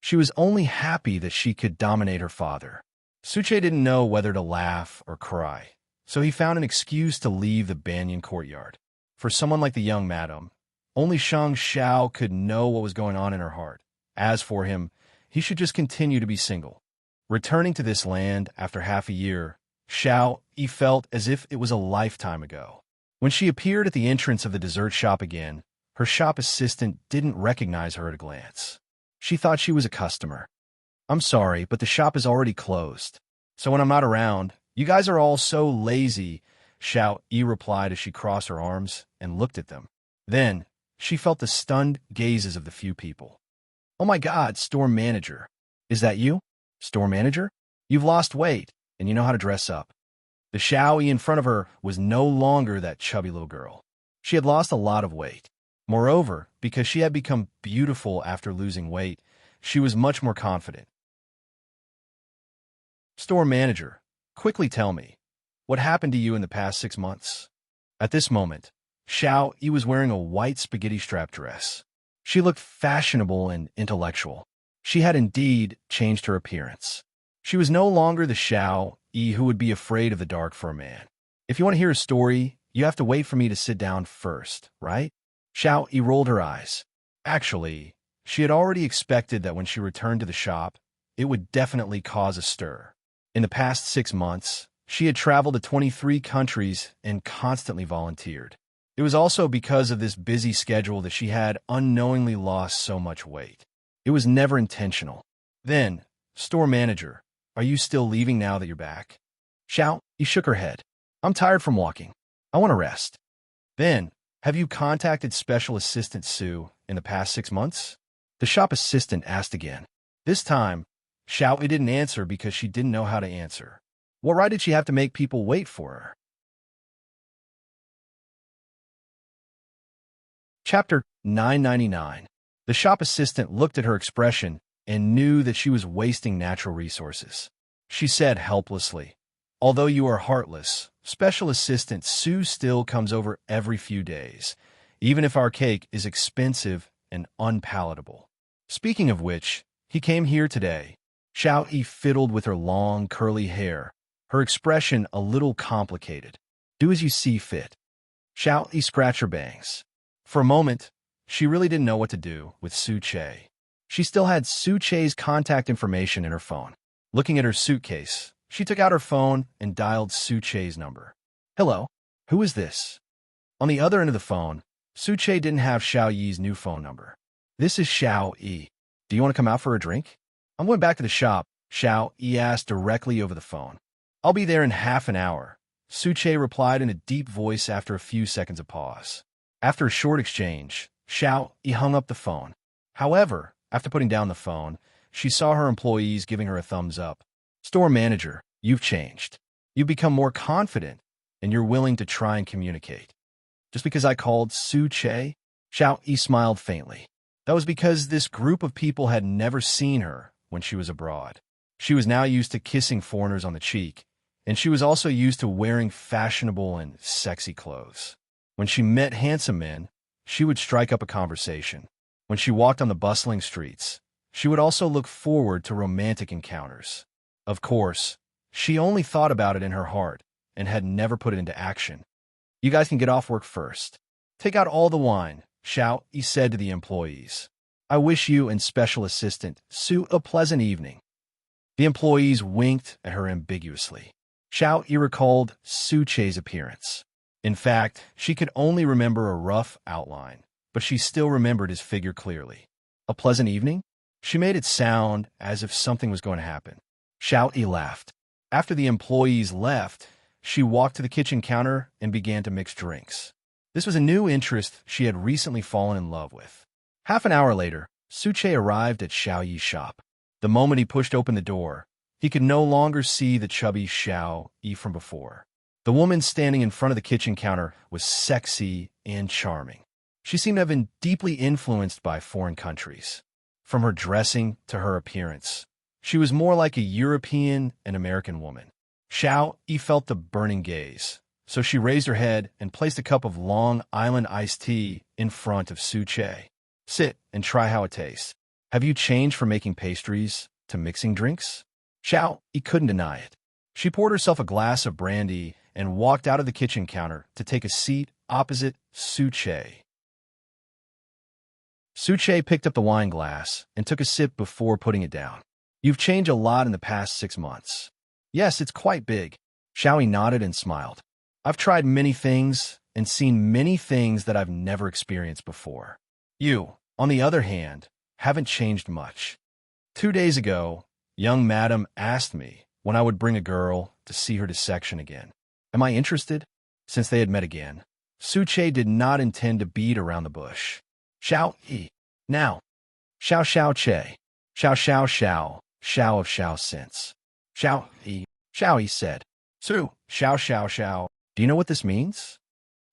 She was only happy that she could dominate her father. Su Che didn't know whether to laugh or cry, so he found an excuse to leave the banyan courtyard. For someone like the young madam, only Shang Xiao could know what was going on in her heart. As for him, he should just continue to be single. Returning to this land after half a year, Xiao Yi felt as if it was a lifetime ago. When she appeared at the entrance of the dessert shop again, her shop assistant didn't recognize her at a glance. She thought she was a customer. I'm sorry, but the shop is already closed. So when I'm not around, you guys are all so lazy, Xiao Yi replied as she crossed her arms and looked at them. Then, she felt the stunned gazes of the few people. Oh my God, store manager. Is that you? Store manager? You've lost weight, and you know how to dress up. The Xiao Yi in front of her was no longer that chubby little girl. She had lost a lot of weight. Moreover, because she had become beautiful after losing weight, she was much more confident. Store manager, quickly tell me, what happened to you in the past 6 months? At this moment, Xiao Yi was wearing a white spaghetti strap dress. She looked fashionable and intellectual. She had indeed changed her appearance. She was no longer the Xiao Yi who would be afraid of the dark for a man. If you want to hear a story, you have to wait for me to sit down first, right? Xiao Yi rolled her eyes. Actually, she had already expected that when she returned to the shop, it would definitely cause a stir. In the past 6 months, she had traveled to 23 countries and constantly volunteered. It was also because of this busy schedule that she had unknowingly lost so much weight. It was never intentional. Then, store manager, are you still leaving now that you're back? Xiao Yi shook her head. I'm tired from walking. I want to rest. Then, have you contacted Special Assistant Su in the past 6 months? The shop assistant asked again. This time, Xiao Yi didn't answer because she didn't know how to answer. What right did she have to make people wait for her? Chapter 999. The shop assistant looked at her expression and knew that she was wasting natural resources. She said helplessly, although you are heartless, Special Assistant Su still comes over every few days, even if our cake is expensive and unpalatable. Speaking of which, he came here today. Xiao Yi fiddled with her long, curly hair, her expression a little complicated. Do as you see fit. Xiao Yi scratched her bangs. For a moment, she really didn't know what to do with Su Che. She still had Su Che's contact information in her phone. Looking at her suitcase, she took out her phone and dialed Su Che's number. Hello, who is this? On the other end of the phone, Su Che didn't have Xiao Yi's new phone number. This is Xiao Yi. Do you want to come out for a drink? I'm going back to the shop, Xiao Yi asked directly over the phone. I'll be there in half an hour, Su Che replied in a deep voice after a few seconds of pause. After a short exchange, Xiao Yi hung up the phone. However, after putting down the phone, she saw her employees giving her a thumbs up. Store manager, you've changed. You've become more confident, and you're willing to try and communicate. Just because I called Su Che? Xiao Yi smiled faintly. That was because this group of people had never seen her when she was abroad. She was now used to kissing foreigners on the cheek, and she was also used to wearing fashionable and sexy clothes. When she met handsome men, she would strike up a conversation. When she walked on the bustling streets, she would also look forward to romantic encounters. Of course, she only thought about it in her heart and had never put it into action. You guys can get off work first. Take out all the wine, Xiao Yi said to the employees. I wish you and Special Assistant Su a pleasant evening. The employees winked at her ambiguously. Xiao Yi recalled Su Che's appearance. In fact, she could only remember a rough outline, but she still remembered his figure clearly. A pleasant evening? She made it sound as if something was going to happen. Xiao Yi laughed. After the employees left, she walked to the kitchen counter and began to mix drinks. This was a new interest she had recently fallen in love with. Half an hour later, Su Che arrived at Xiao Yi's shop. The moment he pushed open the door, he could no longer see the chubby Xiao Yi from before. The woman standing in front of the kitchen counter was sexy and charming. She seemed to have been deeply influenced by foreign countries. From her dressing to her appearance, she was more like a European and American woman. Xiao Yi felt the burning gaze, so she raised her head and placed a cup of Long Island iced tea in front of Su Che. Sit and try how it tastes. Have you changed from making pastries to mixing drinks? Xiao Yi couldn't deny it. She poured herself a glass of brandy and walked out of the kitchen counter to take a seat opposite Su Che. Su Che picked up the wine glass and took a sip before putting it down. You've changed a lot in the past 6 months. Yes, it's quite big. Xiao Yi nodded and smiled. I've tried many things and seen many things that I've never experienced before. You, on the other hand, haven't changed much. 2 days ago, young madam asked me when I would bring a girl to see her dissection again. Am I interested? Since they had met again, Su Che did not intend to beat around the bush. Xiao Yi. Now. Xiao Xiao Che. Xiao Xiao Xiao. Xiao of Xiao since. Xiao Yi said. Su, Xiao Xiao Xiao. Do you know what this means?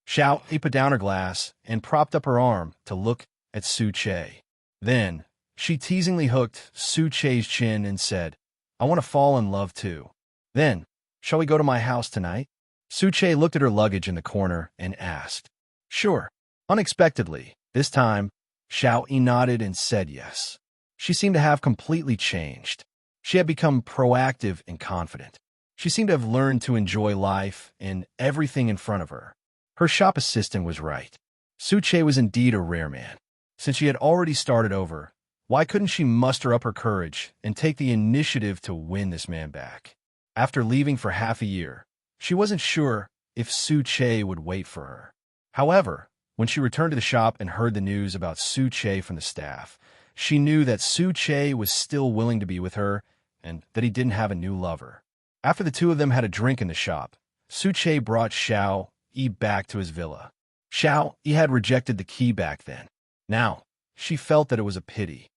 Xiao Yi put down her glass and propped up her arm to look at Su Che. Then, she teasingly hooked Su Che's chin and said, I want to fall in love too. Then, shall we go to my house tonight? Su Che looked at her luggage in the corner and asked. Sure. Unexpectedly, this time, Xiao Yi nodded and said yes. She seemed to have completely changed. She had become proactive and confident. She seemed to have learned to enjoy life and everything in front of her. Her shop assistant was right. Su Che was indeed a rare man. Since she had already started over, why couldn't she muster up her courage and take the initiative to win this man back? After leaving for half a year, she wasn't sure if Su Che would wait for her. However, when she returned to the shop and heard the news about Su Che from the staff, she knew that Su Che was still willing to be with her and that he didn't have a new lover. After the two of them had a drink in the shop, Su Che brought Xiao Yi back to his villa. Xiao Yi had rejected the key back then. Now, she felt that it was a pity.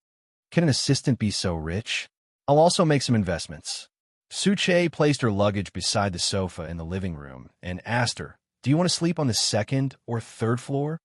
Can an assistant be so rich? I'll also make some investments. Su Che placed her luggage beside the sofa in the living room and asked her, do you want to sleep on the second or third floor?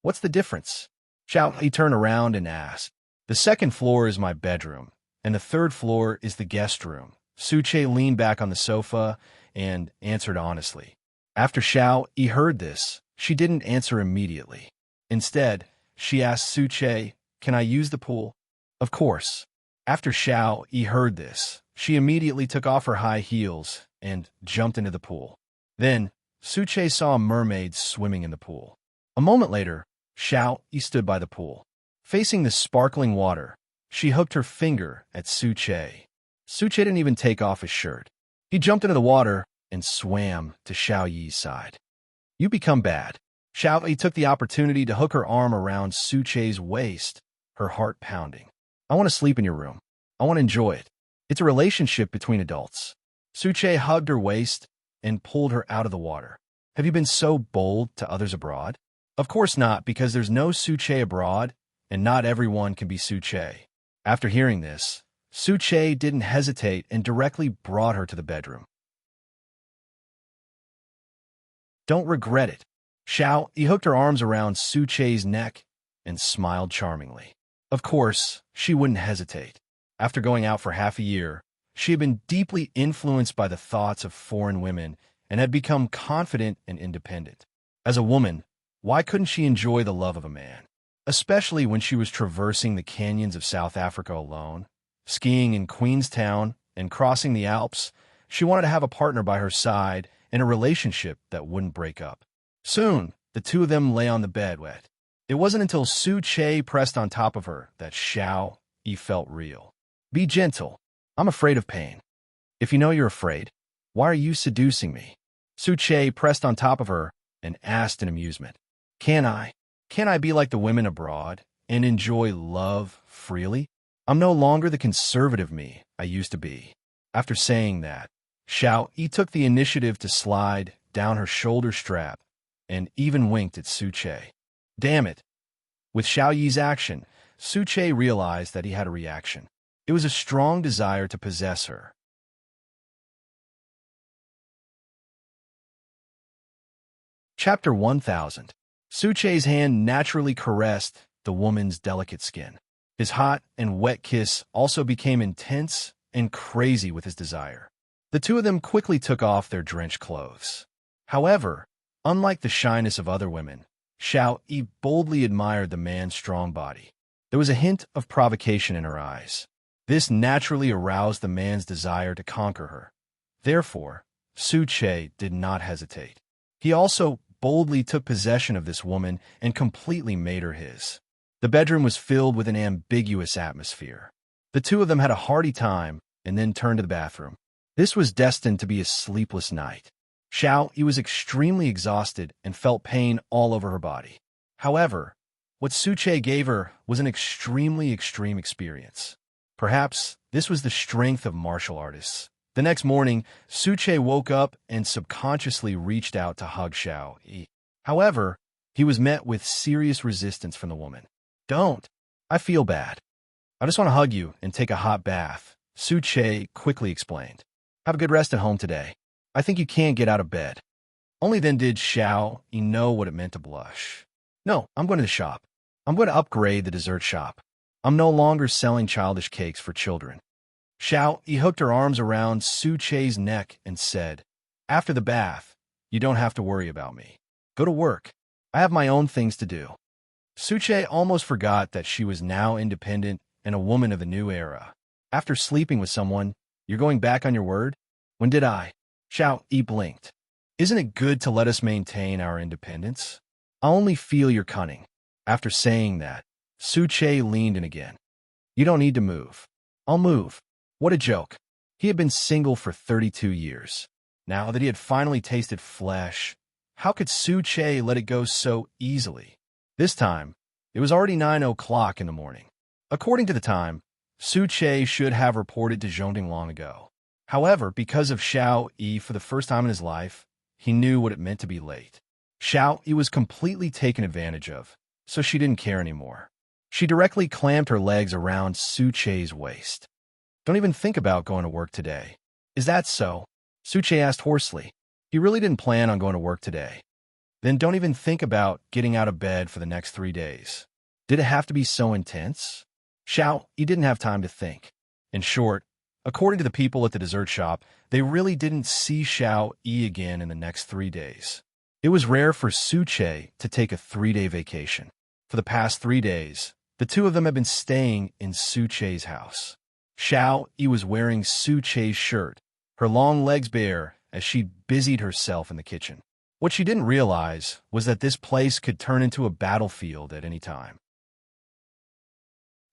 What's the difference? Xiao Yi turned around and asked. The second floor is my bedroom, and the third floor is the guest room. Su Che leaned back on the sofa and answered honestly. After Xiao Yi heard this, she didn't answer immediately. Instead, she asked Su Che, can I use the pool? Of course. After Xiao Yi heard this, she immediately took off her high heels and jumped into the pool. Then, Suche saw a mermaid swimming in the pool. A moment later, Xiao Yi stood by the pool. Facing the sparkling water, she hooked her finger at Suche. Suche didn't even take off his shirt. He jumped into the water and swam to Xiao Yi's side. "You become bad." Xiao Yi took the opportunity to hook her arm around Suche's waist, her heart pounding. "I want to sleep in your room. I want to enjoy it. It's a relationship between adults." Suche hugged her waist and pulled her out of the water. "Have you been so bold to others abroad?" "Of course not, because there's no Suche abroad, and not everyone can be Suche." After hearing this, Suche didn't hesitate and directly brought her to the bedroom. "Don't regret it." Xiao Yi hooked her arms around Suche's neck and smiled charmingly. Of course, she wouldn't hesitate. After going out for half a year, she had been deeply influenced by the thoughts of foreign women and had become confident and independent. As a woman, why couldn't she enjoy the love of a man? Especially when she was traversing the canyons of South Africa alone, skiing in Queenstown, and crossing the Alps. She wanted to have a partner by her side and a relationship that wouldn't break up. Soon, the two of them lay on the bed wet. It wasn't until Suche pressed on top of her that Xiao Yi felt real. "Be gentle. I'm afraid of pain." "If you know you're afraid, why are you seducing me?" Suche pressed on top of her and asked in amusement. Can I be like the women abroad and enjoy love freely? I'm no longer the conservative me I used to be." After saying that, Xiao Yi took the initiative to slide down her shoulder strap and even winked at Suche. Damn it. With Xiao Yi's action, Suche realized that he had a reaction. It was a strong desire to possess her. Chapter 1000. Suche's hand naturally caressed the woman's delicate skin. His hot and wet kiss also became intense and crazy with his desire. The two of them quickly took off their drenched clothes. However, unlike the shyness of other women, Xiao Yi boldly admired the man's strong body. There was a hint of provocation in her eyes. This naturally aroused the man's desire to conquer her. Therefore, Suche did not hesitate. He also boldly took possession of this woman and completely made her his. The bedroom was filled with an ambiguous atmosphere. The two of them had a hearty time and then turned to the bathroom. This was destined to be a sleepless night. Xiao Yi was extremely exhausted and felt pain all over her body. However, what Suche gave her was an extremely extreme experience. Perhaps this was the strength of martial artists. The next morning, Suche woke up and subconsciously reached out to hug Xiao Yi. However, he was met with serious resistance from the woman. "Don't. I feel bad. I just want to hug you and take a hot bath," Suche quickly explained. "Have a good rest at home today. I think you can't get out of bed." Only then did Xiao Yi know what it meant to blush. "No, I'm going to the shop. I'm going to upgrade the dessert shop. I'm no longer selling childish cakes for children." Xiao Yi hooked her arms around Suche's neck and said, "After the bath, you don't have to worry about me. Go to work. I have my own things to do." Suche almost forgot that she was now independent and a woman of a new era. "After sleeping with someone, you're going back on your word?" "When did I?" Xiao Yi blinked. "Isn't it good to let us maintain our independence? I only feel your cunning." After saying that, Suche leaned in again. "You don't need to move. I'll move." What a joke. He had been single for 32 years. Now that he had finally tasted flesh, how could Suche let it go so easily? This time, it was already 9 o'clock in the morning. According to the time, Suche should have reported to Zhongding long ago. However, because of Xiao Yi for the first time in his life, he knew what it meant to be late. Xiao Yi was completely taken advantage of, so she didn't care anymore. She directly clamped her legs around Suche's waist. "Don't even think about going to work today." "Is that so?" Suche asked hoarsely. He really didn't plan on going to work today. "Then don't even think about getting out of bed for the next 3 days." Did it have to be so intense? Xiao Yi didn't have time to think. In short, according to the people at the dessert shop, they really didn't see Xiao Yi again in the next 3 days. It was rare for Suche to take a 3-day vacation. For the past 3 days, the two of them had been staying in Suche's house. Xiao Yi was wearing Suche's shirt, her long legs bare as she busied herself in the kitchen. What she didn't realize was that this place could turn into a battlefield at any time.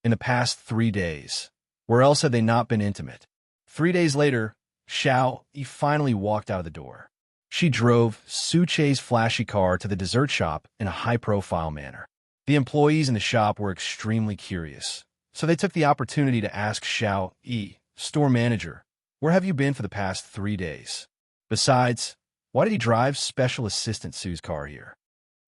In the past 3 days, where else had they not been intimate? 3 days later, Xiao Yi finally walked out of the door. She drove Su Che's flashy car to the dessert shop in a high-profile manner. The employees in the shop were extremely curious, so they took the opportunity to ask Xiao Yi, store manager, "Where have you been for the past 3 days? Besides, why did he drive Special Assistant Su's car here?"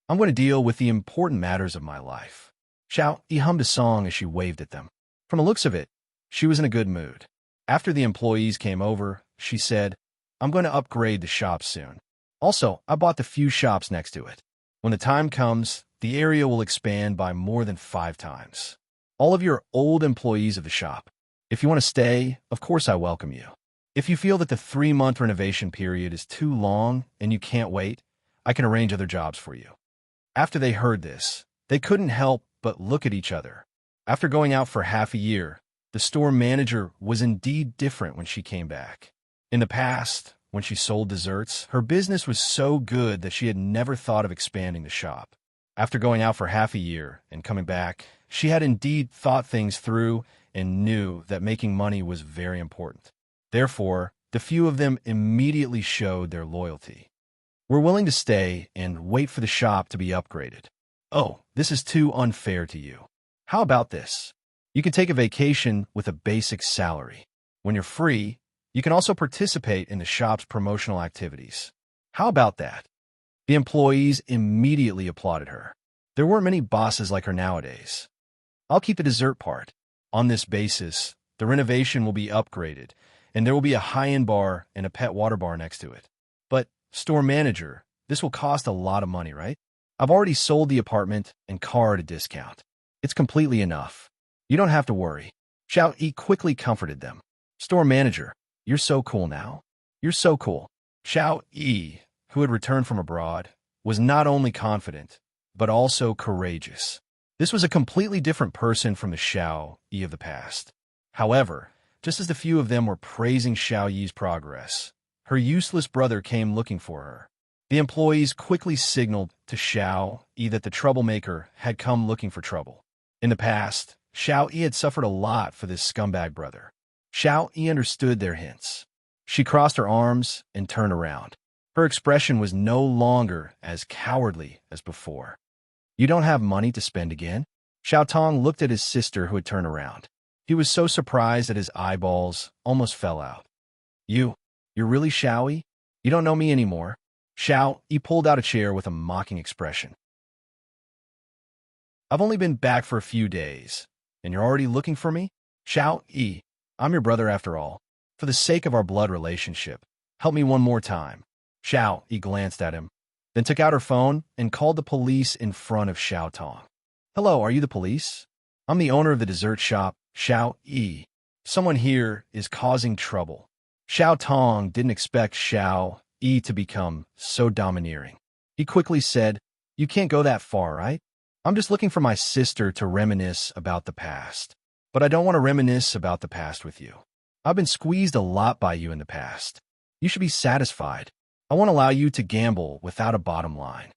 "I'm going to deal with the important matters of my life." Xiao Yi hummed a song as she waved at them. From the looks of it, she was in a good mood. After the employees came over, she said, "I'm going to upgrade the shop soon. Also, I bought the few shops next to it. When the time comes, the area will expand by more than 5 times. All of your old employees of the shop. If you want to stay, of course I welcome you. If you feel that the 3-month renovation period is too long and you can't wait, I can arrange other jobs for you." After they heard this, they couldn't help but look at each other. After going out for half a year, the store manager was indeed different when she came back. In the past, when she sold desserts, her business was so good that she had never thought of expanding the shop. After going out for half a year and coming back, she had indeed thought things through and knew that making money was very important. Therefore, the few of them immediately showed their loyalty. "We're willing to stay and wait for the shop to be upgraded." "Oh, this is too unfair to you. How about this? You can take a vacation with a basic salary. When you're free, you can also participate in the shop's promotional activities. How about that?" The employees immediately applauded her. There weren't many bosses like her nowadays. "I'll keep the dessert part. On this basis, the renovation will be upgraded, and there will be a high-end bar and a pet water bar next to it. But, store manager, this will cost a lot of money, right? I've already sold the apartment and car at a discount. It's completely enough. You don't have to worry." Xiao Yi quickly comforted them. "Store manager, you're so cool now. You're so cool." Xiao Yi, who had returned from abroad, was not only confident, but also courageous. This was a completely different person from the Xiao Yi of the past. However, just as the few of them were praising Xiao Yi's progress, her useless brother came looking for her. The employees quickly signaled to Xiao Yi that the troublemaker had come looking for trouble. In the past, Xiao Yi had suffered a lot for this scumbag brother. Xiao Yi understood their hints. She crossed her arms and turned around. Her expression was no longer as cowardly as before. "You don't have money to spend again?" Xiao Tong looked at his sister who had turned around. He was so surprised that his eyeballs almost fell out. You're really Xiao Yi? You don't know me anymore." Xiao Yi pulled out a chair with a mocking expression. "I've only been back for a few days, and you're already looking for me? Xiao Yi, I'm your brother after all. For the sake of our blood relationship, help me one more time." Xiao Yi glanced at him, then took out her phone and called the police in front of Xiao Tong. "Hello, are you the police? I'm the owner of the dessert shop, Xiao Yi. Someone here is causing trouble." Xiao Tong didn't expect Xiao Yi to become so domineering. He quickly said, "You can't go that far, right? I'm just looking for my sister to reminisce about the past. But I don't want to reminisce about the past with you. I've been squeezed a lot by you in the past. You should be satisfied. I won't allow you to gamble without a bottom line."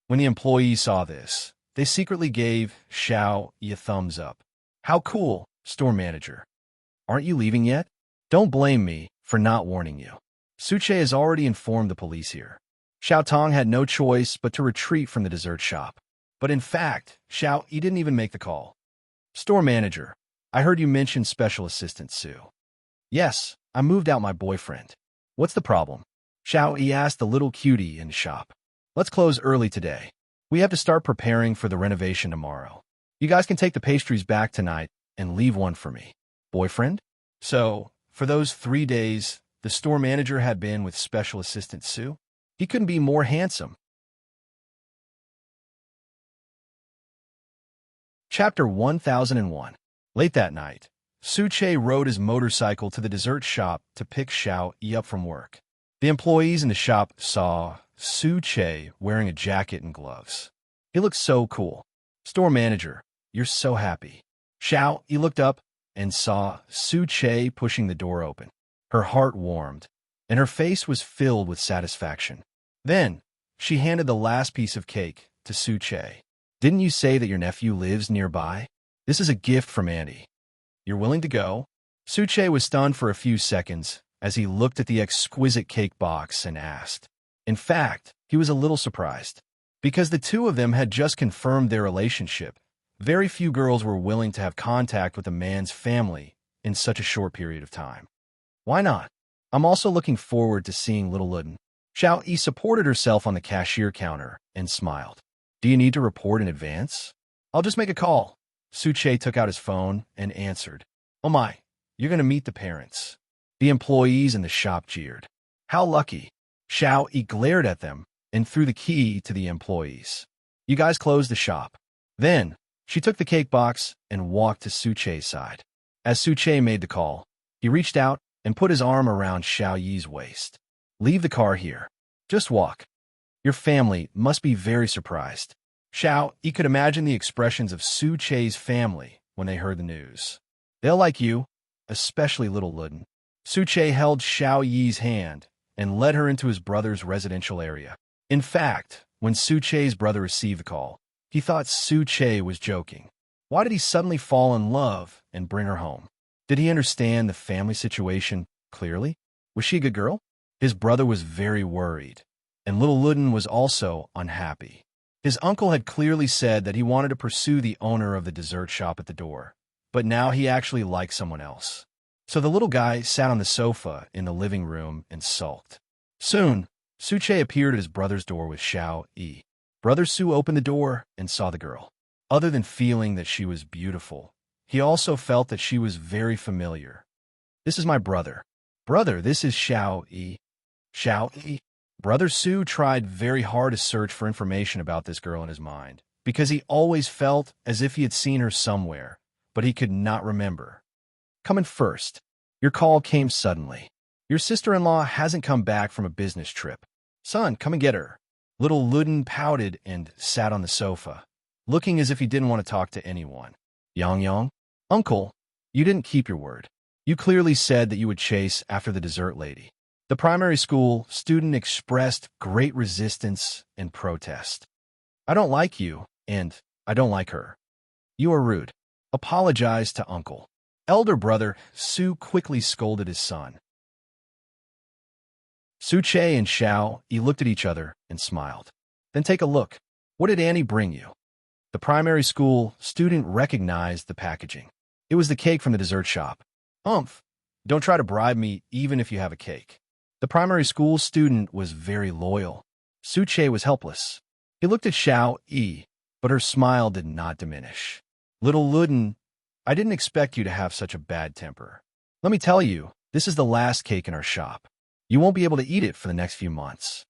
When the employees saw this, they secretly gave Xiao Yi a thumbs up. "How cool, store manager. Aren't you leaving yet? Don't blame me for not warning you. Suche has already informed the police here." Xiao Tong had no choice but to retreat from the dessert shop. But in fact, Xiao Yi didn't even make the call. "Store manager, I heard you mention Special Assistant Su." "Yes, I moved out my boyfriend. What's the problem?" Xiao Yi asked the little cutie in the shop. "Let's close early today. We have to start preparing for the renovation tomorrow. You guys can take the pastries back tonight and leave one for me." Boyfriend? So, for those 3 days, the store manager had been with Special Assistant Su? He couldn't be more handsome. Chapter 1001. Late that night, Su Che rode his motorcycle to the dessert shop to pick Xiao Yi up from work. The employees in the shop saw Su Che wearing a jacket and gloves. He looked so cool. "Store manager, you're so happy." Xiao Yi looked up and saw Su Che pushing the door open. Her heart warmed. and her face was filled with satisfaction. Then, she handed the last piece of cake to Suche. Didn't you say that your nephew lives nearby? This is a gift from Auntie. You're willing to go? Suche was stunned for a few seconds as he looked at the exquisite cake box and asked. In fact, he was a little surprised. Because the two of them had just confirmed their relationship, very few girls were willing to have contact with a man's family in such a short period of time. Why not? I'm also looking forward to seeing little Luden. Xiao Yi supported herself on the cashier counter and smiled. Do you need to report in advance? I'll just make a call. Suche took out his phone and answered. Oh my, you're going to meet the parents. The employees in the shop jeered. How lucky. Xiao Yi glared at them and threw the key to the employees. You guys close the shop. Then, she took the cake box and walked to Suche's side. As Suche made the call, he reached out and put his arm around Xiao Yi's waist. Leave the car here. Just walk. Your family must be very surprised. Xiao Yi could imagine the expressions of Suche's family when they heard the news. They'll like you, especially little Luden. Suche held Xiao Yi's hand and led her into his brother's residential area. In fact, when Suche's brother received the call, he thought Suche was joking. Why did he suddenly fall in love and bring her home? Did he understand the family situation clearly? Was she a good girl? His brother was very worried, and little Luden was also unhappy. His uncle had clearly said that he wanted to pursue the owner of the dessert shop at the door, but now he actually liked someone else. So the little guy sat on the sofa in the living room and sulked. Soon, Suche appeared at his brother's door with Xiao Yi. Brother Su opened the door and saw the girl. Other than feeling that she was beautiful, he also felt that she was very familiar. This is my brother. Brother, this is Xiao Yi. Xiao Yi. Brother Su tried very hard to search for information about this girl in his mind, because he always felt as if he had seen her somewhere, but he could not remember. Come in first. Your call came suddenly. Your sister-in-law hasn't come back from a business trip. Son, come and get her. Little Luden pouted and sat on the sofa, looking as if he didn't want to talk to anyone. Yang, Uncle, you didn't keep your word. You clearly said that you would chase after the dessert lady. The primary school student expressed great resistance and protest. I don't like you, and I don't like her. You are rude. Apologize to Uncle. Elder brother Su quickly scolded his son. Suche and Xiao Yi looked at each other and smiled. Then take a look. What did Annie bring you? The primary school student recognized the packaging. It was the cake from the dessert shop. Don't try to bribe me even if you have a cake. The primary school student was very loyal. Suche was helpless. He looked at Xiao Yi, but her smile did not diminish. Little Luden, I didn't expect you to have such a bad temper. Let me tell you, this is the last cake in our shop. You won't be able to eat it for the next few months.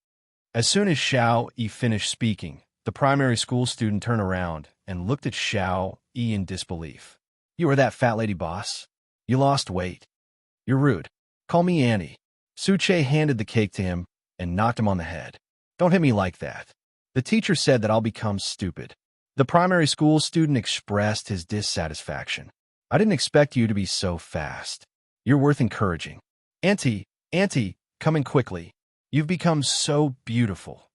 As soon as Xiao Yi finished speaking, the primary school student turned around and looked at Xiao Yi in disbelief. You are that fat lady boss? You lost weight. You're rude. Call me Annie. Suche handed the cake to him and knocked him on the head. Don't hit me like that. The teacher said that I'll become stupid. The primary school student expressed his dissatisfaction. I didn't expect you to be so fast. You're worth encouraging. Auntie, come in quickly. You've become so beautiful.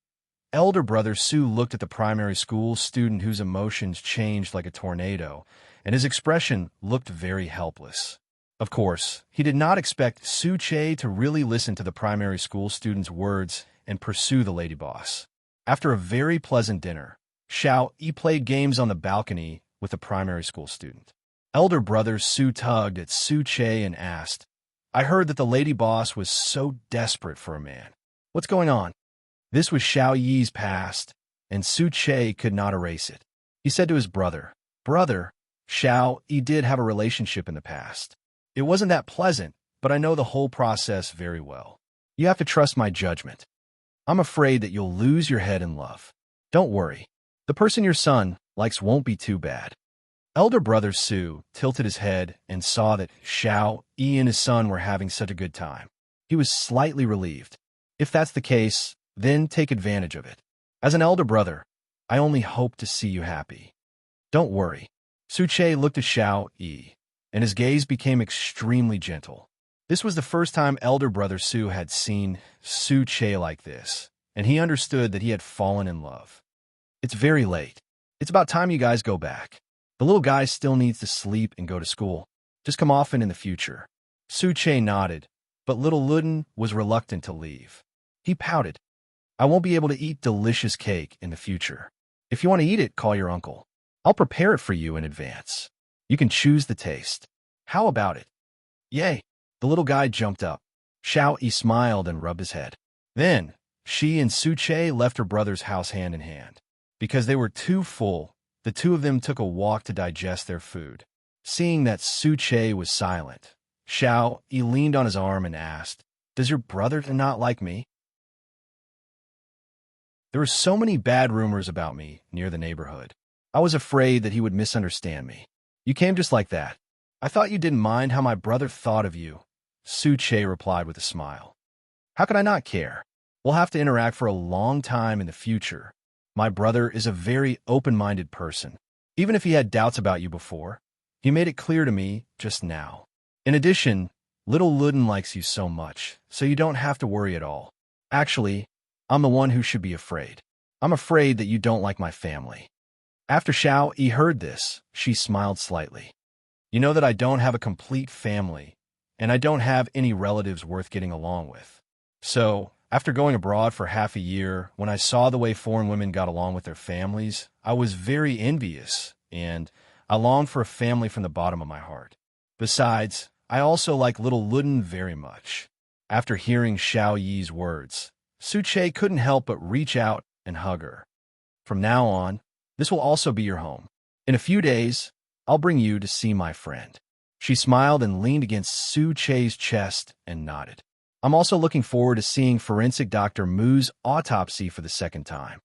Elder brother Su looked at the primary school student whose emotions changed like a tornado, and his expression looked very helpless. Of course, he did not expect Suche to really listen to the primary school student's words and pursue the lady boss. After a very pleasant dinner, Xiao Yi played games on the balcony with the primary school student. Elder brother Su tugged at Suche and asked, I heard that the lady boss was so desperate for a man. What's going on? This was Xiao Yi's past, and Suche could not erase it. He said to his brother, Brother, Xiao Yi did have a relationship in the past. It wasn't that pleasant, but I know the whole process very well. You have to trust my judgment. I'm afraid that you'll lose your head in love. Don't worry. The person your son likes won't be too bad. Elder brother Su tilted his head and saw that Xiao Yi and his son were having such a good time. He was slightly relieved. If that's the case, then take advantage of it. As an elder brother, I only hope to see you happy. Don't worry. Suche looked at Xiao Yi, and his gaze became extremely gentle. This was the first time elder brother Su had seen Su Che like this, and he understood that he had fallen in love. It's very late. It's about time you guys go back. The little guy still needs to sleep and go to school. Just come often in the future. Su Che nodded, but little Luden was reluctant to leave. He pouted. I won't be able to eat delicious cake in the future. If you want to eat it, call your uncle. I'll prepare it for you in advance. You can choose the taste. How about it? Yay! The little guy jumped up. Xiao-Yi smiled and rubbed his head. Then, she and Su Che left her brother's house hand in hand. Because they were too full, the two of them took a walk to digest their food. Seeing that Su Che was silent, Xiao-Yi leaned on his arm and asked, Does your brother not like me? There were so many bad rumors about me near the neighborhood. I was afraid that he would misunderstand me. You came just like that. I thought you didn't mind how my brother thought of you, Su Che replied with a smile. How could I not care? We'll have to interact for a long time in the future. My brother is a very open-minded person. Even if he had doubts about you before, he made it clear to me just now. In addition, little Luden likes you so much, so you don't have to worry at all. Actually, I'm the one who should be afraid. I'm afraid that you don't like my family. After Xiao-Yi heard this, she smiled slightly. You know that I don't have a complete family, and I don't have any relatives worth getting along with. So, after going abroad for half a year, when I saw the way foreign women got along with their families, I was very envious, and I longed for a family from the bottom of my heart. Besides, I also like little Luden very much. After hearing Xiao-Yi's words, Su Che couldn't help but reach out and hug her. From now on, this will also be your home. In a few days, I'll bring you to see my friend. She smiled and leaned against Su Che's chest and nodded. I'm also looking forward to seeing forensic Dr. Mu's autopsy for the second time.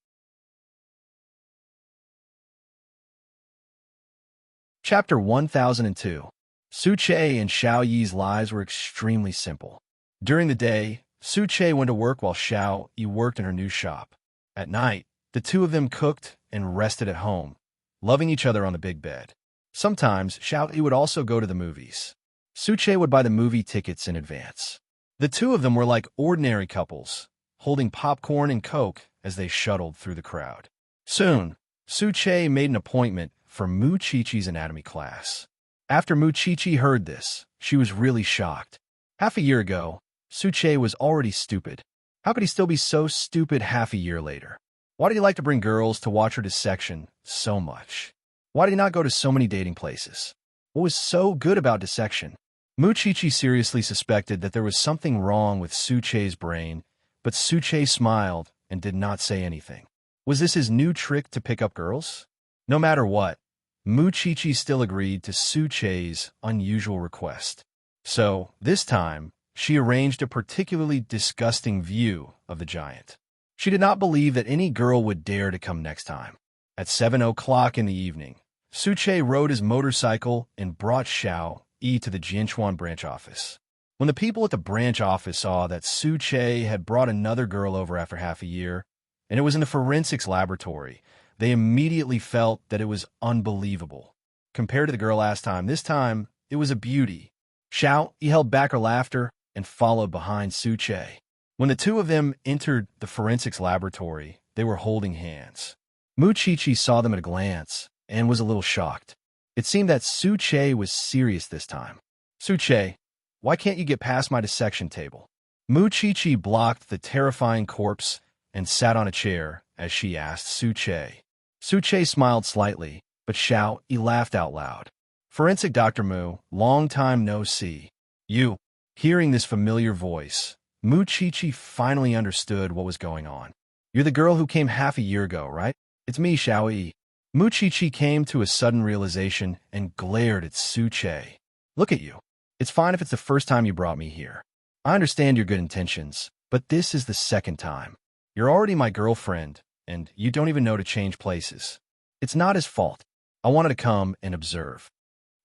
Chapter 1002. Su Che and Xiao-Yi's lives were extremely simple. During the day, Su Che went to work while Xiao-Yi worked in her new shop. At night, the two of them cooked and rested at home, loving each other on the big bed. Sometimes, Xiao-Yi would also go to the movies. Su Che would buy the movie tickets in advance. The two of them were like ordinary couples, holding popcorn and Coke as they shuttled through the crowd. Soon, Su Che made an appointment for Mu Chi-Chi's anatomy class. After Mu Chi-Chi heard this, she was really shocked. Half a year ago, Su Che was already stupid. How could he still be so stupid half a year later? Why did he like to bring girls to watch her dissection so much? Why did he not go to so many dating places? What was so good about dissection? Mu Chi-Chi seriously suspected that there was something wrong with Su Che's brain, but Su Che smiled and did not say anything. Was this his new trick to pick up girls? No matter what, Mu Chi-Chi still agreed to Su Che's unusual request. So, this time, she arranged a particularly disgusting view of the giant. She did not believe that any girl would dare to come next time. At 7 o'clock in the evening, Su Che rode his motorcycle and brought Xiao-Yi to the Jianchuan branch office. When the people at the branch office saw that Su Che had brought another girl over after half a year, and it was in the forensics laboratory, they immediately felt that it was unbelievable. Compared to the girl last time, this time, it was a beauty. Xiao-Yi held back her laughter and followed behind Su Che. When the two of them entered the forensics laboratory, they were holding hands. Mu Chi-Chi saw them at a glance and was a little shocked. It seemed that Su Che was serious this time. Su Che, why can't you get past my dissection table? Mu Chi-Chi blocked the terrifying corpse and sat on a chair as she asked Su Che. Su Che smiled slightly, but Xiao-Yi laughed out loud. Forensic Dr. Mu, long time no see. You. Hearing this familiar voice, Mu Chi-Chi finally understood what was going on. You're the girl who came half a year ago, right? It's me, Xiao-Yi. Mu Chi-Chi came to a sudden realization and glared at Su Che. Look at you. It's fine if it's the first time you brought me here. I understand your good intentions, but this is the second time. You're already my girlfriend, and you don't even know to change places. It's not his fault. I wanted to come and observe.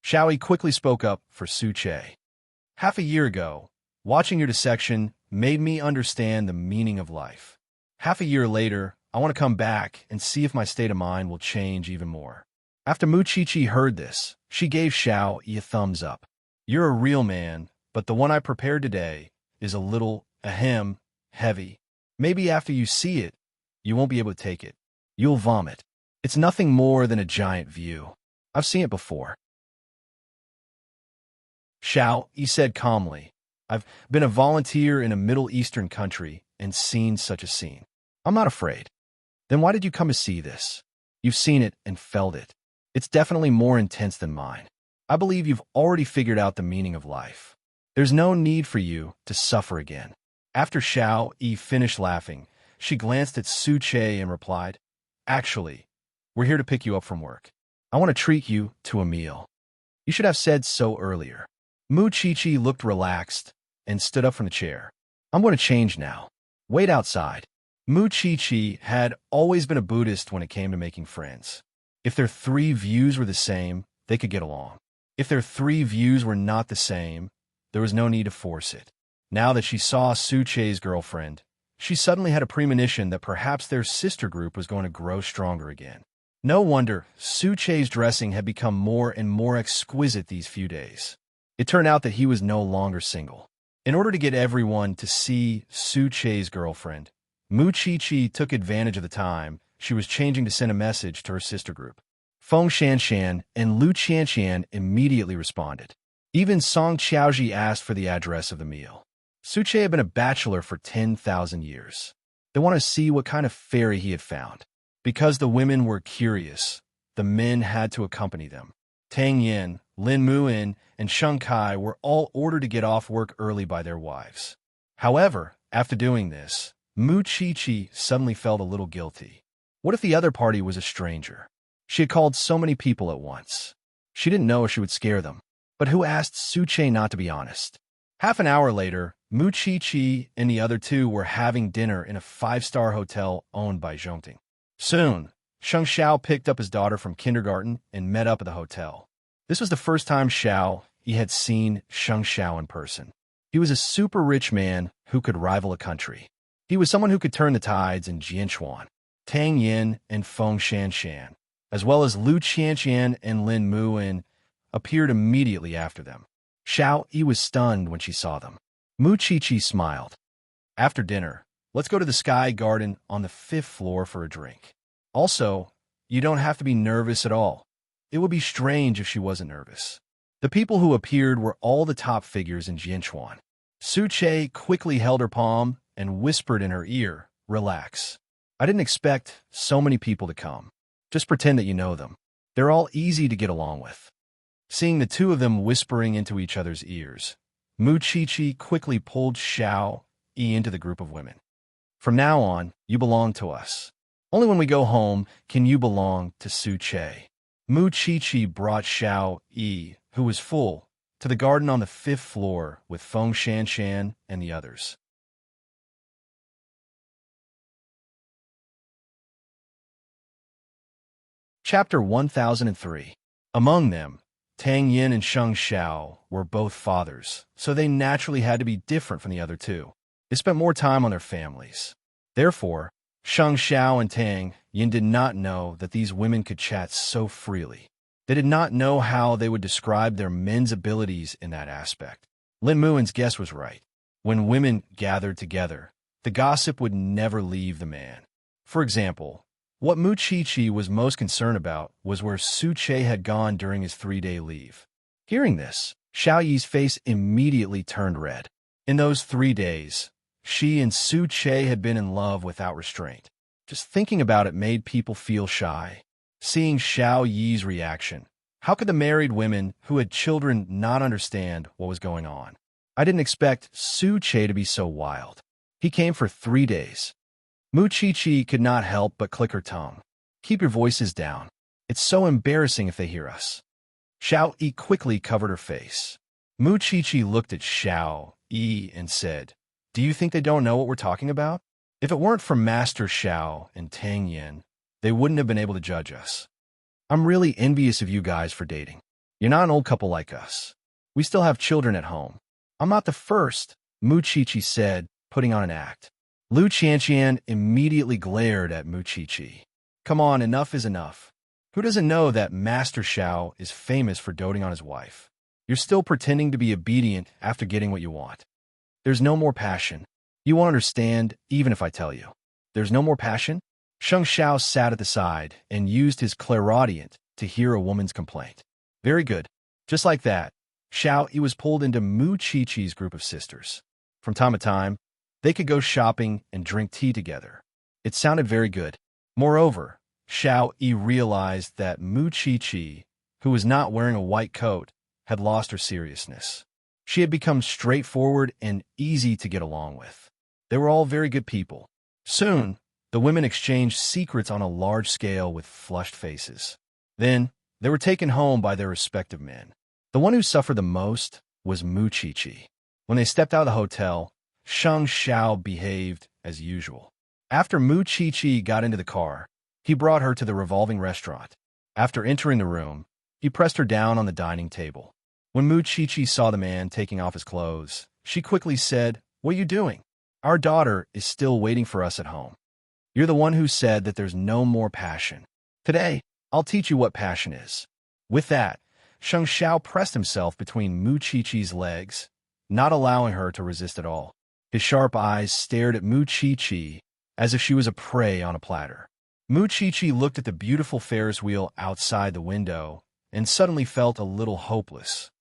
Xiao-Yi quickly spoke up for Su Che. Half a year ago, watching your dissection made me understand the meaning of life. Half a year later, I want to come back and see if my state of mind will change even more. After Mu Chi-Chi heard this, she gave Xiao-Yi a thumbs up. You're a real man, but the one I prepared today is a little, heavy. Maybe after you see it, you won't be able to take it. You'll vomit. It's nothing more than a giant view. I've seen it before. Xiao, he said calmly. I've been a volunteer in a Middle Eastern country and seen such a scene. I'm not afraid. Then why did you come to see this? You've seen it and felt it. It's definitely more intense than mine. I believe you've already figured out the meaning of life. There's no need for you to suffer again. After Xiao Yi finished laughing, she glanced at Su Che and replied, Actually, we're here to pick you up from work. I want to treat you to a meal. You should have said so earlier. Mu Chi looked relaxed and stood up from the chair. I'm going to change now. Wait outside. Mu Chi had always been a Buddhist when it came to making friends. If their three views were the same, they could get along. If their three views were not the same, there was no need to force it. Now that she saw Su Che's girlfriend, she suddenly had a premonition that perhaps their sister group was going to grow stronger again. No wonder Su Che's dressing had become more and more exquisite these few days. It turned out that he was no longer single. In order to get everyone to see Su Che's girlfriend, Mu Chi took advantage of the time she was changing to send a message to her sister group. Feng Shanshan and Lu Qianqian immediately responded. Even Song Qiaoji asked for the address of the meal. Su Che had been a bachelor for 10,000 years. They wanted to see what kind of fairy he had found. Because the women were curious, the men had to accompany them. Tang Yin, Lin Muin, and Sheng Kai were all ordered to get off work early by their wives. However, after doing this, Mu Chi suddenly felt a little guilty. What if the other party was a stranger? She had called so many people at once. She didn't know if she would scare them. But who asked Su Che not to be honest? Half an hour later, Mu Chi and the other two were having dinner in a 5-star hotel owned by Zhongting. Soon, Sheng Xiao picked up his daughter from kindergarten and met up at the hotel. This was the first time he had seen Sheng Xiao in person. He was a super rich man who could rival a country. He was someone who could turn the tides in Jianchuan. Tang Yin and Feng Shanshan, as well as Lu Qianqian and Lin Muin, appeared immediately after them. Xiao Yi was stunned when she saw them. Mu Chi smiled. After dinner, let's go to the Sky Garden on the 5th floor for a drink. Also, you don't have to be nervous at all. It would be strange if she wasn't nervous. The people who appeared were all the top figures in Jianchuan. Su Che quickly held her palm and whispered in her ear, Relax. I didn't expect so many people to come. Just pretend that you know them. They're all easy to get along with. Seeing the two of them whispering into each other's ears, Mu Chi quickly pulled Xiao Yi into the group of women. From now on, you belong to us. Only when we go home can you belong to Su Che. Mu Chi brought Xiao Yi, who was full, to the garden on the 5th floor with Feng Shanshan and the others. Chapter 1003. Among them, Tang Yin and Sheng Xiao were both fathers, so they naturally had to be different from the other two. They spent more time on their families. Therefore, Sheng Xiao and Tang Yin did not know that these women could chat so freely. They did not know how they would describe their men's abilities in that aspect. Lin Muin's guess was right. When women gathered together, the gossip would never leave the man. For example, what Mu Chi was most concerned about was where Su Che had gone during his 3-day leave. Hearing this, Xiao Yi's face immediately turned red. In those 3 days, she and Su Che had been in love without restraint. Just thinking about it made people feel shy. Seeing Xiao Yi's reaction, how could the married women who had children not understand what was going on? I didn't expect Su Che to be so wild. He came for 3 days. Mu Chi could not help but click her tongue. Keep your voices down. It's so embarrassing if they hear us. Xiao Yi quickly covered her face. Mu Chi looked at Xiao Yi and said, Do you think they don't know what we're talking about? If it weren't for Master Xiao and Tang Yin, they wouldn't have been able to judge us. I'm really envious of you guys for dating. You're not an old couple like us. We still have children at home. I'm not the first, Mu Chi said, putting on an act. Lu Qianqian immediately glared at Mu Chi. Come on, enough is enough. Who doesn't know that Master Xiao is famous for doting on his wife? You're still pretending to be obedient after getting what you want. There's no more passion. You won't understand, even if I tell you. There's no more passion? Sheng Xiao sat at the side and used his clairaudient to hear a woman's complaint. Very good. Just like that, Xiao Yi was pulled into Mu Chi-Chi's group of sisters. From time to time, they could go shopping and drink tea together. It sounded very good. Moreover, Xiao Yi realized that Mu Chi-Chi, who was not wearing a white coat, had lost her seriousness. She had become straightforward and easy to get along with. They were all very good people. Soon, the women exchanged secrets on a large scale with flushed faces. Then, they were taken home by their respective men. The one who suffered the most was Mu Chi-Chi. When they stepped out of the hotel, Sheng Xiao behaved as usual. After Mu Chi-Chi got into the car, he brought her to the revolving restaurant. After entering the room, he pressed her down on the dining table. When Mu Chi-Chi saw the man taking off his clothes, she quickly said, "What are you doing? Our daughter is still waiting for us at home. You're the one who said that there's no more passion. Today, I'll teach you what passion is." With that, Sheng Xiao pressed himself between Mu Chi-Chi's legs, not allowing her to resist at all. His sharp eyes stared at Mu Chi-Chi as if she was a prey on a platter. Mu Chi-Chi looked at the beautiful Ferris wheel outside the window and suddenly felt a little hopeless.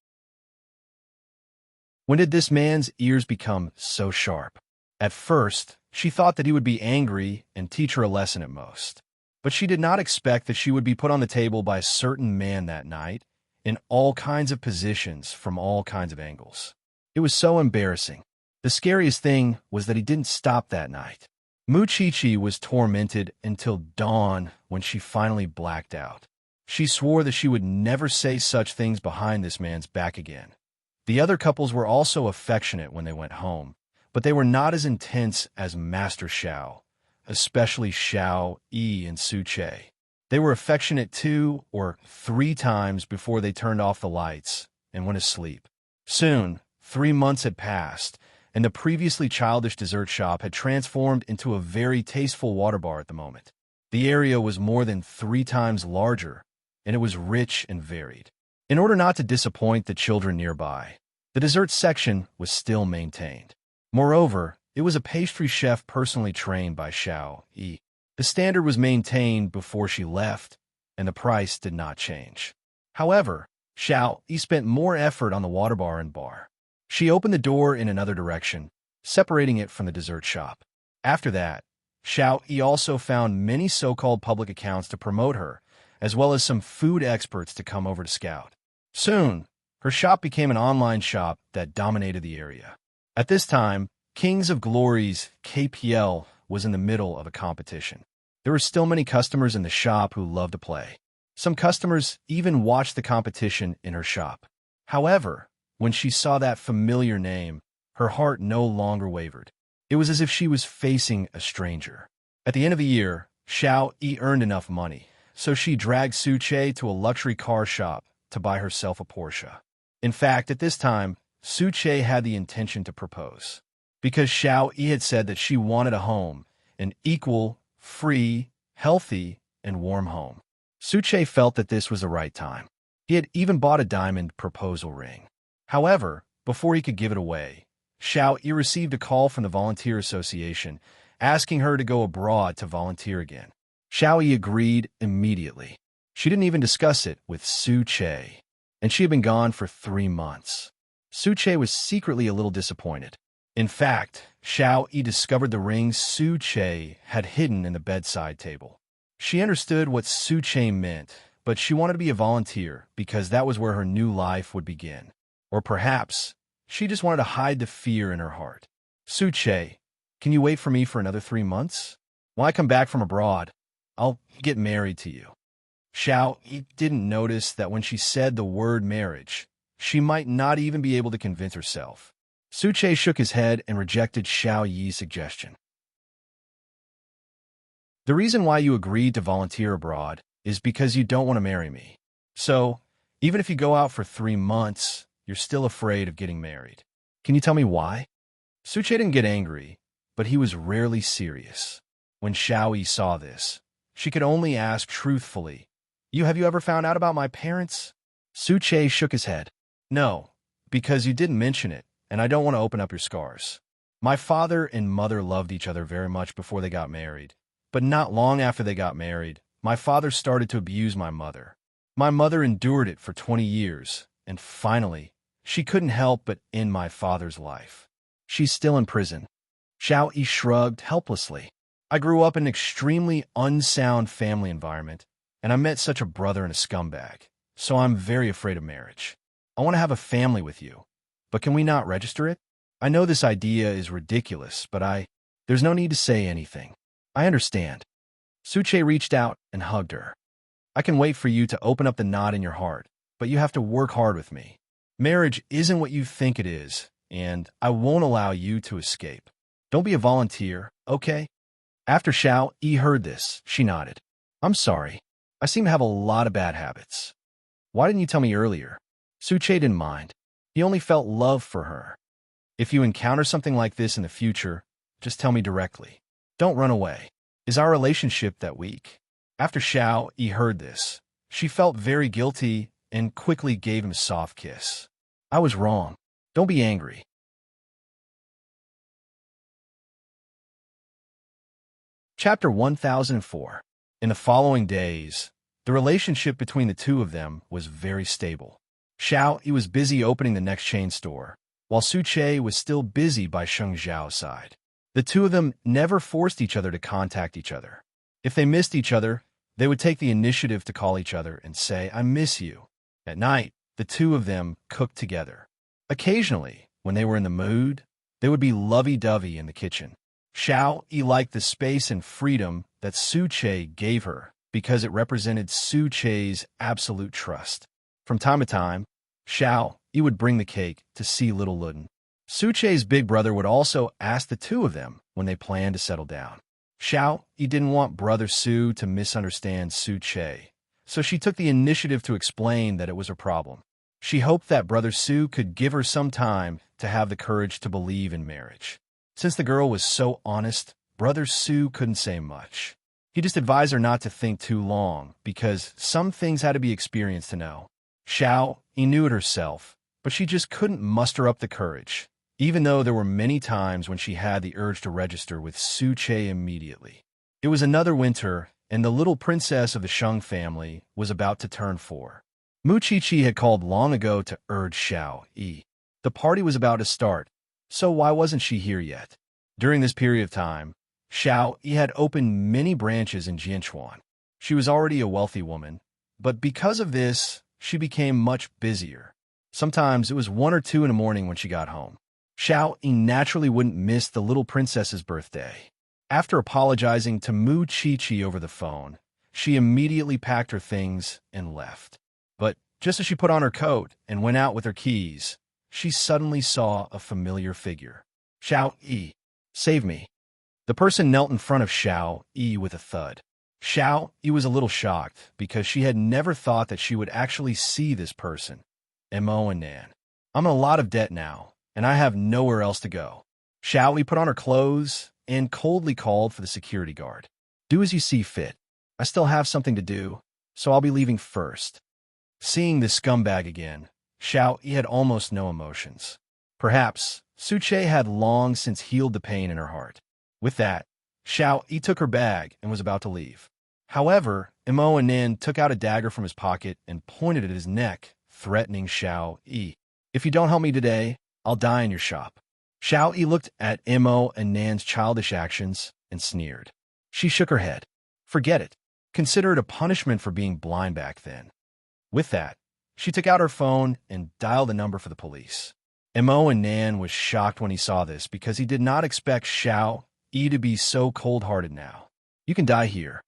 When did this man's ears become so sharp? At first, she thought that he would be angry and teach her a lesson at most. But she did not expect that she would be put on the table by a certain man that night, in all kinds of positions from all kinds of angles. It was so embarrassing. The scariest thing was that he didn't stop that night. Mu Chi-Chi was tormented until dawn when she finally blacked out. She swore that she would never say such things behind this man's back again. The other couples were also affectionate when they went home, but they were not as intense as Master Xiao, especially Xiao Yi and Su Che. They were affectionate 2 or 3 times before they turned off the lights and went to sleep. Soon, 3 months had passed, and the previously childish dessert shop had transformed into a very tasteful water bar at the moment. The area was more than 3 times larger, and it was rich and varied. In order not to disappoint the children nearby, the dessert section was still maintained. Moreover, it was a pastry chef personally trained by Xiao Yi. The standard was maintained before she left, and the price did not change. However, Xiao Yi spent more effort on the water bar and bar. She opened the door in another direction, separating it from the dessert shop. After that, Xiao Yi also found many so-called public accounts to promote her, as well as some food experts to come over to scout. Soon, her shop became an online shop that dominated the area. At this time, Kings of Glory's KPL was in the middle of a competition. There were still many customers in the shop who loved to play. Some customers even watched the competition in her shop. However, when she saw that familiar name, her heart no longer wavered. It was as if she was facing a stranger. At the end of the year, Xiao Yi earned enough money, so she dragged Su Che to a luxury car shop to buy herself a Porsche. In fact, at this time, Su Che had the intention to propose. Because Xiao Yi had said that she wanted a home, an equal, free, healthy, and warm home. Su Che felt that this was the right time. He had even bought a diamond proposal ring. However, before he could give it away, Xiao Yi received a call from the Volunteer Association asking her to go abroad to volunteer again. Xiao Yi agreed immediately. She didn't even discuss it with Su Che, and she had been gone for 3 months. Su Che was secretly a little disappointed. In fact, Xiao Yi discovered the ring Su Che had hidden in the bedside table. She understood what Su Che meant, but she wanted to be a volunteer because that was where her new life would begin. Or perhaps, she just wanted to hide the fear in her heart. Su Che, can you wait for me for another 3 months? When I come back from abroad, I'll get married to you. Xiao Yi didn't notice that when she said the word marriage, she might not even be able to convince herself. Su Che shook his head and rejected Xiao Yi's suggestion. The reason why you agreed to volunteer abroad is because you don't want to marry me. So, even if you go out for 3 months, you're still afraid of getting married. Can you tell me why? Su Che didn't get angry, but he was rarely serious. When Xiao Yi saw this, she could only ask truthfully, Have you ever found out about my parents? Su Che shook his head. No, because you didn't mention it, and I don't want to open up your scars. My father and mother loved each other very much before they got married, but not long after they got married, my father started to abuse my mother. My mother endured it for 20 years, and finally, she couldn't help but end my father's life. She's still in prison. Xiao Yi shrugged helplessly. I grew up in an extremely unsound family environment, and I met such a brother and a scumbag, so I'm very afraid of marriage. I want to have a family with you, but can we not register it? I know this idea is ridiculous, but there's no need to say anything. I understand. Suche reached out and hugged her. I can wait for you to open up the knot in your heart, but you have to work hard with me. Marriage isn't what you think it is, and I won't allow you to escape. Don't be a volunteer, okay? After Xiao Yi heard this, she nodded. I'm sorry. I seem to have a lot of bad habits. Why didn't you tell me earlier? Suche didn't mind. He only felt love for her. If you encounter something like this in the future, just tell me directly. Don't run away. Is our relationship that weak? After Xiao Yi heard this, she felt very guilty and quickly gave him a soft kiss. I was wrong. Don't be angry. Chapter 1004. In the following days, the relationship between the two of them was very stable. Xiao Yi was busy opening the next chain store, while Suche was still busy by Sheng Zhao's side. The two of them never forced each other to contact each other. If they missed each other, they would take the initiative to call each other and say, I miss you. At night, the two of them cooked together. Occasionally, when they were in the mood, they would be lovey-dovey in the kitchen. Xiao Yi liked the space and freedom that Suche gave her because it represented Suche's absolute trust. From time to time, Xiao Yi would bring the cake to see little Luden. Suche's big brother would also ask the two of them when they planned to settle down. Xiao Yi didn't want Brother Su to misunderstand Suche, so she took the initiative to explain that it was a problem. She hoped that Brother Su could give her some time to have the courage to believe in marriage. Since the girl was so honest, Brother Su couldn't say much. He just advised her not to think too long, because some things had to be experienced to know. Xiao Yi knew it herself, but she just couldn't muster up the courage, even though there were many times when she had the urge to register with Suche immediately. It was another winter, and the little princess of the Sheng family was about to turn 4. Mu Qiqi had called long ago to urge Xiao Yi. The party was about to start, so why wasn't she here yet? During this period of time, Xiao Yi had opened many branches in Jianchuan. She was already a wealthy woman, but because of this, she became much busier. Sometimes it was 1 or 2 in the morning when she got home. Xiao Yi naturally wouldn't miss the little princess's birthday. After apologizing to Mu Qiqi over the phone, she immediately packed her things and left. But just as she put on her coat and went out with her keys, she suddenly saw a familiar figure. Xiao Yi, save me. The person knelt in front of Xiao Yi with a thud. Xiao Yi was a little shocked because she had never thought that she would actually see this person. Mo and Nan. I'm in a lot of debt now, and I have nowhere else to go. Xiao Yi put on her clothes and coldly called for the security guard. Do as you see fit. I still have something to do, so I'll be leaving first. Seeing this scumbag again, Xiao Yi had almost no emotions. Perhaps Suche had long since healed the pain in her heart. With that, Xiao Yi took her bag and was about to leave. However, Mo and Nan took out a dagger from his pocket and pointed it at his neck, threatening Xiao Yi. If you don't help me today, I'll die in your shop. Xiao Yi looked at Mo and Nan's childish actions and sneered. She shook her head. Forget it. Consider it a punishment for being blind back then. With that, she took out her phone and dialed the number for the police. Mo and Nan was shocked when he saw this because he did not expect Xiao Yi to be so cold-hearted now. You can die here.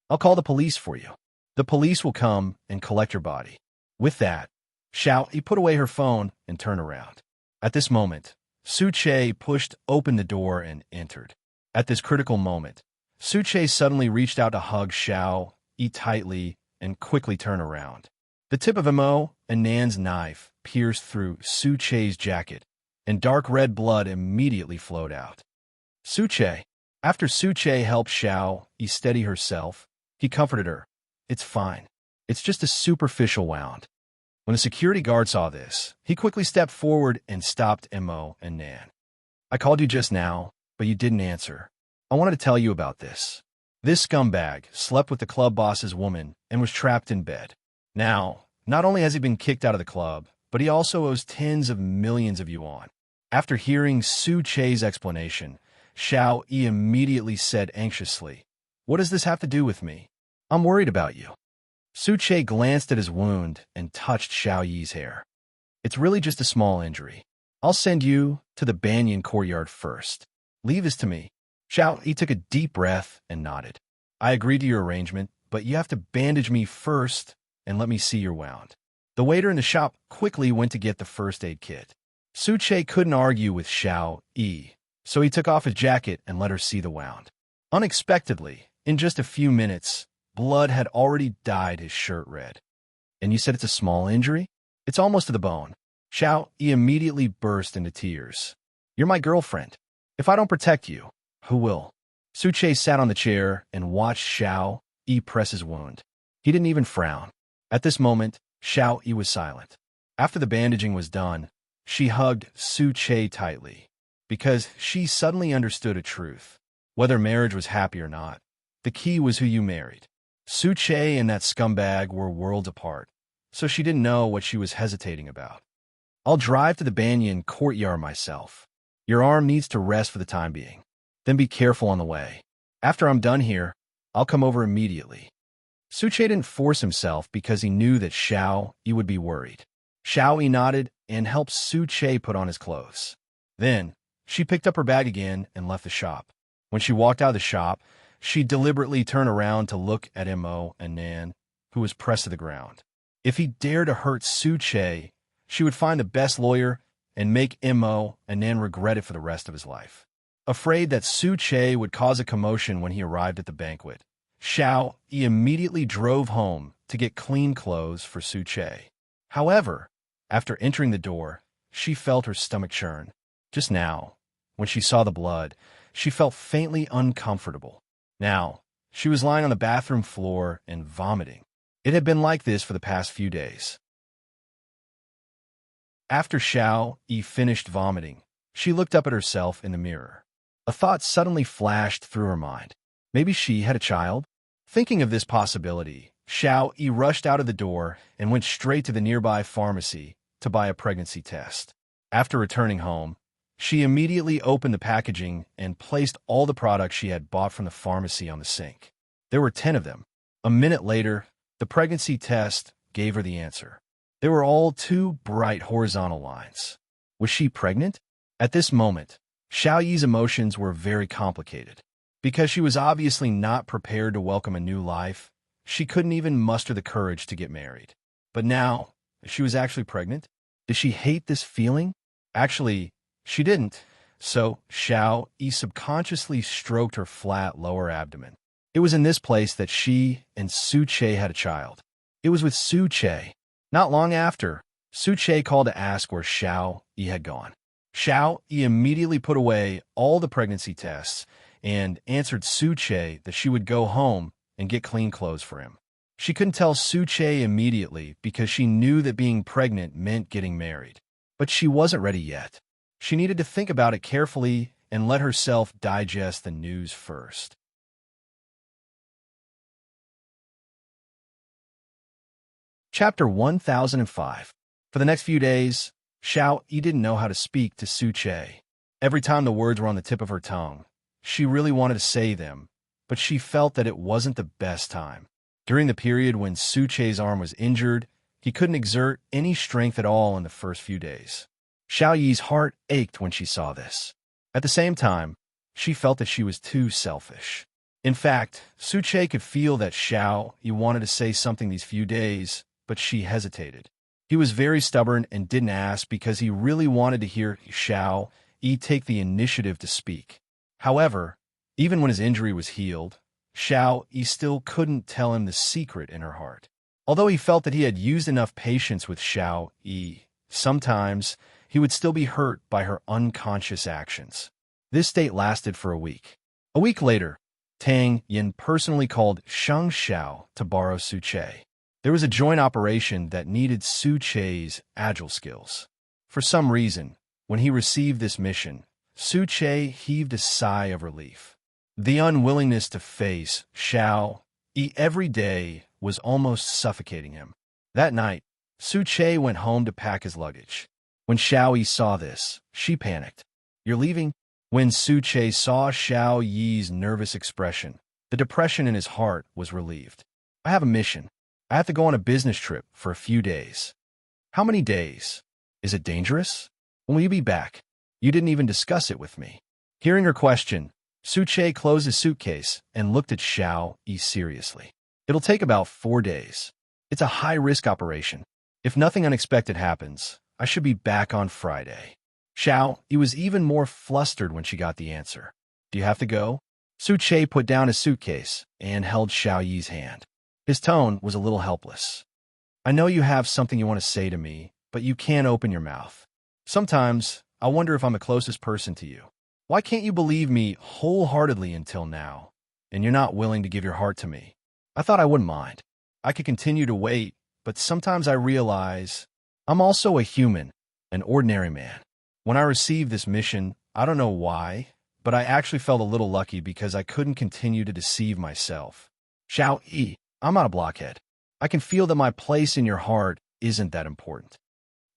I'll call the police for you. The police will come and collect your body. With that, Xiao Yi put away her phone and turned around. At this moment, Suche pushed open the door and entered. At this critical moment, Suche suddenly reached out to hug Xiao Yi tightly and quickly turned around. The tip of Mo and Nan's knife pierced through Suche's jacket, and dark red blood immediately flowed out. After Suche helped Xiao Yi steady herself, he comforted her. It's fine. It's just a superficial wound. When the security guard saw this, he quickly stepped forward and stopped Mo and Nan. I called you just now, but you didn't answer. I wanted to tell you about this. This scumbag slept with the club boss's woman and was trapped in bed. Now, not only has he been kicked out of the club, but he also owes tens of millions of yuan. After hearing Su Che's explanation, Xiao Yi immediately said anxiously, "What does this have to do with me? I'm worried about you." Su Che glanced at his wound and touched Xiao Yi's hair. "It's really just a small injury. I'll send you to the banyan courtyard first. Leave this to me." Xiao Yi took a deep breath and nodded. "I agreed to your arrangement, but you have to bandage me first and let me see your wound." The waiter in the shop quickly went to get the first aid kit. Su Che couldn't argue with Xiao Yi, so he took off his jacket and let her see the wound. Unexpectedly, in just a few minutes, blood had already dyed his shirt red. "And you said it's a small injury? It's almost to the bone." Xiao Yi immediately burst into tears. "You're my girlfriend. If I don't protect you, who will?" Su Che sat on the chair and watched Xiao Yi press his wound. He didn't even frown. At this moment, Xiao Yi was silent. After the bandaging was done, she hugged Su Che tightly, because she suddenly understood a truth. Whether marriage was happy or not, the key was who you married. Su Che and that scumbag were worlds apart, so she didn't know what she was hesitating about. "I'll drive to the banyan courtyard myself. Your arm needs to rest for the time being. Then be careful on the way. After I'm done here, I'll come over immediately." Su Che didn't force himself because he knew that Xiao Yi would be worried. Xiao Yi nodded and helped Su Che put on his clothes. Then, she picked up her bag again and left the shop. When she walked out of the shop, she deliberately turned around to look at Mo and Nan, who was pressed to the ground. If he dared to hurt Su Che, she would find the best lawyer and make Mo and Nan regret it for the rest of his life. Afraid that Su Che would cause a commotion when he arrived at the banquet, Xiao Yi immediately drove home to get clean clothes for Su Che. However, after entering the door, she felt her stomach churn. Just now, when she saw the blood, she felt faintly uncomfortable. Now, she was lying on the bathroom floor and vomiting. It had been like this for the past few days. After Xiao Yi finished vomiting, she looked up at herself in the mirror. A thought suddenly flashed through her mind. Maybe she had a child? Thinking of this possibility, Xiao Yi rushed out of the door and went straight to the nearby pharmacy to buy a pregnancy test. After returning home, she immediately opened the packaging and placed all the products she had bought from the pharmacy on the sink. There were 10 of them. A minute later, the pregnancy test gave her the answer. They were all 2 bright horizontal lines. Was she pregnant? At this moment, Xiao Yi's emotions were very complicated. Because she was obviously not prepared to welcome a new life, she couldn't even muster the courage to get married. But now, she was actually pregnant? Did she hate this feeling? Actually, she didn't, so Xiao Yi subconsciously stroked her flat lower abdomen. It was in this place that she and Su Che had a child. It was with Su Che. Not long after, Su Che called to ask where Xiao Yi had gone. Xiao Yi immediately put away all the pregnancy tests and answered Su Che that she would go home and get clean clothes for him. She couldn't tell Su Che immediately because she knew that being pregnant meant getting married. But she wasn't ready yet. She needed to think about it carefully and let herself digest the news first. Chapter 1005. For the next few days, Xiao Yi didn't know how to speak to Su Che. Every time the words were on the tip of her tongue, she really wanted to say them, but she felt that it wasn't the best time. During the period when Su Che's arm was injured, he couldn't exert any strength at all in the first few days. Xiao Yi's heart ached when she saw this. At the same time, she felt that she was too selfish. In fact, Su Che could feel that Xiao Yi wanted to say something these few days, but she hesitated. He was very stubborn and didn't ask because he really wanted to hear Xiao Yi take the initiative to speak. However, even when his injury was healed, Xiao Yi still couldn't tell him the secret in her heart. Although he felt that he had used enough patience with Xiao Yi, sometimes he would still be hurt by her unconscious actions. This state lasted for a week. A week later, Tang Yin personally called Sheng Xiao to borrow Su Che. There was a joint operation that needed Su Che's agile skills. For some reason, when he received this mission, Su Che heaved a sigh of relief. The unwillingness to face Xiao Yi every day was almost suffocating him. That night, Su Che went home to pack his luggage. When Xiao Yi saw this, she panicked. "You're leaving?" When Su Che saw Xiao Yi's nervous expression, the depression in his heart was relieved. "I have a mission. I have to go on a business trip for a few days." "How many days? Is it dangerous? When will you be back? You didn't even discuss it with me." Hearing her question, Su Che closed his suitcase and looked at Xiao Yi seriously. "It'll take about 4 days. It's a high-risk operation. If nothing unexpected happens, I should be back on Friday." Xiao Yi was even more flustered when she got the answer. "Do you have to go?" Su Che put down his suitcase and held Xiao Yi's hand. His tone was a little helpless. "I know you have something you want to say to me, but you can't open your mouth. Sometimes I wonder if I'm the closest person to you. Why can't you believe me wholeheartedly until now, and you're not willing to give your heart to me? I thought I wouldn't mind. I could continue to wait, but sometimes I realize I'm also a human, an ordinary man. When I received this mission, I don't know why, but I actually felt a little lucky because I couldn't continue to deceive myself. Xiao Yi, I'm not a blockhead. I can feel that my place in your heart isn't that important.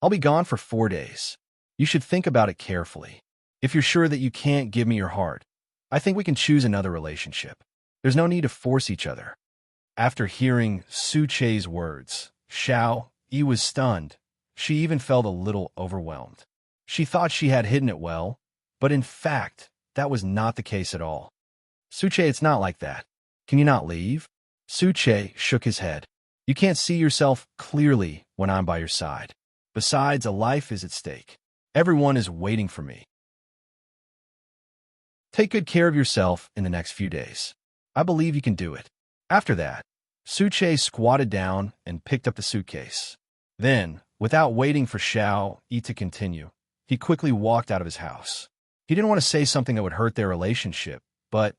I'll be gone for 4 days. You should think about it carefully. If you're sure that you can't give me your heart, I think we can choose another relationship. There's no need to force each other." After hearing Su Che's words, Xiao Yi was stunned. She even felt a little overwhelmed. She thought she had hidden it well, but in fact, that was not the case at all. "Su Che, it's not like that. Can you not leave?" Su Che shook his head. "You can't see yourself clearly when I'm by your side. Besides, a life is at stake. Everyone is waiting for me. Take good care of yourself in the next few days. I believe you can do it." After that, Su Che squatted down and picked up the suitcase. Then, without waiting for Xiao Yi to continue, he quickly walked out of his house. He didn't want to say something that would hurt their relationship, but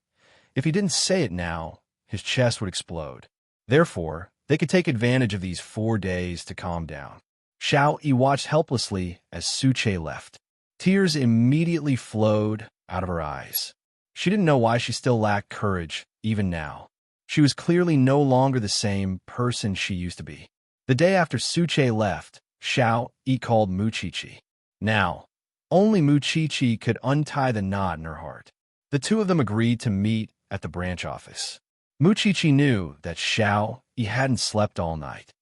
if he didn't say it now, his chest would explode. Therefore, they could take advantage of these 4 days to calm down. Xiao Yi watched helplessly as Su Che left. Tears immediately flowed out of her eyes. She didn't know why she still lacked courage, even now. She was clearly no longer the same person she used to be. The day after Su Che left, Xiao Yi called Muqiqi. Now, only Muqiqi could untie the knot in her heart. The two of them agreed to meet at the branch office. Muqiqi knew that Xiao Yi hadn't slept all night.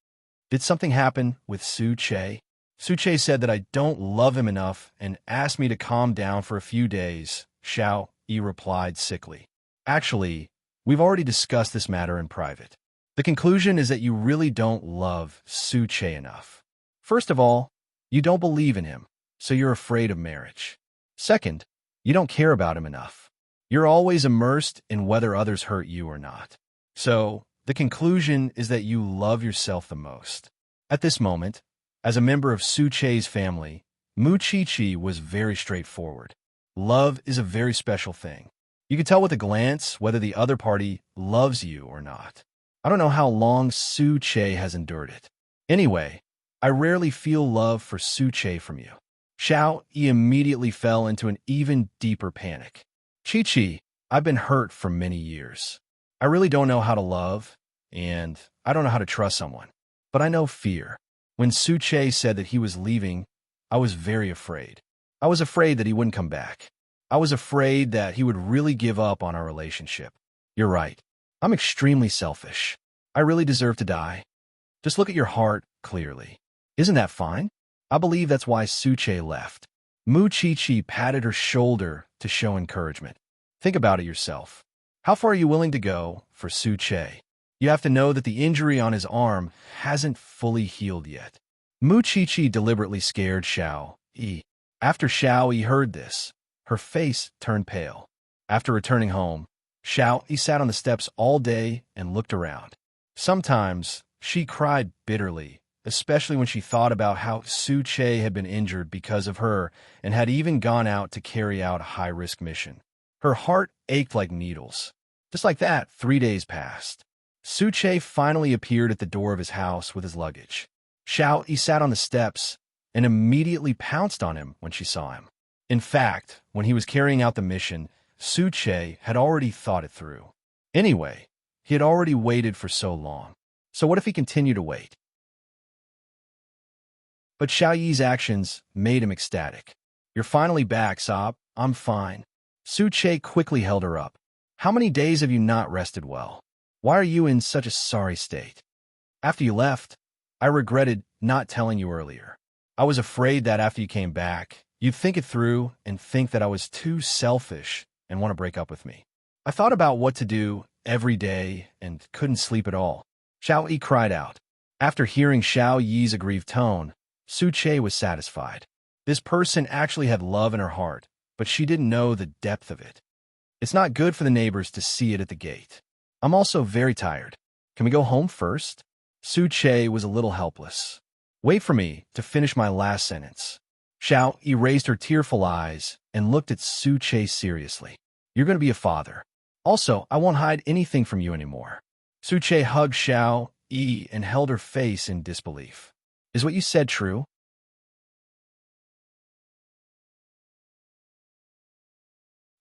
"Did something happen with Su Che?" Su Che said that I don't love him enough and asked me to calm down for a few days, Xiao Yi replied sickly. "Actually, we've already discussed this matter in private. The conclusion is that you really don't love Su Che enough. First of all, you don't believe in him, so you're afraid of marriage. Second, you don't care about him enough. You're always immersed in whether others hurt you or not. So, the conclusion is that you love yourself the most." At this moment, as a member of Su Che's family, Muqiqi was very straightforward. Love is a very special thing. You can tell with a glance whether the other party loves you or not. I don't know how long Su Che has endured it. Anyway, I rarely feel love for Su Che from you. Xiao Yi immediately fell into an even deeper panic. "Chi-Chi, I've been hurt for many years. I really don't know how to love, and I don't know how to trust someone. But I know fear. When Su Che said that he was leaving, I was very afraid. I was afraid that he wouldn't come back. I was afraid that he would really give up on our relationship. You're right. I'm extremely selfish. I really deserve to die. Just look at your heart clearly. Isn't that fine? I believe that's why Su Che left." Muqiqi patted her shoulder to show encouragement. "Think about it yourself. How far are you willing to go for Su Che? You have to know that the injury on his arm hasn't fully healed yet." Muqiqi deliberately scared Xiao Yi. After Xiao Yi heard this, her face turned pale. After returning home, Xiao Yi sat on the steps all day and looked around. Sometimes, she cried bitterly, especially when she thought about how Su Che had been injured because of her and had even gone out to carry out a high-risk mission. Her heart ached like needles. Just like that, 3 days passed. Suche finally appeared at the door of his house with his luggage. Xiao Yi sat on the steps and immediately pounced on him when she saw him. In fact, when he was carrying out the mission, Suche had already thought it through. Anyway, he had already waited for so long. So what if he continued to wait? But Xiao Yi's actions made him ecstatic. "You're finally back, Sob. I'm fine." Suche quickly held her up. "How many days have you not rested well? Why are you in such a sorry state? After you left, I regretted not telling you earlier. I was afraid that after you came back, you'd think it through and think that I was too selfish and want to break up with me. I thought about what to do every day and couldn't sleep at all." Xiao Yi cried out. After hearing Xiao Yi's aggrieved tone, Suche was satisfied. This person actually had love in her heart, but she didn't know the depth of it. It's not good for the neighbors to see it at the gate. "I'm also very tired. Can we go home first?" Suche was a little helpless. "Wait for me to finish my last sentence." Xiao Yi raised her tearful eyes and looked at Suche seriously. "You're going to be a father. Also, I won't hide anything from you anymore." Suche hugged Xiao Yi and held her face in disbelief. "Is what you said true?"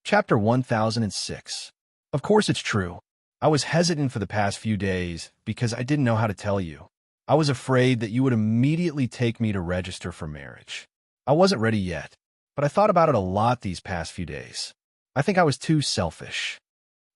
Chapter 1006. Of course it's true. I was hesitant for the past few days because I didn't know how to tell you. I was afraid that you would immediately take me to register for marriage. I wasn't ready yet, but I thought about it a lot these past few days. I think I was too selfish.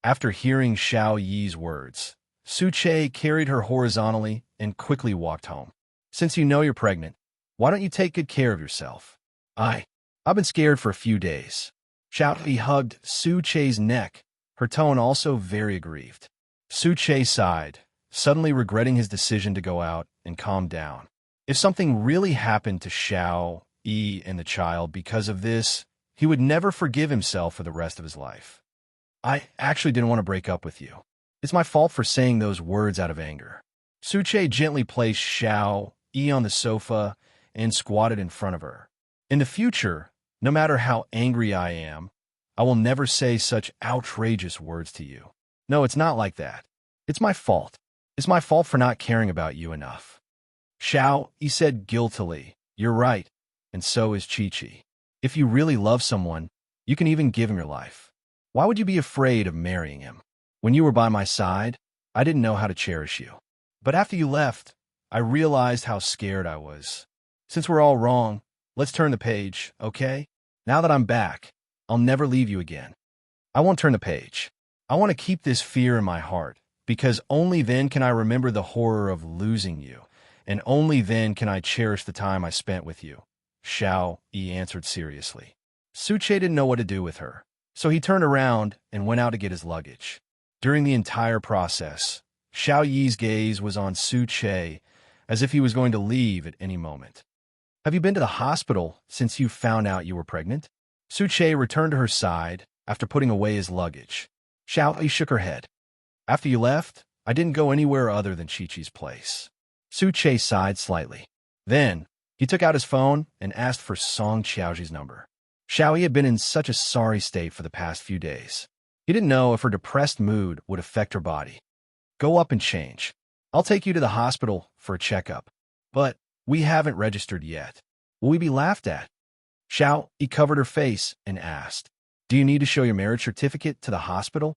After hearing Xiao Yi's words, Suche carried her horizontally and quickly walked home. "Since you know you're pregnant, why don't you take good care of yourself?" I've been scared for a few days." Xiao Yi hugged Suche's neck, her tone also very aggrieved. Suche sighed, suddenly regretting his decision to go out and calm down. If something really happened to Xiao Yi and the child because of this, he would never forgive himself for the rest of his life. "I actually didn't want to break up with you. It's my fault for saying those words out of anger." Suche gently placed Xiao Yi on the sofa and squatted in front of her. "In the future, no matter how angry I am, I will never say such outrageous words to you. No, it's not like that. It's my fault. It's my fault for not caring about you enough." Xiao Yi said guiltily, "You're right, and so is Chi-Chi. If you really love someone, you can even give him your life. Why would you be afraid of marrying him? When you were by my side, I didn't know how to cherish you. But after you left, I realized how scared I was. Since we're all wrong, let's turn the page, okay? Now that I'm back, I'll never leave you again. I won't turn the page. I want to keep this fear in my heart, because only then can I remember the horror of losing you, and only then can I cherish the time I spent with you," Xiao Yi answered seriously. Suche didn't know what to do with her, so he turned around and went out to get his luggage. During the entire process, Xiao Yi's gaze was on Suche, as if he was going to leave at any moment. "Have you been to the hospital since you found out you were pregnant?" Suche returned to her side after putting away his luggage. Xiao Yi shook her head. "After you left, I didn't go anywhere other than Chi-Chi's place." Suche sighed slightly. Then, he took out his phone and asked for Song Qiaoji's number. Xiao Yi had been in such a sorry state for the past few days. He didn't know if her depressed mood would affect her body. "Go up and change. I'll take you to the hospital for a checkup. But we haven't registered yet. Will we be laughed at?" Xiao Yi covered her face and asked, "Do you need to show your marriage certificate to the hospital?"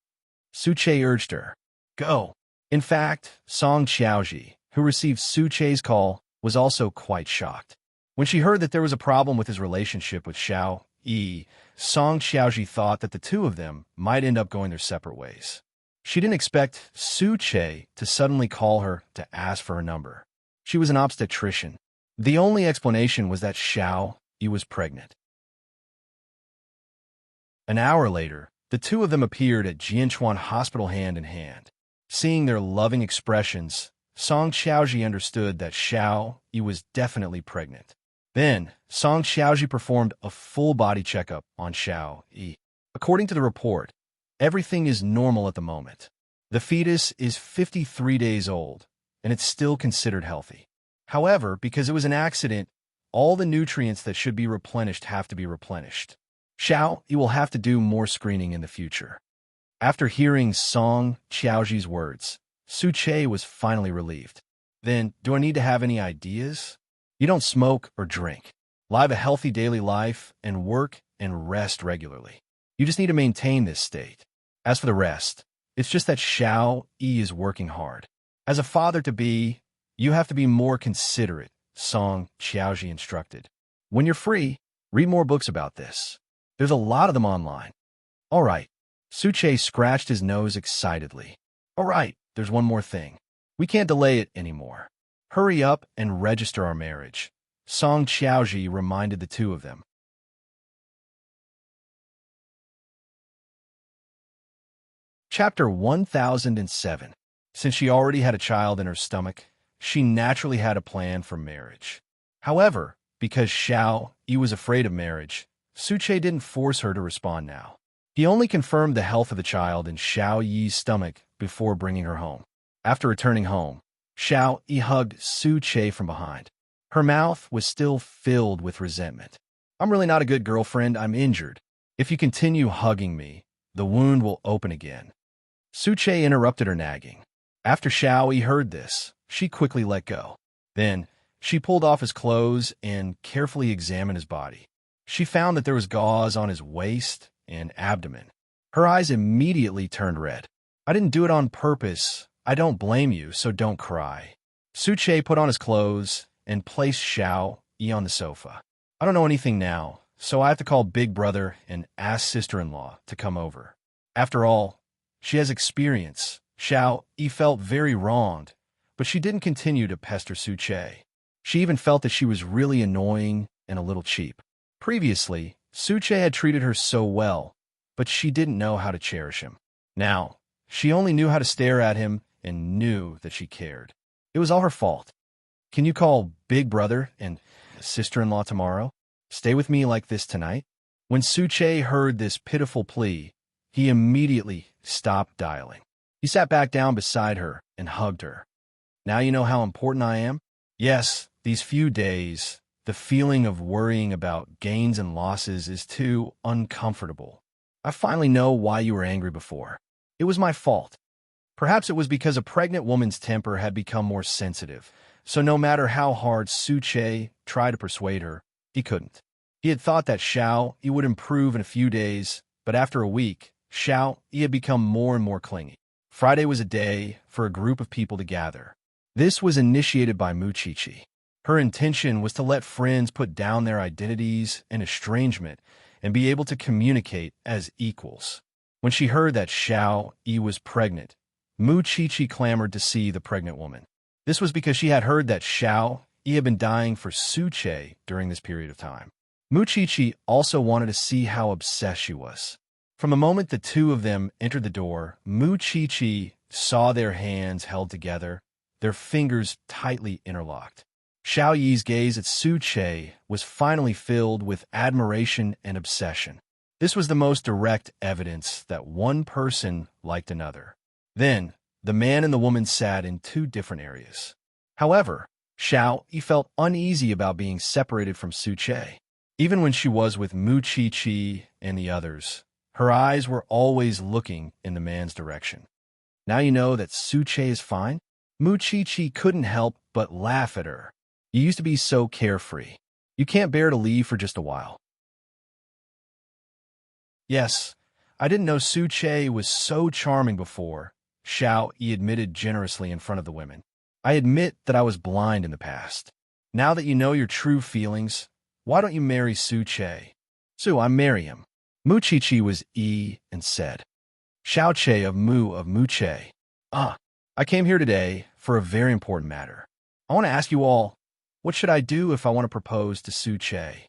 Suche urged her. "Go." In fact, Song Qiaoji, who received Suche's call, was also quite shocked. When she heard that there was a problem with his relationship with Xiao Yi, Song Qiaoji thought that the two of them might end up going their separate ways. She didn't expect Suche to suddenly call her to ask for her number. She was an obstetrician. The only explanation was that Xiao Yi was pregnant. An hour later, the two of them appeared at Jianchuan Hospital hand in hand. Seeing their loving expressions, Song Qiaoji understood that Xiao Yi was definitely pregnant. Then, Song Qiaoji performed a full body checkup on Xiao Yi. According to the report, everything is normal at the moment. The fetus is 53 days old, and it's still considered healthy. However, because it was an accident, all the nutrients that should be replenished have to be replenished. Xiao Yi will have to do more screening in the future. After hearing Song Qiaoji's words, Su-che was finally relieved. Then, do I need to have any ideas? You don't smoke or drink. Live a healthy daily life and work and rest regularly. You just need to maintain this state. As for the rest, it's just that Xiao Yi is working hard. As a father-to-be, you have to be more considerate, Song Qiaoji instructed. When you're free, read more books about this. There's a lot of them online. All right. Su-che scratched his nose excitedly. All right, there's one more thing. We can't delay it anymore. Hurry up and register our marriage. Song Qiaoji reminded the two of them. Chapter 1007. Since she already had a child in her stomach, she naturally had a plan for marriage. However, because Xiao Yi was afraid of marriage, Su-che didn't force her to respond now. He only confirmed the health of the child in Xiao Yi's stomach before bringing her home. After returning home, Xiao Yi hugged Su-che from behind. Her mouth was still filled with resentment. I'm really not a good girlfriend. I'm injured. If you continue hugging me, the wound will open again. Su-che interrupted her nagging. After Xiao Yi heard this, she quickly let go. Then, she pulled off his clothes and carefully examined his body. She found that there was gauze on his waist and abdomen. Her eyes immediately turned red. I didn't do it on purpose. I don't blame you, so don't cry. Su-che put on his clothes and placed Xiao Yi on the sofa. I don't know anything now, so I have to call Big Brother and ask sister-in-law to come over. After all, she has experience. Xiao Yi felt very wronged, but she didn't continue to pester Su-che. She even felt that she was really annoying and a little cheap. Previously, Su-che had treated her so well, but she didn't know how to cherish him. Now, she only knew how to stare at him and knew that she cared. It was all her fault. Can you call Big Brother and sister-in-law tomorrow? Stay with me like this tonight? When Su-che heard this pitiful plea, he immediately stopped dialing. He sat back down beside her and hugged her. Now you know how important I am? Yes, these few days, the feeling of worrying about gains and losses is too uncomfortable. I finally know why you were angry before. It was my fault. Perhaps it was because a pregnant woman's temper had become more sensitive, so no matter how hard Su-che tried to persuade her, he couldn't. He had thought that Xiao Yi would improve in a few days, but after a week, Xiao Yi had become more and more clingy. Friday was a day for a group of people to gather. This was initiated by Mu-chi-chi. Her intention was to let friends put down their identities and estrangement and be able to communicate as equals. When she heard that Xiao Yi was pregnant, Mu-chi-chi clamored to see the pregnant woman. This was because she had heard that Xiao Yi had been dying for Su-che during this period of time. Mu-chi-chi also wanted to see how obsessed she was. From the moment the two of them entered the door, Mu-chi-chi saw their hands held together, their fingers tightly interlocked. Xiao Yi's gaze at Su-che was finally filled with admiration and obsession. This was the most direct evidence that one person liked another. Then, the man and the woman sat in two different areas. However, Xiao Yi felt uneasy about being separated from Su-che. Even when she was with Mu-chi-chi and the others, her eyes were always looking in the man's direction. Now you know that Su-che is fine? Mu-chi-chi couldn't help but laugh at her. You used to be so carefree. You can't bear to leave for just a while. Yes, I didn't know Su-che was so charming before, Xiao Yi admitted generously in front of the women. I admit that I was blind in the past. Now that you know your true feelings, why don't you marry Su-che? Su, I marry him. Mu-chi-chi was and said. Xiao-che of Mu-che. I came here today for a very important matter. I want to ask you all, what should I do if I want to propose to Su-che?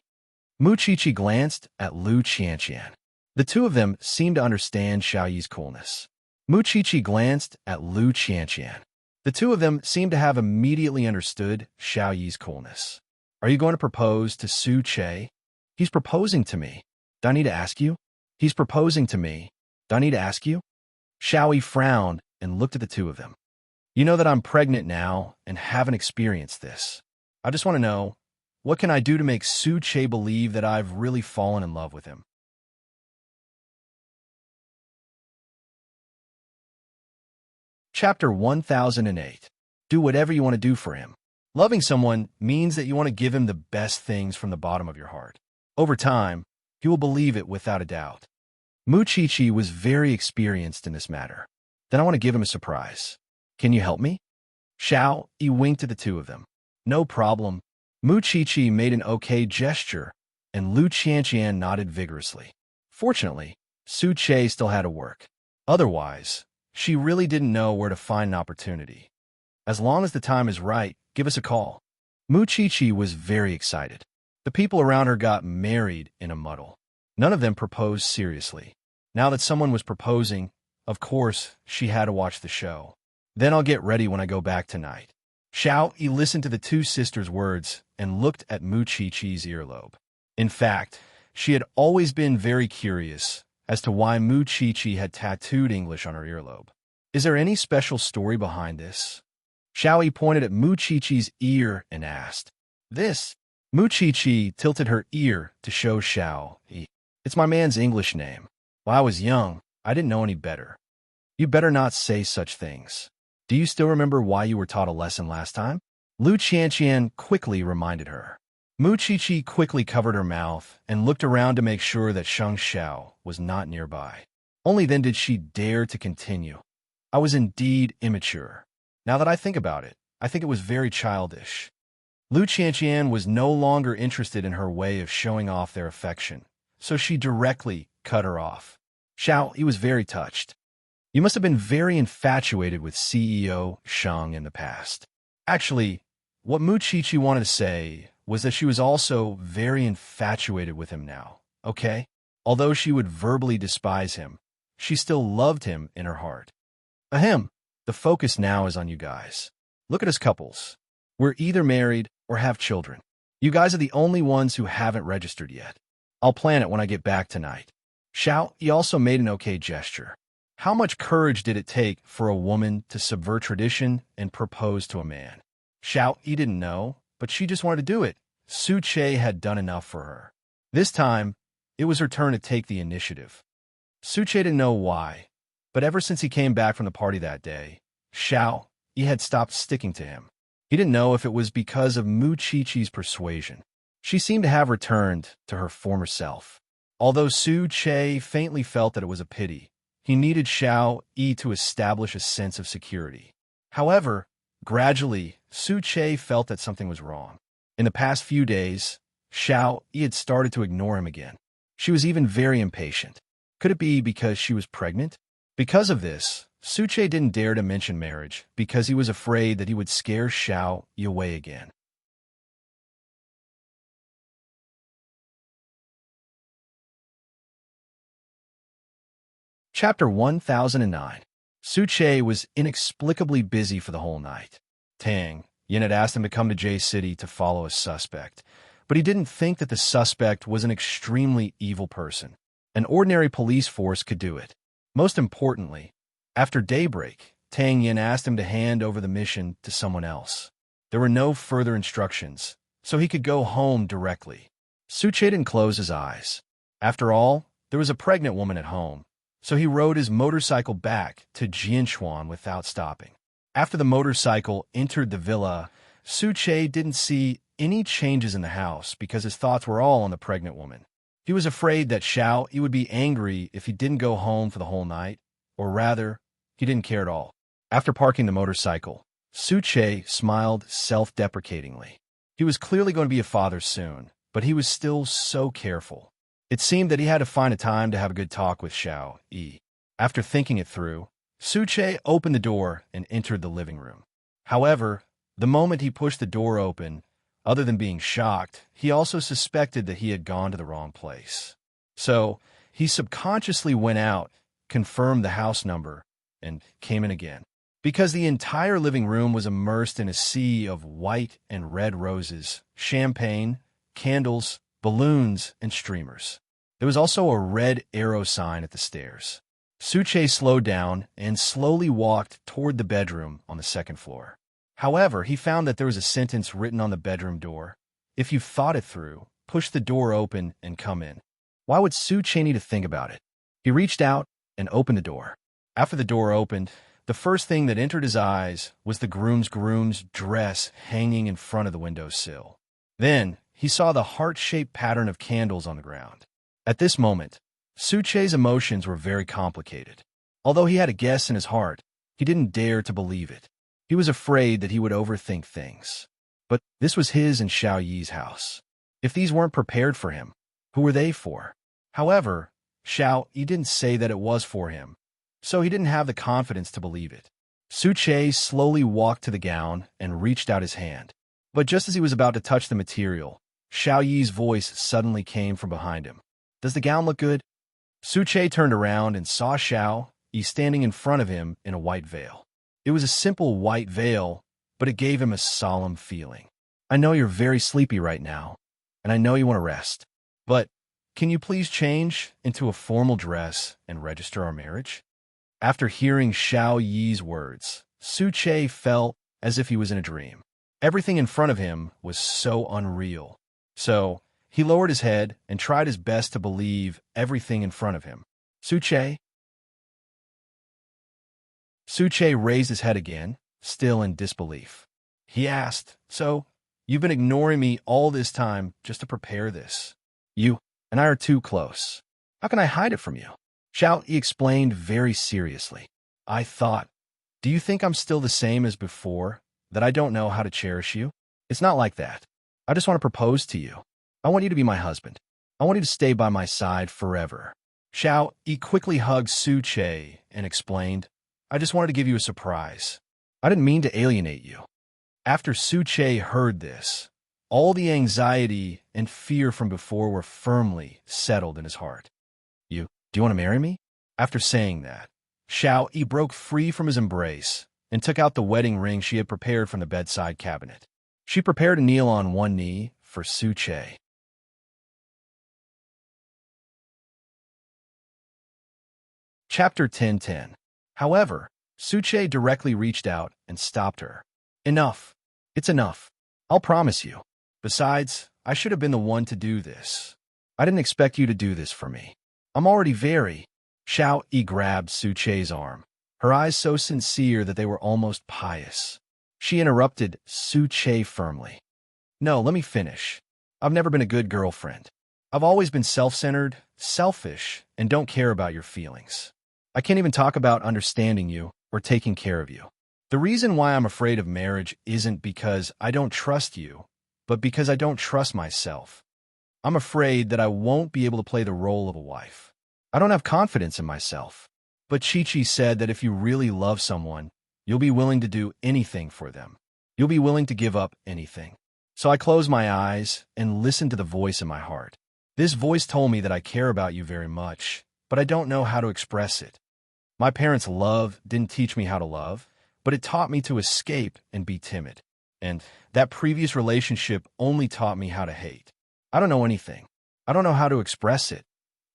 Mu-chi-chi glanced at Lu Qianqian. The two of them seemed to understand Xiao Yi's coolness. Mu-chi-chi glanced at Lu Qianqian. The two of them seemed to have immediately understood Xiao Yi's coolness. Are you going to propose to Su-che? He's proposing to me. Do I need to ask you? He's proposing to me. Do I need to ask you? Xiao Yi frowned and looked at the two of them. You know that I'm pregnant now and haven't experienced this. I just want to know, what can I do to make Su-che believe that I've really fallen in love with him? Chapter 1008. Do whatever you want to do for him. Loving someone means that you want to give him the best things from the bottom of your heart. Over time, he will believe it without a doubt. Muchichi was very experienced in this matter. Then I want to give him a surprise. Can you help me? Xiao Yi winked at the two of them. No problem. Muchichi made an okay gesture, and Lu Qianqian nodded vigorously. Fortunately, Su Che still had to work. Otherwise, she really didn't know where to find an opportunity. As long as the time is right, give us a call. Muchichi was very excited. The people around her got married in a muddle. None of them proposed seriously. Now that someone was proposing, of course, she had to watch the show. Then I'll get ready when I go back tonight. Xiao Yi listened to the two sisters' words and looked at Muchichi's earlobe. In fact, she had always been very curious as to why Muchichi had tattooed English on her earlobe. Is there any special story behind this? Xiao Yi pointed at Muchichi's ear and asked. This? Muchichi tilted her ear to show Xiao Yi. It's my man's English name. When I was young, I didn't know any better. You better not say such things. Do you still remember why you were taught a lesson last time? Lu Qianqian quickly reminded her. Muchichi quickly covered her mouth and looked around to make sure that Sheng Xiao was not nearby. Only then did she dare to continue. I was indeed immature. Now that I think about it, I think it was very childish. Lu Qianqian was no longer interested in her way of showing off their affection, so she directly cut her off. Xiao Yi was very touched. You must have been very infatuated with CEO Sheng in the past. Actually, what Muchichi wanted to say was that she was also very infatuated with him now, okay? Although she would verbally despise him, she still loved him in her heart. Ahem, the focus now is on you guys. Look at us couples. We're either married or have children. You guys are the only ones who haven't registered yet. I'll plan it when I get back tonight. Xiao Yi also made an okay gesture. How much courage did it take for a woman to subvert tradition and propose to a man? Xiao Yi didn't know, but she just wanted to do it. Su Che had done enough for her. This time, it was her turn to take the initiative. Su Che didn't know why, but ever since he came back from the party that day, Xiao Yi had stopped sticking to him. He didn't know if it was because of Muchichi's persuasion. She seemed to have returned to her former self. Although Su Che faintly felt that it was a pity, he needed Xiao Yi to establish a sense of security. However, gradually, Su Che felt that something was wrong. In the past few days, Xiao Yi had started to ignore him again. She was even very impatient. Could it be because she was pregnant? Because of this, Su Che didn't dare to mention marriage because he was afraid that he would scare Xiao Yi away again. Chapter 1009. Su Che was inexplicably busy for the whole night. Tang Yin had asked him to come to J City to follow a suspect, but he didn't think that the suspect was an extremely evil person. An ordinary police force could do it. Most importantly, after daybreak, Tang Yin asked him to hand over the mission to someone else. There were no further instructions, so he could go home directly. Su Che didn't close his eyes. After all, there was a pregnant woman at home, so he rode his motorcycle back to Jianchuan without stopping. After the motorcycle entered the villa, Su Che didn't see any changes in the house because his thoughts were all on the pregnant woman. He was afraid that Xiao Yi would be angry if he didn't go home for the whole night, or rather, he didn't care at all. After parking the motorcycle, Su Che smiled self-deprecatingly. He was clearly going to be a father soon, but he was still so careful. It seemed that he had to find a time to have a good talk with Xiao Yi. After thinking it through, Su Che opened the door and entered the living room. However, the moment he pushed the door open, other than being shocked, he also suspected that he had gone to the wrong place. So, he subconsciously went out, confirmed the house number, and came in again. Because the entire living room was immersed in a sea of white and red roses, champagne, candles, balloons, and streamers. There was also a red arrow sign at the stairs. Su Che slowed down and slowly walked toward the bedroom on the second floor. However, he found that there was a sentence written on the bedroom door. If you've thought it through, push the door open and come in. Why would Su Che need to think about it? He reached out and opened the door. After the door opened, The first thing that entered his eyes was the groom's dress hanging in front of the windowsill. Then he saw the heart-shaped pattern of candles on the ground. At this moment, Suche's emotions were very complicated. Although he had a guess in his heart, he didn't dare to believe it. He was afraid that he would overthink things. But this was his and Xiao Yi's house. If these weren't prepared for him, who were they for? However, Xiao Yi didn't say that it was for him, so he didn't have the confidence to believe it. Suche slowly walked to the gown and reached out his hand. But just as he was about to touch the material, Xiao Yi's voice suddenly came from behind him. "Does the gown look good?" Suche turned around and saw Xiao Yi standing in front of him in a white veil. It was a simple white veil, but it gave him a solemn feeling. "I know you're very sleepy right now, and I know you want to rest. But can you please change into a formal dress and register our marriage?" After hearing Xiao Yi's words, Suche felt as if he was in a dream. Everything in front of him was so unreal. So he lowered his head and tried his best to believe everything in front of him. Suche raised his head again, still in disbelief. He asked, "So, you've been ignoring me all this time just to prepare this? You and I are too close. How can I hide it from you?" Xiao Yi explained very seriously. "I thought, do you think I'm still the same as before, that I don't know how to cherish you? It's not like that. I just want to propose to you. I want you to be my husband. I want you to stay by my side forever." Xiao Yi quickly hugged Suche and explained, "I just wanted to give you a surprise. I didn't mean to alienate you." After Suche heard this, all the anxiety and fear from before were firmly settled in his heart. Do you want to marry me?" After saying that, Xiao Yi broke free from his embrace and took out the wedding ring she had prepared from the bedside cabinet. She prepared to kneel on one knee for Suche. Chapter 10:10. However, Suche directly reached out and stopped her. "Enough. It's enough. I'll promise you. Besides, I should have been the one to do this. I didn't expect you to do this for me. I'm already very—" Xiao Yi grabbed Suche's arm, her eyes so sincere that they were almost pious. She interrupted Suche firmly. "No, let me finish. I've never been a good girlfriend. I've always been self-centered, selfish, and don't care about your feelings. I can't even talk about understanding you or taking care of you. The reason why I'm afraid of marriage isn't because I don't trust you, but because I don't trust myself. I'm afraid that I won't be able to play the role of a wife. I don't have confidence in myself. But Chi-Chi said that if you really love someone, you'll be willing to do anything for them. You'll be willing to give up anything." So I closed my eyes and listened to the voice in my heart. This voice told me that I care about you very much, but I don't know how to express it. My parents' love didn't teach me how to love, but it taught me to escape and be timid. And that previous relationship only taught me how to hate. I don't know anything. I don't know how to express it,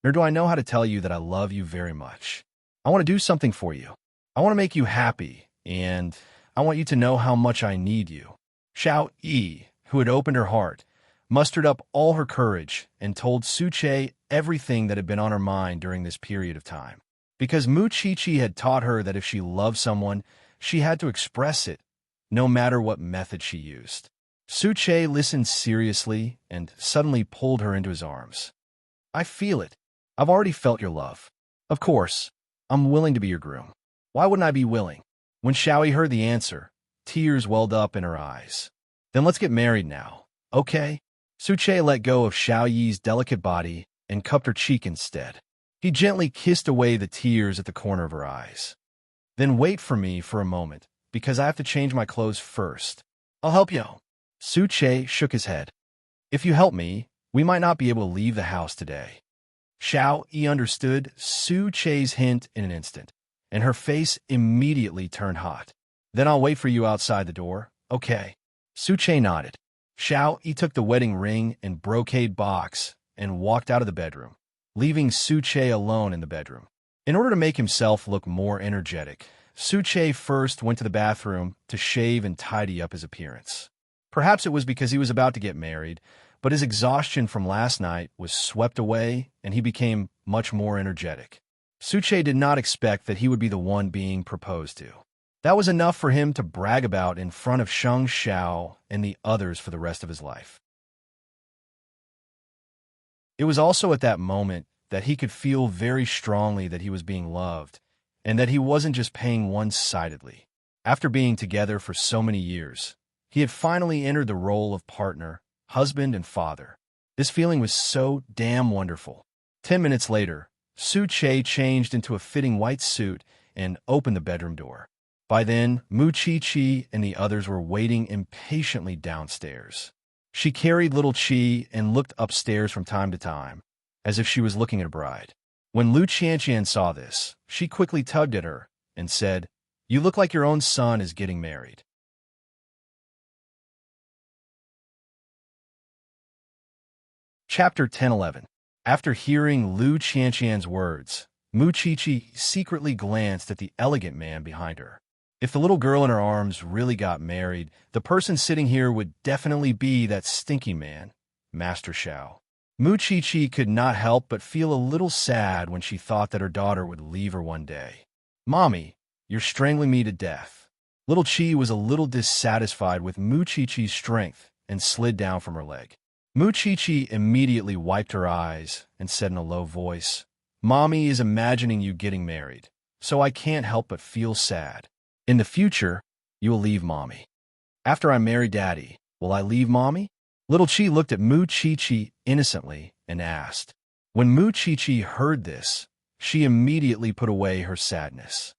nor do I know how to tell you that I love you very much. I want to do something for you. I want to make you happy, and I want you to know how much I need you." Xiao Yi, who had opened her heart, mustered up all her courage and told Suche everything that had been on her mind during this period of time. Because Mu Chi-Chi had taught her that if she loved someone, she had to express it, no matter what method she used. Suche listened seriously and suddenly pulled her into his arms. "I feel it. I've already felt your love. Of course, I'm willing to be your groom. Why wouldn't I be willing?" When Xiaoyi heard the answer, tears welled up in her eyes. "Then let's get married now, okay?" Suche let go of Xiaoyi's delicate body and cupped her cheek instead. He gently kissed away the tears at the corner of her eyes. "Then wait for me for a moment, because I have to change my clothes first. I'll help you." Suche shook his head. "If you help me, we might not be able to leave the house today." Xiao Yi understood Suche's hint in an instant, and her face immediately turned hot. "Then I'll wait for you outside the door, okay?" Suche nodded. Xiao Yi took the wedding ring and brocade box and walked out of the bedroom, leaving Suche alone in the bedroom. In order to make himself look more energetic, Suche first went to the bathroom to shave and tidy up his appearance. Perhaps it was because he was about to get married, but his exhaustion from last night was swept away and he became much more energetic. Suche did not expect that he would be the one being proposed to. That was enough for him to brag about in front of Sheng Xiao and the others for the rest of his life. It was also at that moment that he could feel very strongly that he was being loved, and that he wasn't just paying one-sidedly. After being together for so many years, he had finally entered the role of partner, husband, and father. This feeling was so damn wonderful. 10 minutes later, Suche changed into a fitting white suit and opened the bedroom door. By then, Mu Chi and the others were waiting impatiently downstairs. She carried little Chi and looked upstairs from time to time, as if she was looking at a bride. When Lu Qianqian saw this, she quickly tugged at her and said, "You look like your own son is getting married." Chapter 10:11. After hearing Lu Qianqian's words, Mu Chi secretly glanced at the elegant man behind her. If the little girl in her arms really got married, the person sitting here would definitely be that stinky man, Master Xiao. Mu Chi could not help but feel a little sad when she thought that her daughter would leave her one day. "Mommy, you're strangling me to death." Little Chi was a little dissatisfied with Mu Chi's strength and slid down from her leg. Mu Chi immediately wiped her eyes and said in a low voice, "Mommy is imagining you getting married, so I can't help but feel sad. In the future, you will leave Mommy. After I marry Daddy, will I leave Mommy?" Little Chi looked at Mu Chi innocently and asked. When Mu Chi heard this, she immediately put away her sadness.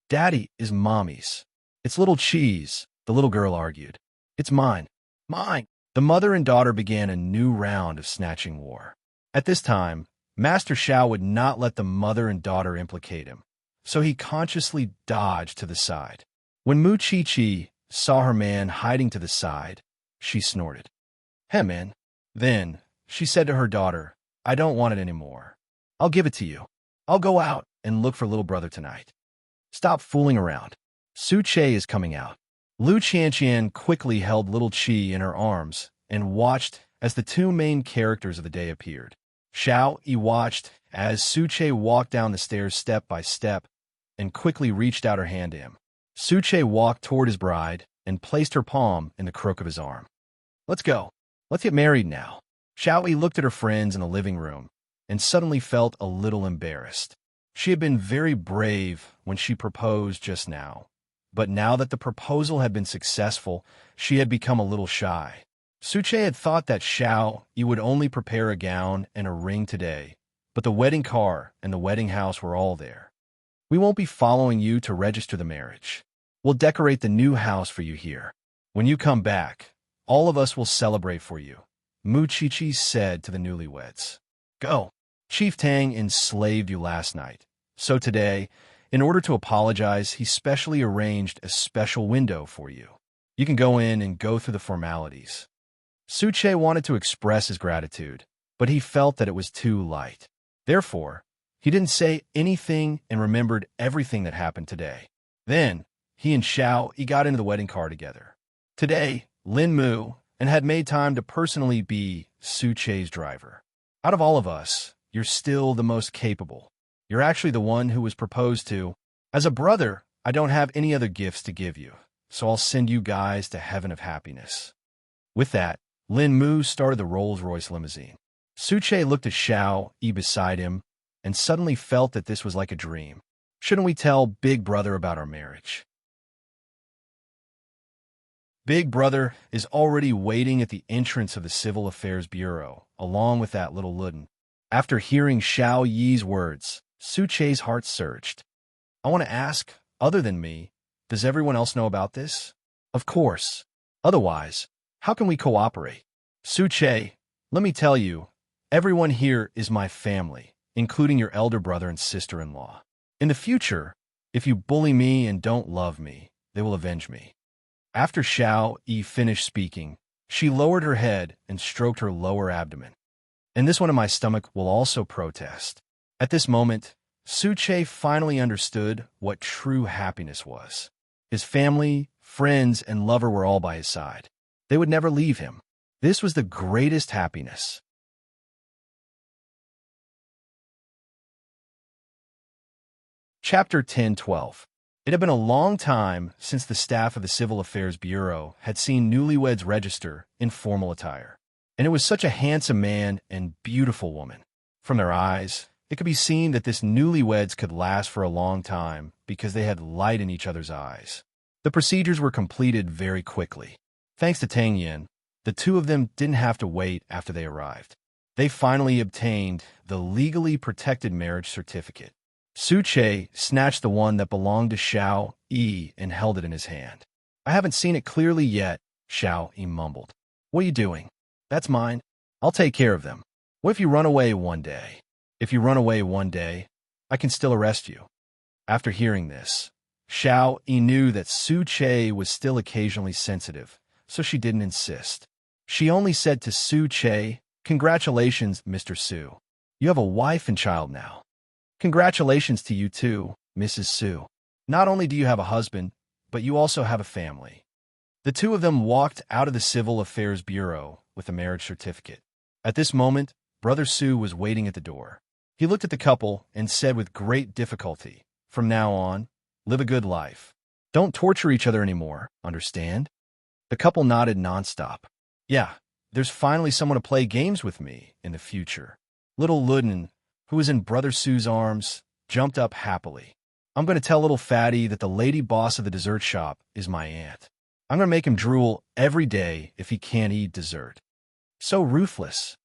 "Daddy is Mommy's. It's Little Chi's," the little girl argued. "It's mine. Mine." The mother and daughter began a new round of snatching war. At this time, Master Xiao would not let the mother and daughter implicate him, so he consciously dodged to the side. When Mu Chi saw her man hiding to the side, she snorted. "Hey, man." Then she said to her daughter, "I don't want it anymore. I'll give it to you. I'll go out and look for little brother tonight. Stop fooling around. Suche is coming out." Lu Qianqian quickly held little Chi in her arms and watched as the two main characters of the day appeared. Xiao Yi watched as Suche walked down the stairs step by step and quickly reached out her hand to him. Suche walked toward his bride and placed her palm in the crook of his arm. "Let's go. Let's get married now." Xiao Yi looked at her friends in the living room and suddenly felt a little embarrassed. She had been very brave when she proposed just now, but now that the proposal had been successful, she had become a little shy. Suche had thought that Xiao Yi would only prepare a gown and a ring today, but the wedding car and the wedding house were all there. "We won't be following you to register the marriage. We'll decorate the new house for you here. When you come back, all of us will celebrate for you," Mu Chi said to the newlyweds. "Go. Chief Tang enslaved you last night, so today, in order to apologize, he specially arranged a special window for you. You can go in and go through the formalities." Suche wanted to express his gratitude, but he felt that it was too light. Therefore, he didn't say anything and remembered everything that happened today. Then, he and Xiao Yi got into the wedding car together. Today, Lin Mu and had made time to personally be Suche's driver. "Out of all of us, you're still the most capable. You're actually the one who was proposed to. As a brother, I don't have any other gifts to give you, so I'll send you guys to heaven of happiness." With that, Lin Mu started the Rolls-Royce limousine. Suche looked at Xiao Yi beside him and suddenly felt that this was like a dream. "Shouldn't we tell Big Brother about our marriage?" Big Brother is already waiting at the entrance of the Civil Affairs Bureau, along with that little Luden. After hearing Xiao Yi's words, Suche's heart surged. "I want to ask, other than me, does everyone else know about this?" "Of course. Otherwise, how can we cooperate?" "Suche, let me tell you, everyone here is my family, including your elder brother and sister-in-law. In the future, if you bully me and don't love me, they will avenge me." After Xiao Yi finished speaking, she lowered her head and stroked her lower abdomen. "And this one in my stomach will also protest." At this moment, Suche finally understood what true happiness was. His family, friends, and lover were all by his side. They would never leave him. This was the greatest happiness. Chapter 10-12. It had been a long time since the staff of the Civil Affairs Bureau had seen newlyweds register in formal attire. And it was such a handsome man and beautiful woman. From their eyes, it could be seen that this newlyweds could last for a long time because they had light in each other's eyes. The procedures were completed very quickly. Thanks to Tang Yin, the two of them didn't have to wait after they arrived. They finally obtained the legally protected marriage certificate. Su Che snatched the one that belonged to Xiao Yi and held it in his hand. "I haven't seen it clearly yet," Xiao Yi mumbled. "What are you doing?" "That's mine. I'll take care of them." "What if you run away one day?" "If you run away one day, I can still arrest you." After hearing this, Xiao Yi knew that Su Che was still occasionally sensitive, so she didn't insist. She only said to Su Che, "Congratulations, Mr. Su. You have a wife and child now." "Congratulations to you too, Mrs. Su. Not only do you have a husband, but you also have a family." The two of them walked out of the Civil Affairs Bureau with a marriage certificate. At this moment, Brother Su was waiting at the door. He looked at the couple and said with great difficulty, "From now on, live a good life. Don't torture each other anymore, understand?" The couple nodded nonstop. "Yeah, there's finally someone to play games with me in the future." Little Luden, who was in Brother Su's arms, jumped up happily. "I'm going to tell little Fatty that the lady boss of the dessert shop is my aunt. I'm going to make him drool every day if he can't eat dessert." "So ruthless."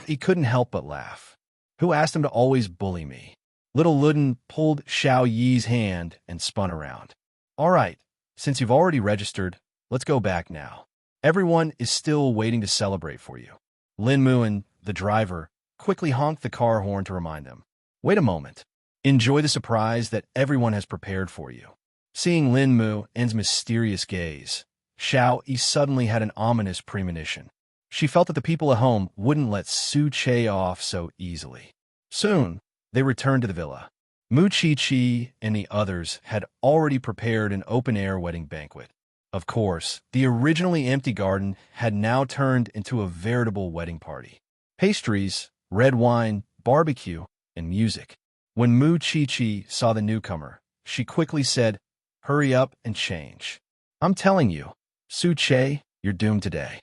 He couldn't help but laugh. "Who asked him to always bully me?" Little Luden pulled Xiao Yi's hand and spun around. "All right, since you've already registered, let's go back now. Everyone is still waiting to celebrate for you." Lin Muan, the driver, quickly honked the car horn to remind them. "Wait a moment. Enjoy the surprise that everyone has prepared for you." Seeing Lin Muan's mysterious gaze, Xiao Yi suddenly had an ominous premonition. She felt that the people at home wouldn't let Su Che off so easily. Soon, they returned to the villa. Mu Chi and the others had already prepared an open-air wedding banquet. Of course, the originally empty garden had now turned into a veritable wedding party. Pastries, red wine, barbecue, and music. When Mu Chi saw the newcomer, she quickly said, "Hurry up and change. I'm telling you, Su Che, you're doomed today."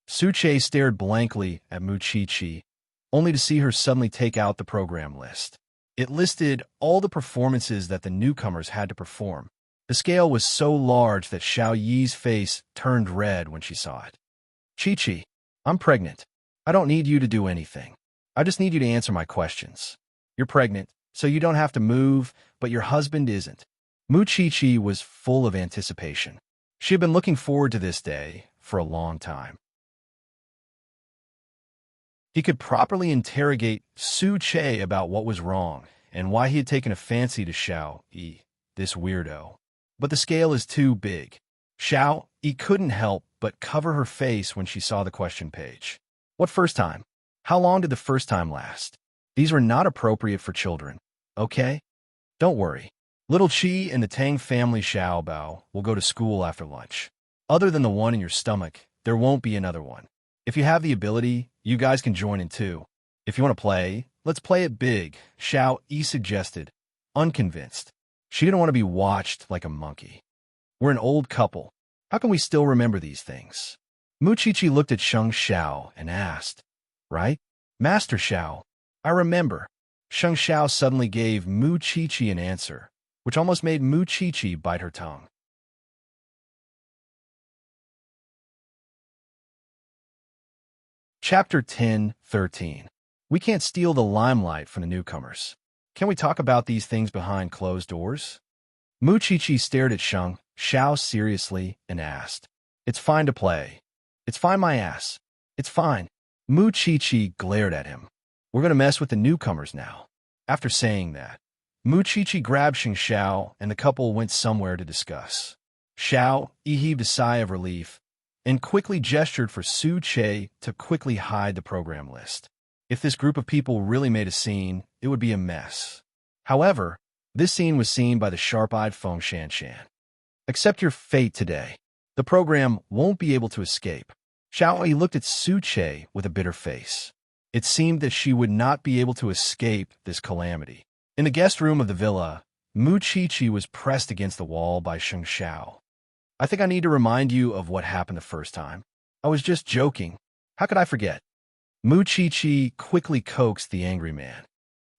Su Che stared blankly at Mu Chi, only to see her suddenly take out the program list. It listed all the performances that the newcomers had to perform. The scale was so large that Xiao Yi's face turned red when she saw it. "Chi, I'm pregnant. I don't need you to do anything. I just need you to answer my questions. You're pregnant, so you don't have to move, but your husband isn't." Mu Chi was full of anticipation. She had been looking forward to this day for a long time. He could properly interrogate Su Che about what was wrong and why he had taken a fancy to Xiao Yi, this weirdo. But the scale is too big. Xiao Yi couldn't help but cover her face when she saw the question page. "What first time? How long did the first time last? These were not appropriate for children, okay? Don't worry. Little Chi and the Tang family Xiao Bao will go to school after lunch. Other than the one in your stomach, there won't be another one. If you have the ability, you guys can join in too. If you want to play, let's play it big," Xiao Yi suggested, unconvinced. She didn't want to be watched like a monkey. "We're an old couple. How can we still remember these things?" Mu Chi looked at Sheng Xiao and asked, "Right? Master Xiao, I remember." Sheng Xiao suddenly gave Mu Chi an answer, which almost made Mu Chi bite her tongue. Chapter 10-13. We can't steal the limelight from the newcomers. Can we talk about these things behind closed doors? Mu Chi stared at Sheng Xiao seriously and asked, "It's fine to play." "It's fine, my ass. It's fine." Mu Chi glared at him. "We're going to mess with the newcomers now." After saying that, Mu Chi grabbed Sheng Xiao and the couple went somewhere to discuss. Xiao Yi heaved a sigh of relief and quickly gestured for Su Che to quickly hide the program list. If this group of people really made a scene, it would be a mess. However, this scene was seen by the sharp-eyed Feng Shanshan. "Accept your fate today. The program won't be able to escape." Xiao Yi looked at Su Che with a bitter face. It seemed that she would not be able to escape this calamity. In the guest room of the villa, Mu Chi was pressed against the wall by Sheng Xiao. I think I need to remind you of what happened the first time. I was just joking. How could I forget? Mu Chi quickly coaxed the angry man.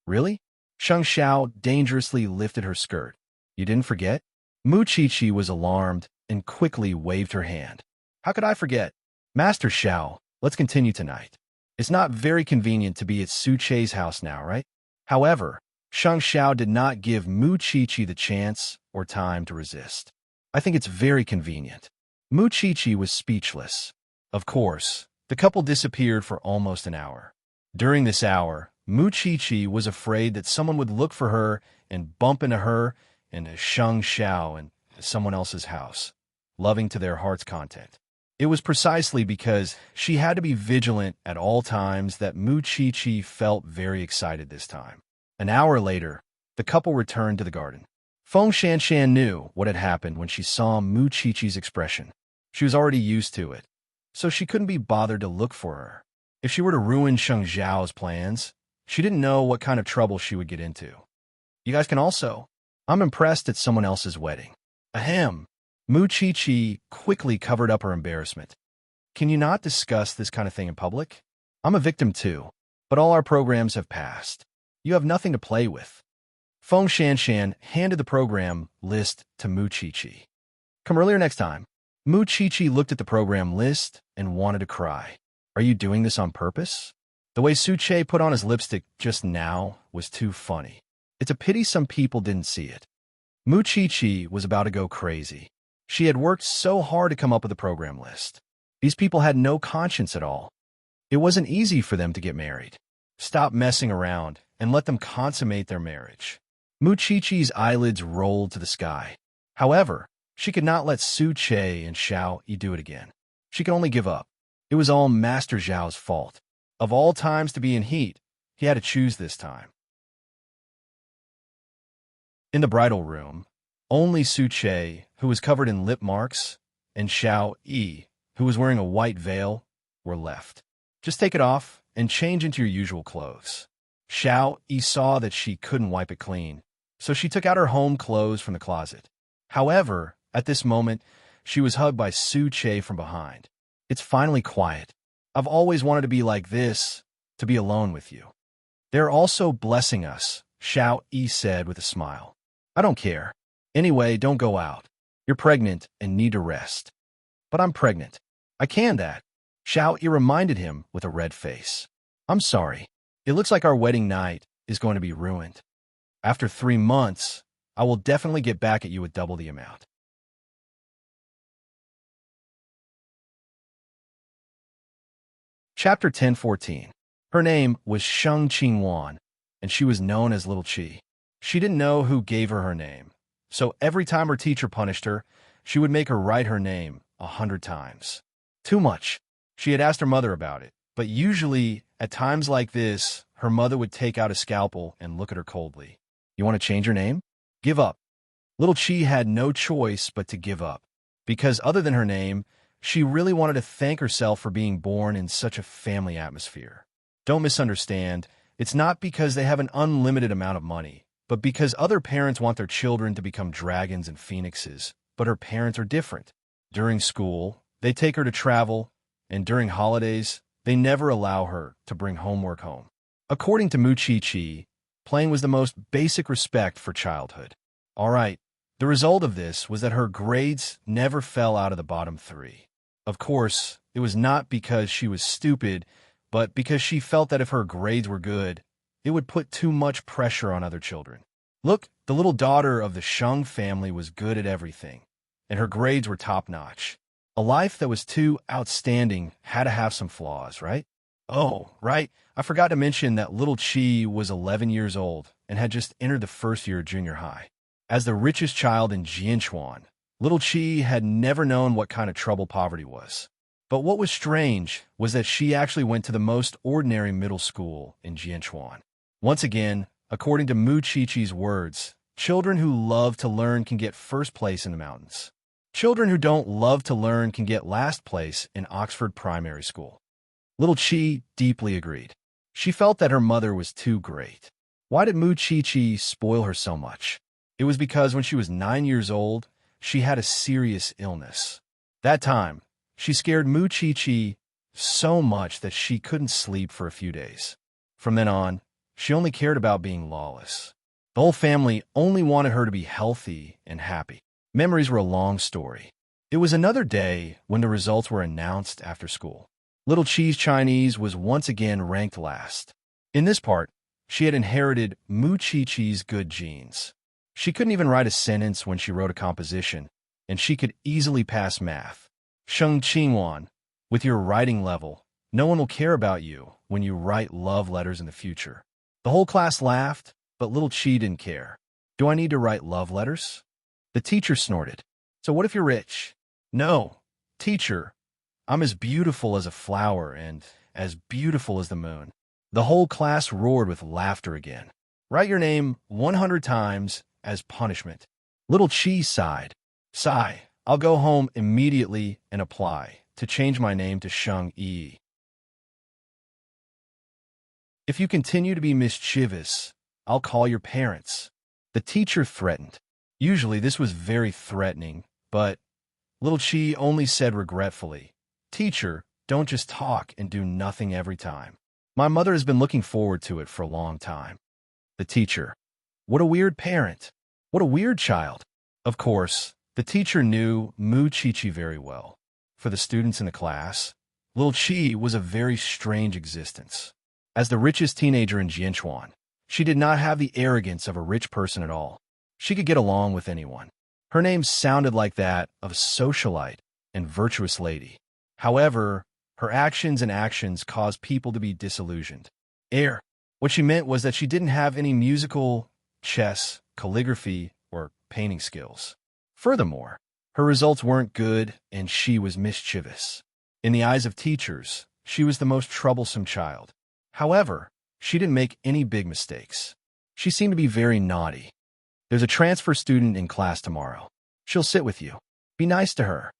Really? Sheng Xiao dangerously lifted her skirt. You didn't forget? Mu Chi was alarmed and quickly waved her hand. How could I forget? Master Xiao, let's continue tonight. It's not very convenient to be at Su Che's house now, right? However, Sheng Xiao did not give Mu Chi the chance or time to resist. I think it's very convenient. Mu Chi was speechless. Of course, the couple disappeared for almost an hour. During this hour, Mu Chi was afraid that someone would look for her and bump into her and Sheng Xiao and someone else's house, loving to their heart's content. It was precisely because she had to be vigilant at all times that Mu Chi felt very excited this time. An hour later, the couple returned to the garden. Feng Shanshan knew what had happened when she saw Mu Chi-Chi's expression. She was already used to it, so she couldn't be bothered to look for her. If she were to ruin Sheng Xiao's plans, she didn't know what kind of trouble she would get into. You guys can also. I'm impressed at someone else's wedding. Ahem. Mu Chi quickly covered up her embarrassment. Can you not discuss this kind of thing in public? I'm a victim too, but all our programs have passed. You have nothing to play with. Feng Shanshan handed the program list to Mu Chi. Come earlier next time. Mu Chi looked at the program list and wanted to cry. Are you doing this on purpose? The way Su Che put on his lipstick just now was too funny. It's a pity some people didn't see it. Mu Chi was about to go crazy. She had worked so hard to come up with a program list. These people had no conscience at all. It wasn't easy for them to get married. Stop messing around and let them consummate their marriage. Mu Chi-Chi's eyelids rolled to the sky. However, she could not let Su Che and Xiao Yi do it again. She could only give up. It was all Master Zhao's fault. Of all times to be in heat, he had to choose this time. In the bridal room, only Su Che, who was covered in lip marks, and Xiao Yi, who was wearing a white veil, were left. Just take it off and change into your usual clothes. Xiao Yi saw that she couldn't wipe it clean, so she took out her home clothes from the closet. However, at this moment, she was hugged by Su Che from behind. It's finally quiet. I've always wanted to be like this, to be alone with you. They're also blessing us, Xiao Yi said with a smile. I don't care. Anyway, don't go out. You're pregnant and need to rest. But I'm pregnant. I can that. Xiao Yi reminded him with a red face. I'm sorry. It looks like our wedding night is going to be ruined. After 3 months, I will definitely get back at you with double the amount. Chapter 10:14. Her name was Sheng Qingwan, and she was known as Little Qi. She didn't know who gave her her name, so every time her teacher punished her, she would make her write her name 100 times. Too much. She had asked her mother about it, but usually, at times like this, her mother would take out a scalpel and look at her coldly. You want to change your name? Give up. Little Qi had no choice but to give up, because other than her name, she really wanted to thank herself for being born in such a family atmosphere. Don't misunderstand, it's not because they have an unlimited amount of money, but because other parents want their children to become dragons and phoenixes, but her parents are different. During school, they take her to travel, and during holidays, they never allow her to bring homework home. According to Mu Chi, playing was the most basic respect for childhood. All right, the result of this was that her grades never fell out of the bottom 3. Of course, it was not because she was stupid, but because she felt that if her grades were good, it would put too much pressure on other children. Look, the little daughter of the Sheng family was good at everything, and her grades were top-notch. A life that was too outstanding had to have some flaws, right? Oh, right, I forgot to mention that Little Qi was 11 years old and had just entered the first year of junior high. As the richest child in Jianchuan, Little Qi had never known what kind of trouble poverty was. But what was strange was that she actually went to the most ordinary middle school in Jianchuan. Once again, according to Mu Chi-Chi's words, children who love to learn can get first place in the mountains. Children who don't love to learn can get last place in Oxford Primary School. Little Qi deeply agreed. She felt that her mother was too great. Why did Mu Chi-Chi spoil her so much? It was because when she was 9 years old, she had a serious illness. That time, she scared Mu Chi-Chi so much that she couldn't sleep for a few days. From then on, she only cared about being lawless. The whole family only wanted her to be healthy and happy. Memories were a long story. It was another day when the results were announced after school. Little Chi's Chinese was once again ranked last. In this part, she had inherited Mu Chi-Chi's good genes. She couldn't even write a sentence when she wrote a composition, and she could easily pass math. Sheng Qingwan, with your writing level, no one will care about you when you write love letters in the future. The whole class laughed, but little Chi didn't care. Do I need to write love letters? The teacher snorted. So what if you're rich? No, teacher, I'm as beautiful as a flower and as beautiful as the moon. The whole class roared with laughter again. Write your name 100 times as punishment. Little Chi sighed. Sigh, I'll go home immediately and apply to change my name to Sheng Yi. If you continue to be mischievous, I'll call your parents. The teacher threatened. Usually this was very threatening, but little Chi only said regretfully, Teacher, don't just talk and do nothing every time. My mother has been looking forward to it for a long time. The teacher. What a weird parent. What a weird child. Of course, the teacher knew Mu Chi-Chi very well. For the students in the class, little Chi was a very strange existence. As the richest teenager in Jianchuan, she did not have the arrogance of a rich person at all. She could get along with anyone. Her name sounded like that of a socialite and virtuous lady. However, her actions caused people to be disillusioned. What she meant was that she didn't have any musical, chess, calligraphy, or painting skills. Furthermore, her results weren't good and she was mischievous. In the eyes of teachers, she was the most troublesome child. However, she didn't make any big mistakes. She seemed to be very naughty. There's a transfer student in class tomorrow. She'll sit with you. Be nice to her.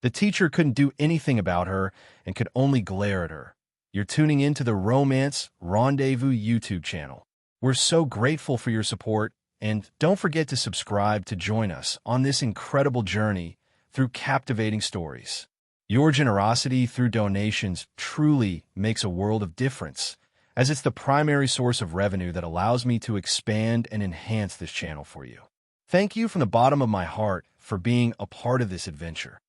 The teacher couldn't do anything about her and could only glare at her. You're tuning into the Romance Rendezvous YouTube channel. We're so grateful for your support, and don't forget to subscribe to join us on this incredible journey through captivating stories. Your generosity through donations truly makes a world of difference, as it's the primary source of revenue that allows me to expand and enhance this channel for you. Thank you from the bottom of my heart for being a part of this adventure.